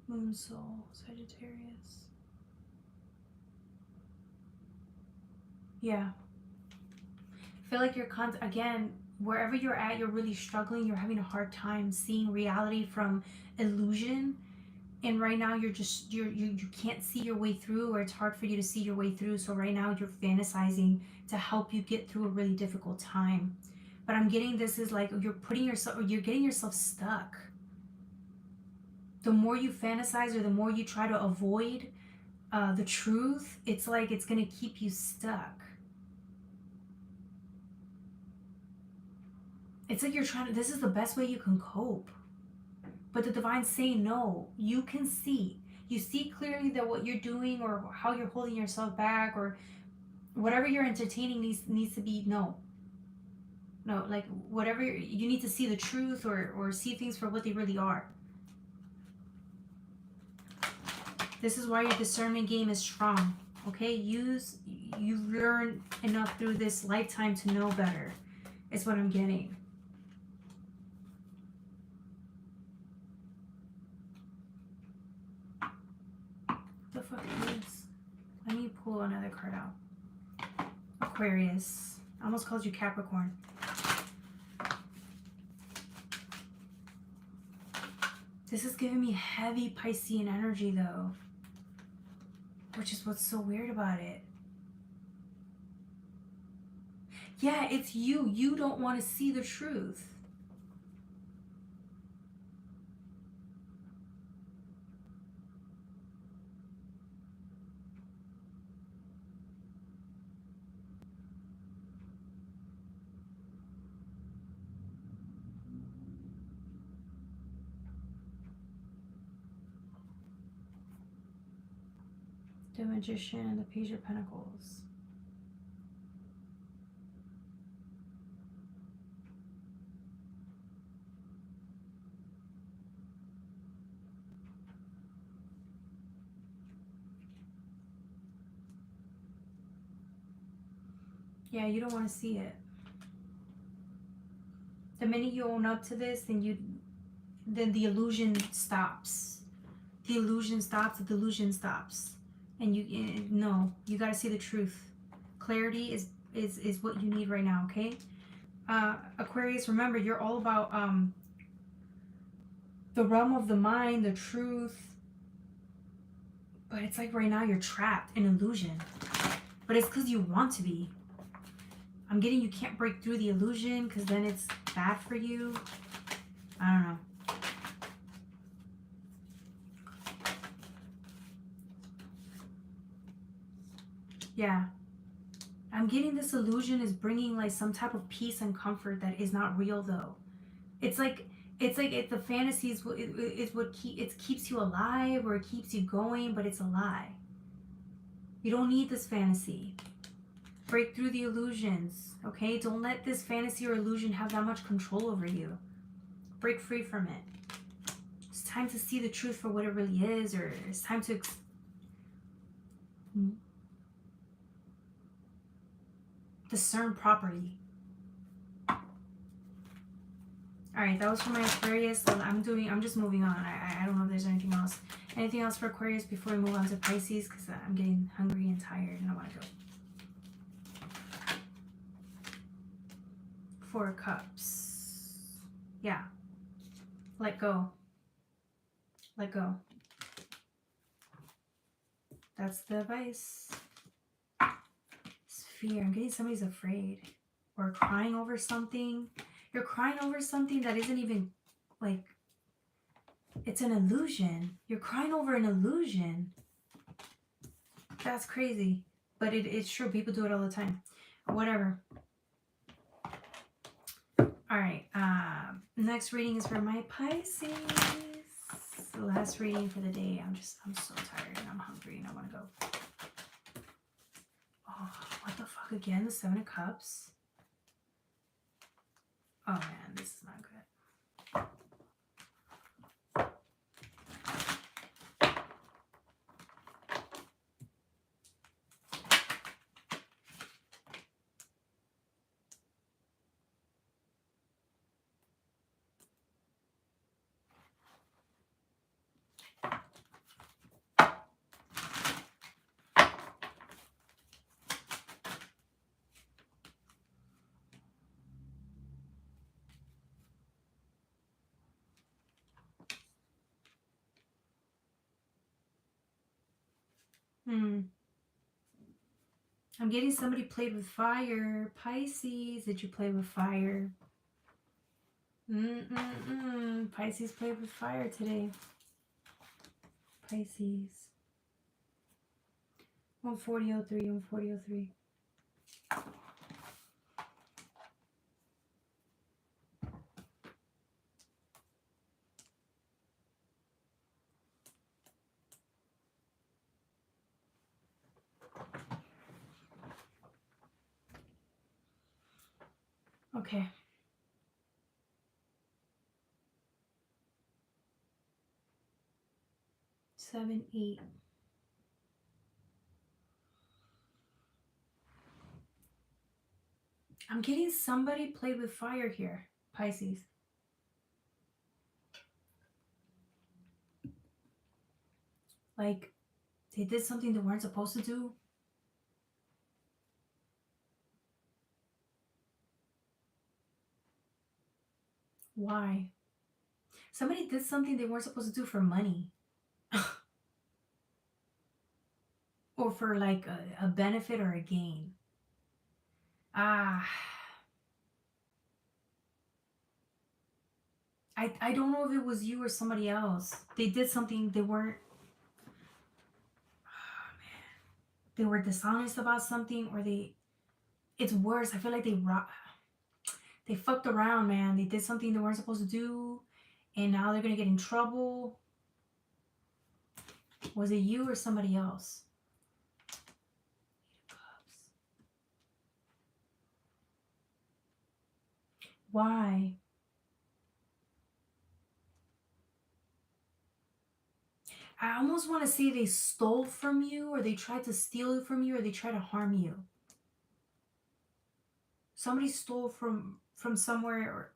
Moon Soul, Sagittarius. Yeah. I feel like you're again, wherever you're at, you're really struggling. You're having a hard time seeing reality from illusion. And right now you're just, you can't see your way through, or it's hard for you to see your way through. So right now you're fantasizing to help you get through a really difficult time. But I'm getting this is like you're getting yourself stuck. The more you fantasize or the more you try to avoid the truth, it's like it's going to keep you stuck. It's like you're trying to, this is the best way you can cope. But the divine's saying, no, you can see. You see clearly that what you're doing or how you're holding yourself back or whatever you're entertaining needs to be, no, like whatever, you need to see the truth or see things for what they really are. This is why your discernment game is strong. Okay, you've learned enough through this lifetime to know better. Is what I'm getting. What the fuck is this? Let me pull another card out. Aquarius. I almost called you Capricorn. This is giving me heavy Piscean energy though, which is what's so weird about it. Yeah, it's you. You don't want to see the truth. The Magician and the Page of Pentacles. Yeah, you don't want to see it. The minute you own up to this, then the illusion stops. The illusion stops, the delusion stops. And no, you got to see the truth. Clarity is what you need right now, okay? Aquarius, remember, you're all about the realm of the mind, the truth. But it's like right now you're trapped in illusion. But it's because you want to be. I'm getting you can't break through the illusion because then it's bad for you. I don't know. Yeah. I'm getting this illusion is bringing like some type of peace and comfort that is not real though. It's like the fantasy is what keeps you alive or it keeps you going, but it's a lie. You don't need this fantasy. Break through the illusions, okay? Don't let this fantasy or illusion have that much control over you. Break free from it. It's time to see the truth for what it really is, or it's time to discern properly. Alright, that was for my Aquarius. So I'm just moving on. I don't know if there's anything else. Anything else for Aquarius before we move on to Pisces? Because I'm getting hungry and tired and I want to go. 4 of Cups. Yeah. Let go. Let go. That's the advice. It's fear. I'm getting somebody's afraid. Or crying over something. You're crying over something that isn't even, like, it's an illusion. You're crying over an illusion. That's crazy. But it's true. People do it all the time. Whatever. Alright. Next reading is for my Pisces. The last reading for the day. I'm so tired and I'm hungry and I want to go. Oh, what the fuck again? The 7 of Cups. Oh man, this is not good. I'm getting somebody played with fire. Pisces, did you play with fire? Pisces played with fire today. Pisces. 14003, 14003. Okay. Seven, 8. I'm getting somebody played with fire here, Pisces. Like, they did something they weren't supposed to do. Why? Somebody did something they weren't supposed to do for money. Or for like a benefit or a gain. Ah. I don't know if it was you or somebody else. They did something they weren't. Oh, man. They were dishonest about something, or it's worse. I feel like they fucked around, man. They did something they weren't supposed to do, and now they're gonna get in trouble. Was it you or somebody else? Why? I almost want to say they stole from you, or they tried to steal it from you, or they tried to harm you. Somebody stole from somewhere, or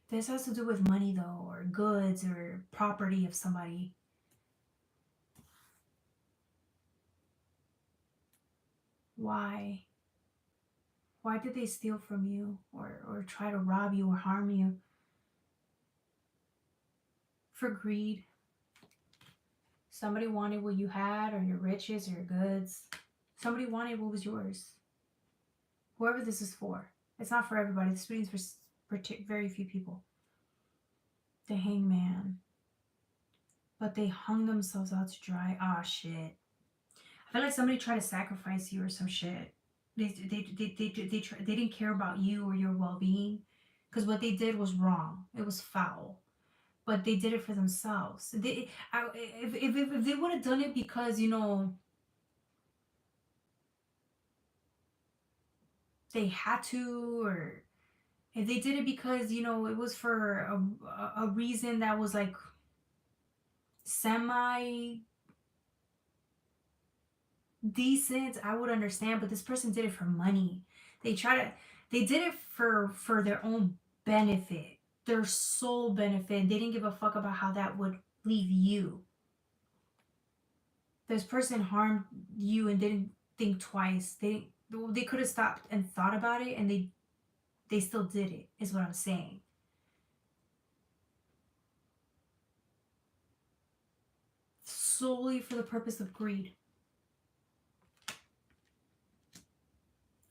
this has to do with money though, or goods, or property of somebody. Why? Why did they steal from you, or try to rob you or harm you? For greed. Somebody wanted what you had, or your riches, or your goods. Somebody wanted what was yours. Whoever this is for. It's not for everybody. This reading's for very few people. The Hangman. But they hung themselves out to dry. Ah, shit. I feel like somebody tried to sacrifice you or some shit. They didn't care about you or your well-being, because what they did was wrong. It was foul. But they did it for themselves. If they would have done it because, you know, they had to, or if they did it because, you know, it was for a reason that was like semi decent, I would understand. But this person did it for money. They did it for their own benefit, their sole benefit. They didn't give a fuck about how that would leave you. This person harmed you and didn't think twice. They could have stopped and thought about it, and they still did it, is what I'm saying. Solely for the purpose of greed.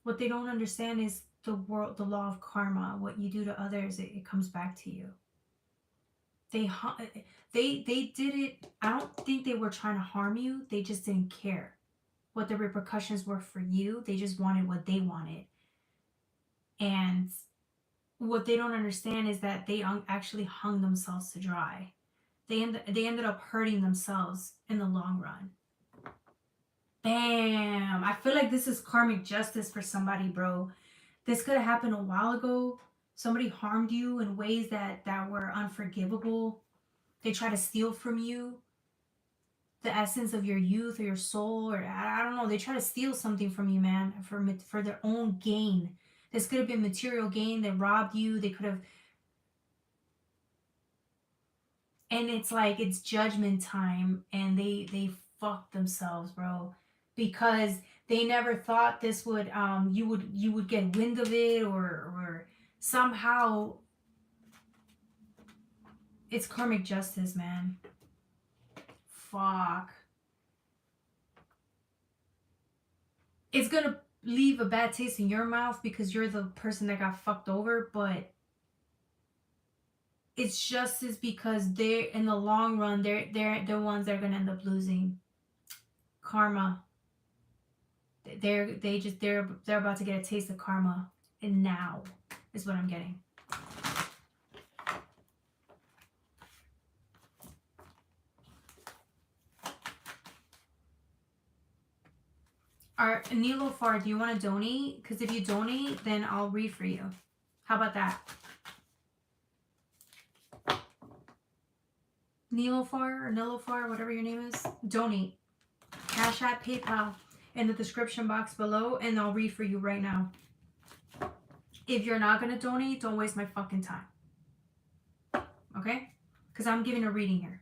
What they don't understand is the law of karma. What you do to others, it comes back to you. They did it. I don't think they were trying to harm you. They just didn't care what the repercussions were for you. They just wanted what they wanted. And what they don't understand is that they actually hung themselves to dry. They ended up hurting themselves in the long run. Bam! I feel like this is karmic justice for somebody, bro. This could have happened a while ago. Somebody harmed you in ways that were unforgivable. They try to steal from you the essence of your youth or your soul, or I don't know. They try to steal something from you, man, for their own gain. This could have been material gain. They robbed you. They could have. And it's like, it's judgment time, and they fucked themselves, bro, because they never thought this would you would get wind of it, or somehow. It's karmic justice, man. Fuck. It's gonna leave a bad taste in your mouth because you're the person that got fucked over, but it's justice because they're, in the long run, they're the ones that are gonna end up losing. Karma. They're about to get a taste of karma, and now is what I'm getting. Nilofar, do you want to donate? Because if you donate, then I'll read for you. How about that? Nilofar or Nilofar, whatever your name is, donate. Cash App, PayPal in the description box below, and I'll read for you right now. If you're not going to donate, don't waste my fucking time. Okay? Because I'm giving a reading here.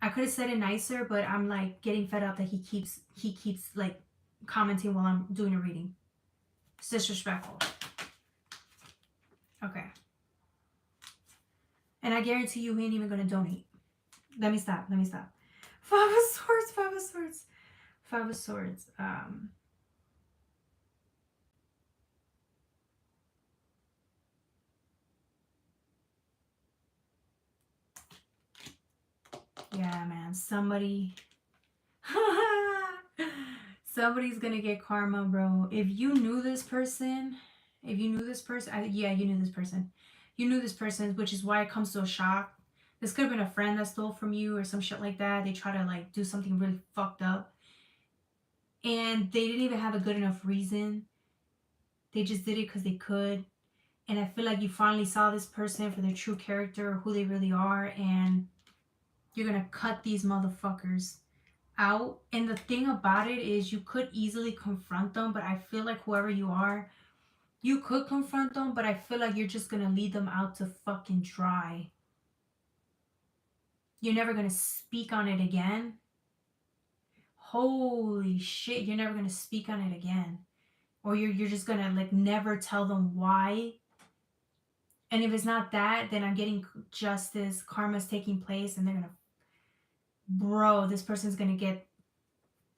I could have said it nicer, but I'm like getting fed up that he keeps like commenting while I'm doing a reading. It's disrespectful. Okay. And I guarantee you he ain't even gonna donate. Let me stop. Five of Swords, Five of Swords. Five of Swords. Yeah, man. Somebody's gonna get karma, bro. If you knew this person, yeah, you knew this person. You knew this person, which is why it comes to a shock. This could have been a friend that stole from you or some shit like that. They try to like do something really fucked up. And they didn't even have a good enough reason. They just did it because they could. And I feel like you finally saw this person for their true character, who they really are, and you're gonna cut these motherfuckers out. And the thing about it is you could easily confront them, but I feel like whoever you are, you could confront them, but I feel like you're just gonna lead them out to fucking dry. You're never gonna speak on it again. Holy shit, you're never gonna speak on it again. Or you're just gonna like never tell them why. And if it's not that, then I'm getting justice, karma's taking place, and they're gonna, bro, this person's gonna get,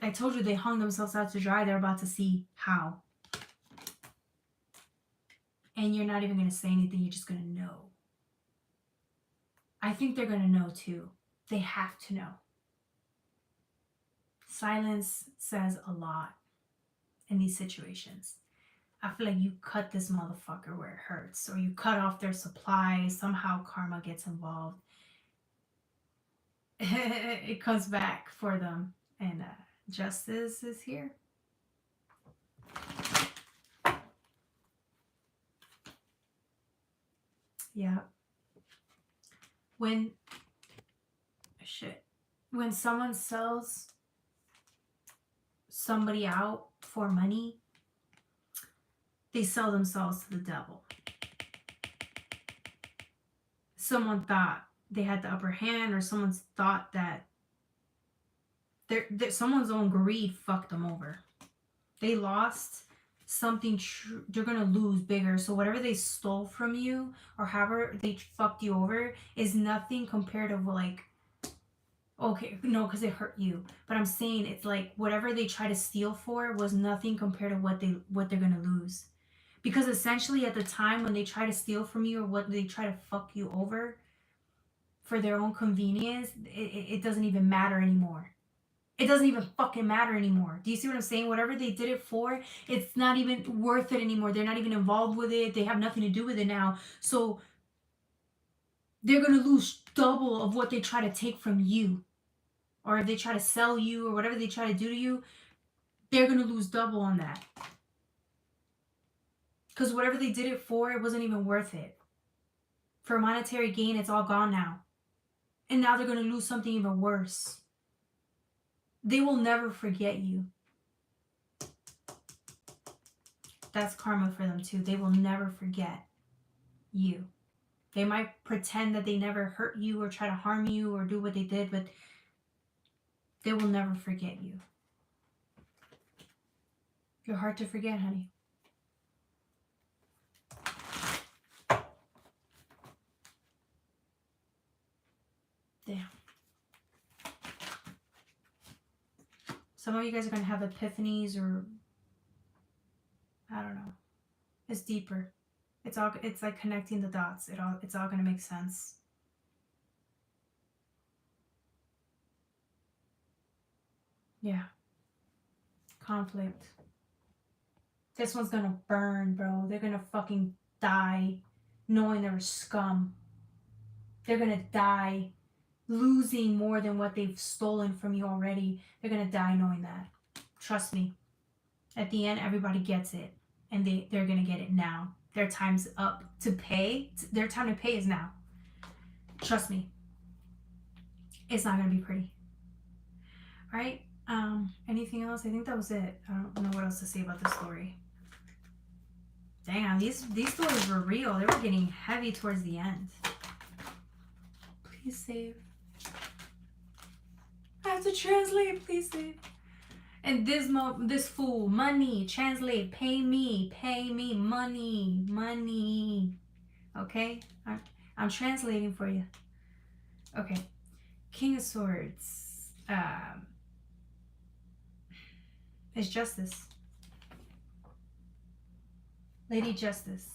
I told you they hung themselves out to dry. They're about to see how. And you're not even gonna say anything, you're just gonna know. I think they're gonna know too. They have to know. Silence says a lot in these situations. I feel like you cut this motherfucker where it hurts, or you cut off their supply. Somehow karma gets involved. It comes back for them, and justice is here. Yeah. When someone sells somebody out for money, they sell themselves to the devil. Someone thought they had the upper hand, or someone's thought that someone's own greed fucked them over. They lost something true. They're gonna lose bigger. So whatever they stole from you, or however they fucked you over, is nothing compared to like, okay, no, because it hurt you. But I'm saying it's like whatever they try to steal for was nothing compared to what they're gonna lose. Because essentially at the time when they try to steal from you, or what they try to fuck you over for their own convenience, it doesn't even matter anymore. It doesn't even fucking matter anymore. Do you see what I'm saying? Whatever they did it for, it's not even worth it anymore. They're not even involved with it. They have nothing to do with it now. So they're going to lose double of what they try to take from you. Or if they try to sell you, or whatever they try to do to you, they're going to lose double on that. Because whatever they did it for, it wasn't even worth it. For monetary gain, it's all gone now. And now they're going to lose something even worse. They will never forget you. That's karma for them too. They will never forget you. They might pretend that they never hurt you or try to harm you or do what they did, but they will never forget you. You're hard to forget, honey. Damn. Some of you guys are going to have epiphanies, or I don't know. It's deeper. It's like connecting the dots. It's all going to make sense. Yeah. Conflict. This one's going to burn, bro. They're going to fucking die knowing they're scum. They're going to die losing more than what they've stolen from you already. They're going to die knowing that. Trust me. At the end, everybody gets it. And they're going to get it now. Their time's up to pay. Their time to pay is now. Trust me. It's not going to be pretty. All right. Anything else? I think that was it. I don't know what else to say about this story. Damn, these stories were real. They were getting heavy towards the end. Please save. I have to translate. Please save. And this fool, money, translate, pay me, money. Okay? I'm translating for you. Okay. King of Swords. It's justice. Lady Justice.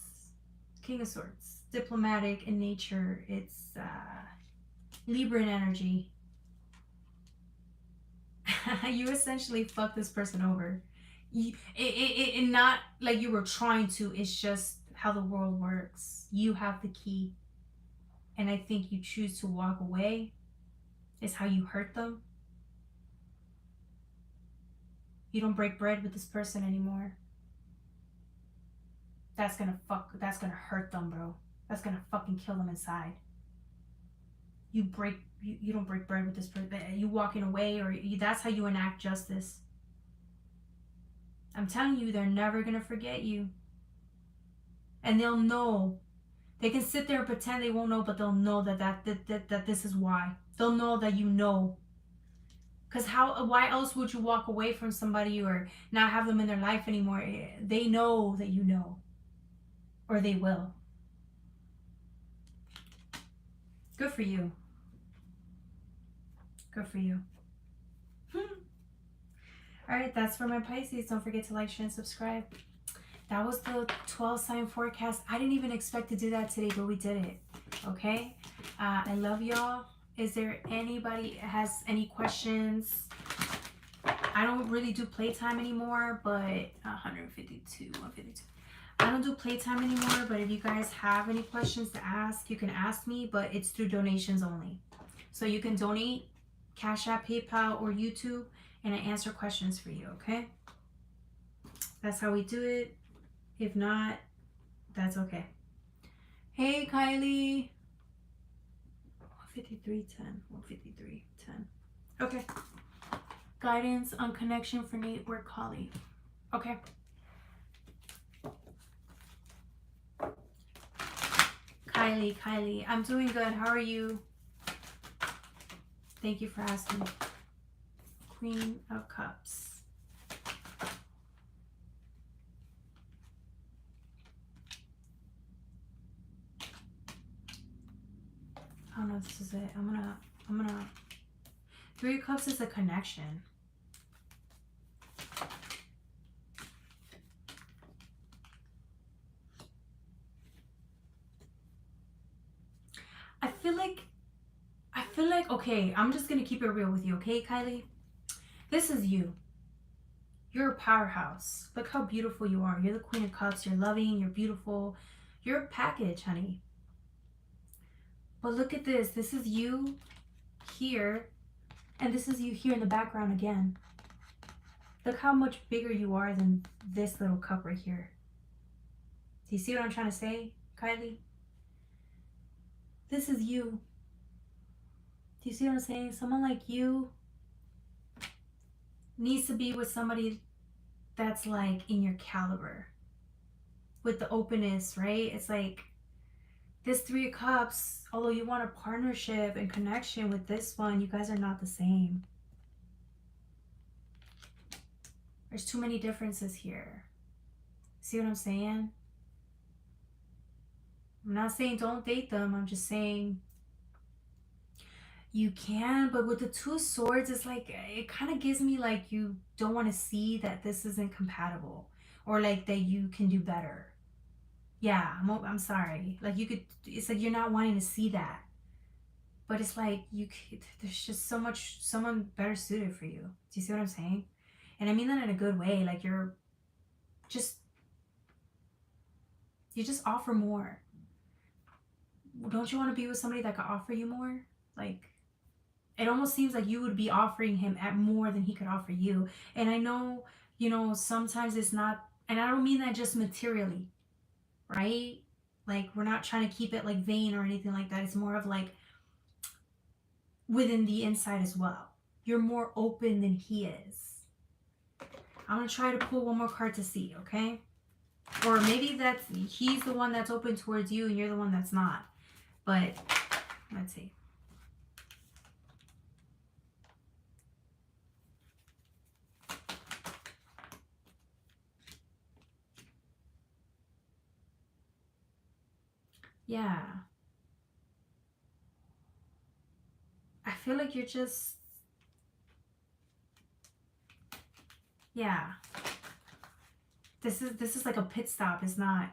King of Swords. Diplomatic in nature. It's Libra in energy. You essentially fucked this person over. It not like you were trying to. It's just how the world works. You have the key. And I think you choose to walk away. It's how you hurt them. You don't break bread with this person anymore. That's gonna hurt them, bro. That's gonna fucking kill them inside. You don't break bread with this person. You walking away, or that's how you enact justice. I'm telling you, they're never gonna forget you. And they'll know. They can sit there and pretend they won't know, but they'll know that this is why. They'll know that you know. Because why else would you walk away from somebody or not have them in their life anymore? They know that you know. Or they will. Good for you. Good for you. Alright, that's for my Pisces. Don't forget to like, share, and subscribe. That was the 12 sign forecast. I didn't even expect to do that today, but we did it. Okay? I love y'all. Is there anybody has any questions? I don't really do playtime anymore, but 152. I don't do playtime anymore, but if you guys have any questions to ask, you can ask me, but it's through donations only. So you can donate Cash App, PayPal, or YouTube, and I answer questions for you, okay? That's how we do it. If not, that's okay. Hey, Kylie. 153.10. Okay. Guidance on connection for Nate or Collie. Okay. Kylie, I'm doing good. How are you? Thank you for asking. Queen of Cups. I don't know if this is it. I'm gonna. Three of Cups is a connection. I feel like, okay, I'm just gonna keep it real with you, okay, Kylie? This is you. You're a powerhouse. Look how beautiful you are. You're the Queen of Cups. You're loving. You're beautiful. You're a package, honey. But look at this. This is you here. And this is you here in the background again. Look how much bigger you are than this little cup right here. Do you see what I'm trying to say, Kylie? This is you. Do you see what I'm saying? Someone like you needs to be with somebody that's like in your caliber. With the openness, right? It's like this Three of Cups, although you want a partnership and connection with this one, you guys are not the same. There's too many differences here. See what I'm saying? I'm not saying don't date them. I'm just saying you can, but with the Two of Swords, it's like, it kind of gives me like you don't want to see that this isn't compatible, or like that you can do better. Yeah, I'm sorry. Like you could, it's like you're not wanting to see that. But it's like there's just someone better suited for you. Do you see what I'm saying? And I mean that in a good way. Like you just offer more. Don't you want to be with somebody that could offer you more? Like, it almost seems like you would be offering him at more than he could offer you. And I know, sometimes it's not, and I don't mean that just materially. right? Like, we're not trying to keep it like vain or anything like that. It's more of like within the inside as well. You're more open than he is. I'm going to try to pull one more card to see, okay? Or maybe that's he's the one that's open towards you and you're the one that's not. But let's see. Yeah. I feel like you're just, yeah. This is like a pit stop. It's not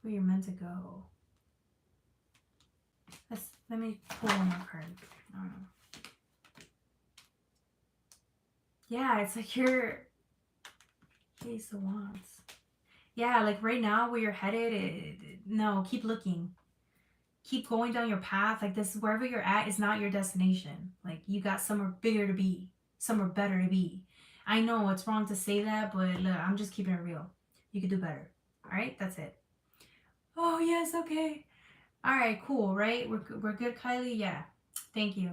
where you're meant to go. Let me pull one more card. I don't know. Yeah, it's like you're Ace of Wands. Yeah, like right now where you're headed, no, keep looking. Keep going down your path. Like this, wherever you're at is not your destination. Like you got somewhere bigger to be, somewhere better to be. I know it's wrong to say that, but look, I'm just keeping it real. You could do better. All right, that's it. Oh, yes, okay. All right, cool, right? We're good, Kylie? Yeah. Thank you.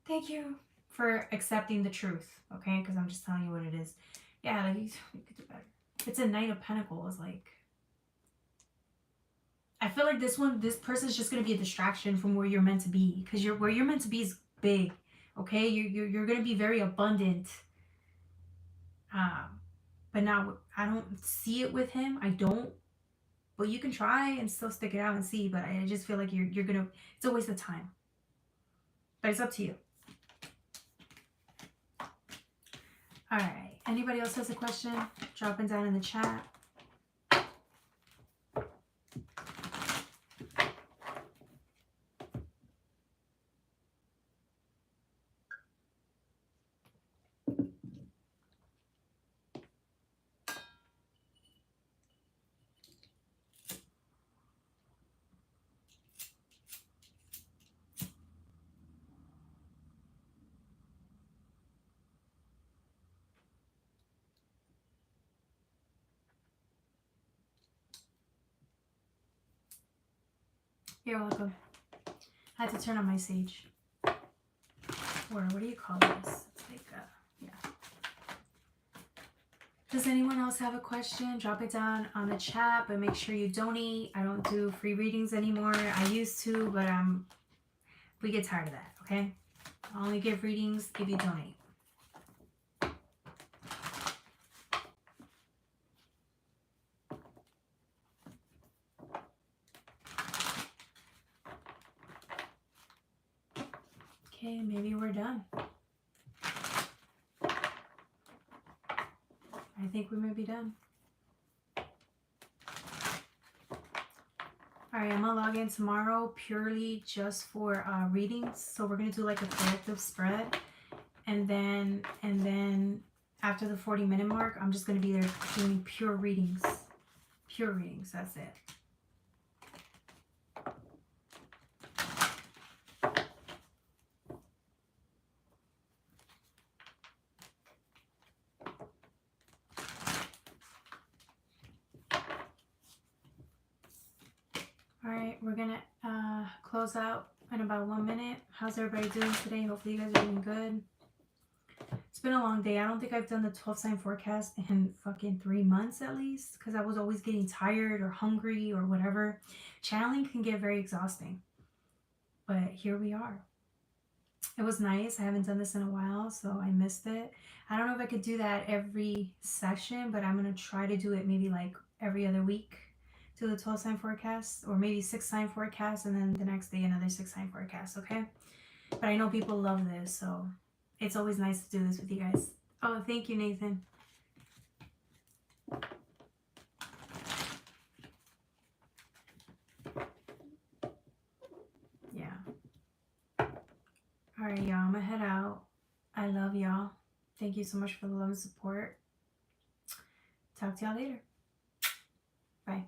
Thank you for accepting the truth, okay? Because I'm just telling you what it is. Yeah, like, you could do better. It's a Knight of Pentacles, like... I feel like this person's just going to be a distraction from where you're meant to be. Because where you're meant to be is big, okay? You're going to be very abundant. But now, I don't see it with him. I don't. But you can try and still stick it out and see. But I just feel like you're going to... It's a waste of time. But it's up to you. All right. Anybody else has a question? Drop it down in the chat. You're welcome. I had to turn on my sage. Or what do you call this? It's like, yeah. Does anyone else have a question? Drop it down on the chat, but make sure you donate. I don't do free readings anymore. I used to, but we get tired of that, okay? I only give readings if you donate. Okay, maybe we're done. I think we may be done. All right, I'm gonna log in tomorrow purely just for readings. So we're gonna do like a collective spread, and then after the 40-minute mark, I'm just gonna be there doing pure readings. Pure readings. That's it. Alright, we're gonna close out in about 1 minute. How's everybody doing today? Hopefully you guys are doing good. It's been a long day. I don't think I've done the 12-sign forecast in fucking 3 months at least, because I was always getting tired or hungry or whatever. Channeling can get very exhausting. But here we are. It was nice. I haven't done this in a while, so I missed it. I don't know if I could do that every session, but I'm going to try to do it maybe like every other week. Do the 12-sign forecast, or maybe 6-sign forecast, and then the next day another 6-sign forecast, okay? But I know people love this, so it's always nice to do this with you guys. Oh, thank you, Nathan. Yeah. All right, y'all, I'm gonna head out. I love y'all. Thank you so much for the love and support. Talk to y'all later. Bye.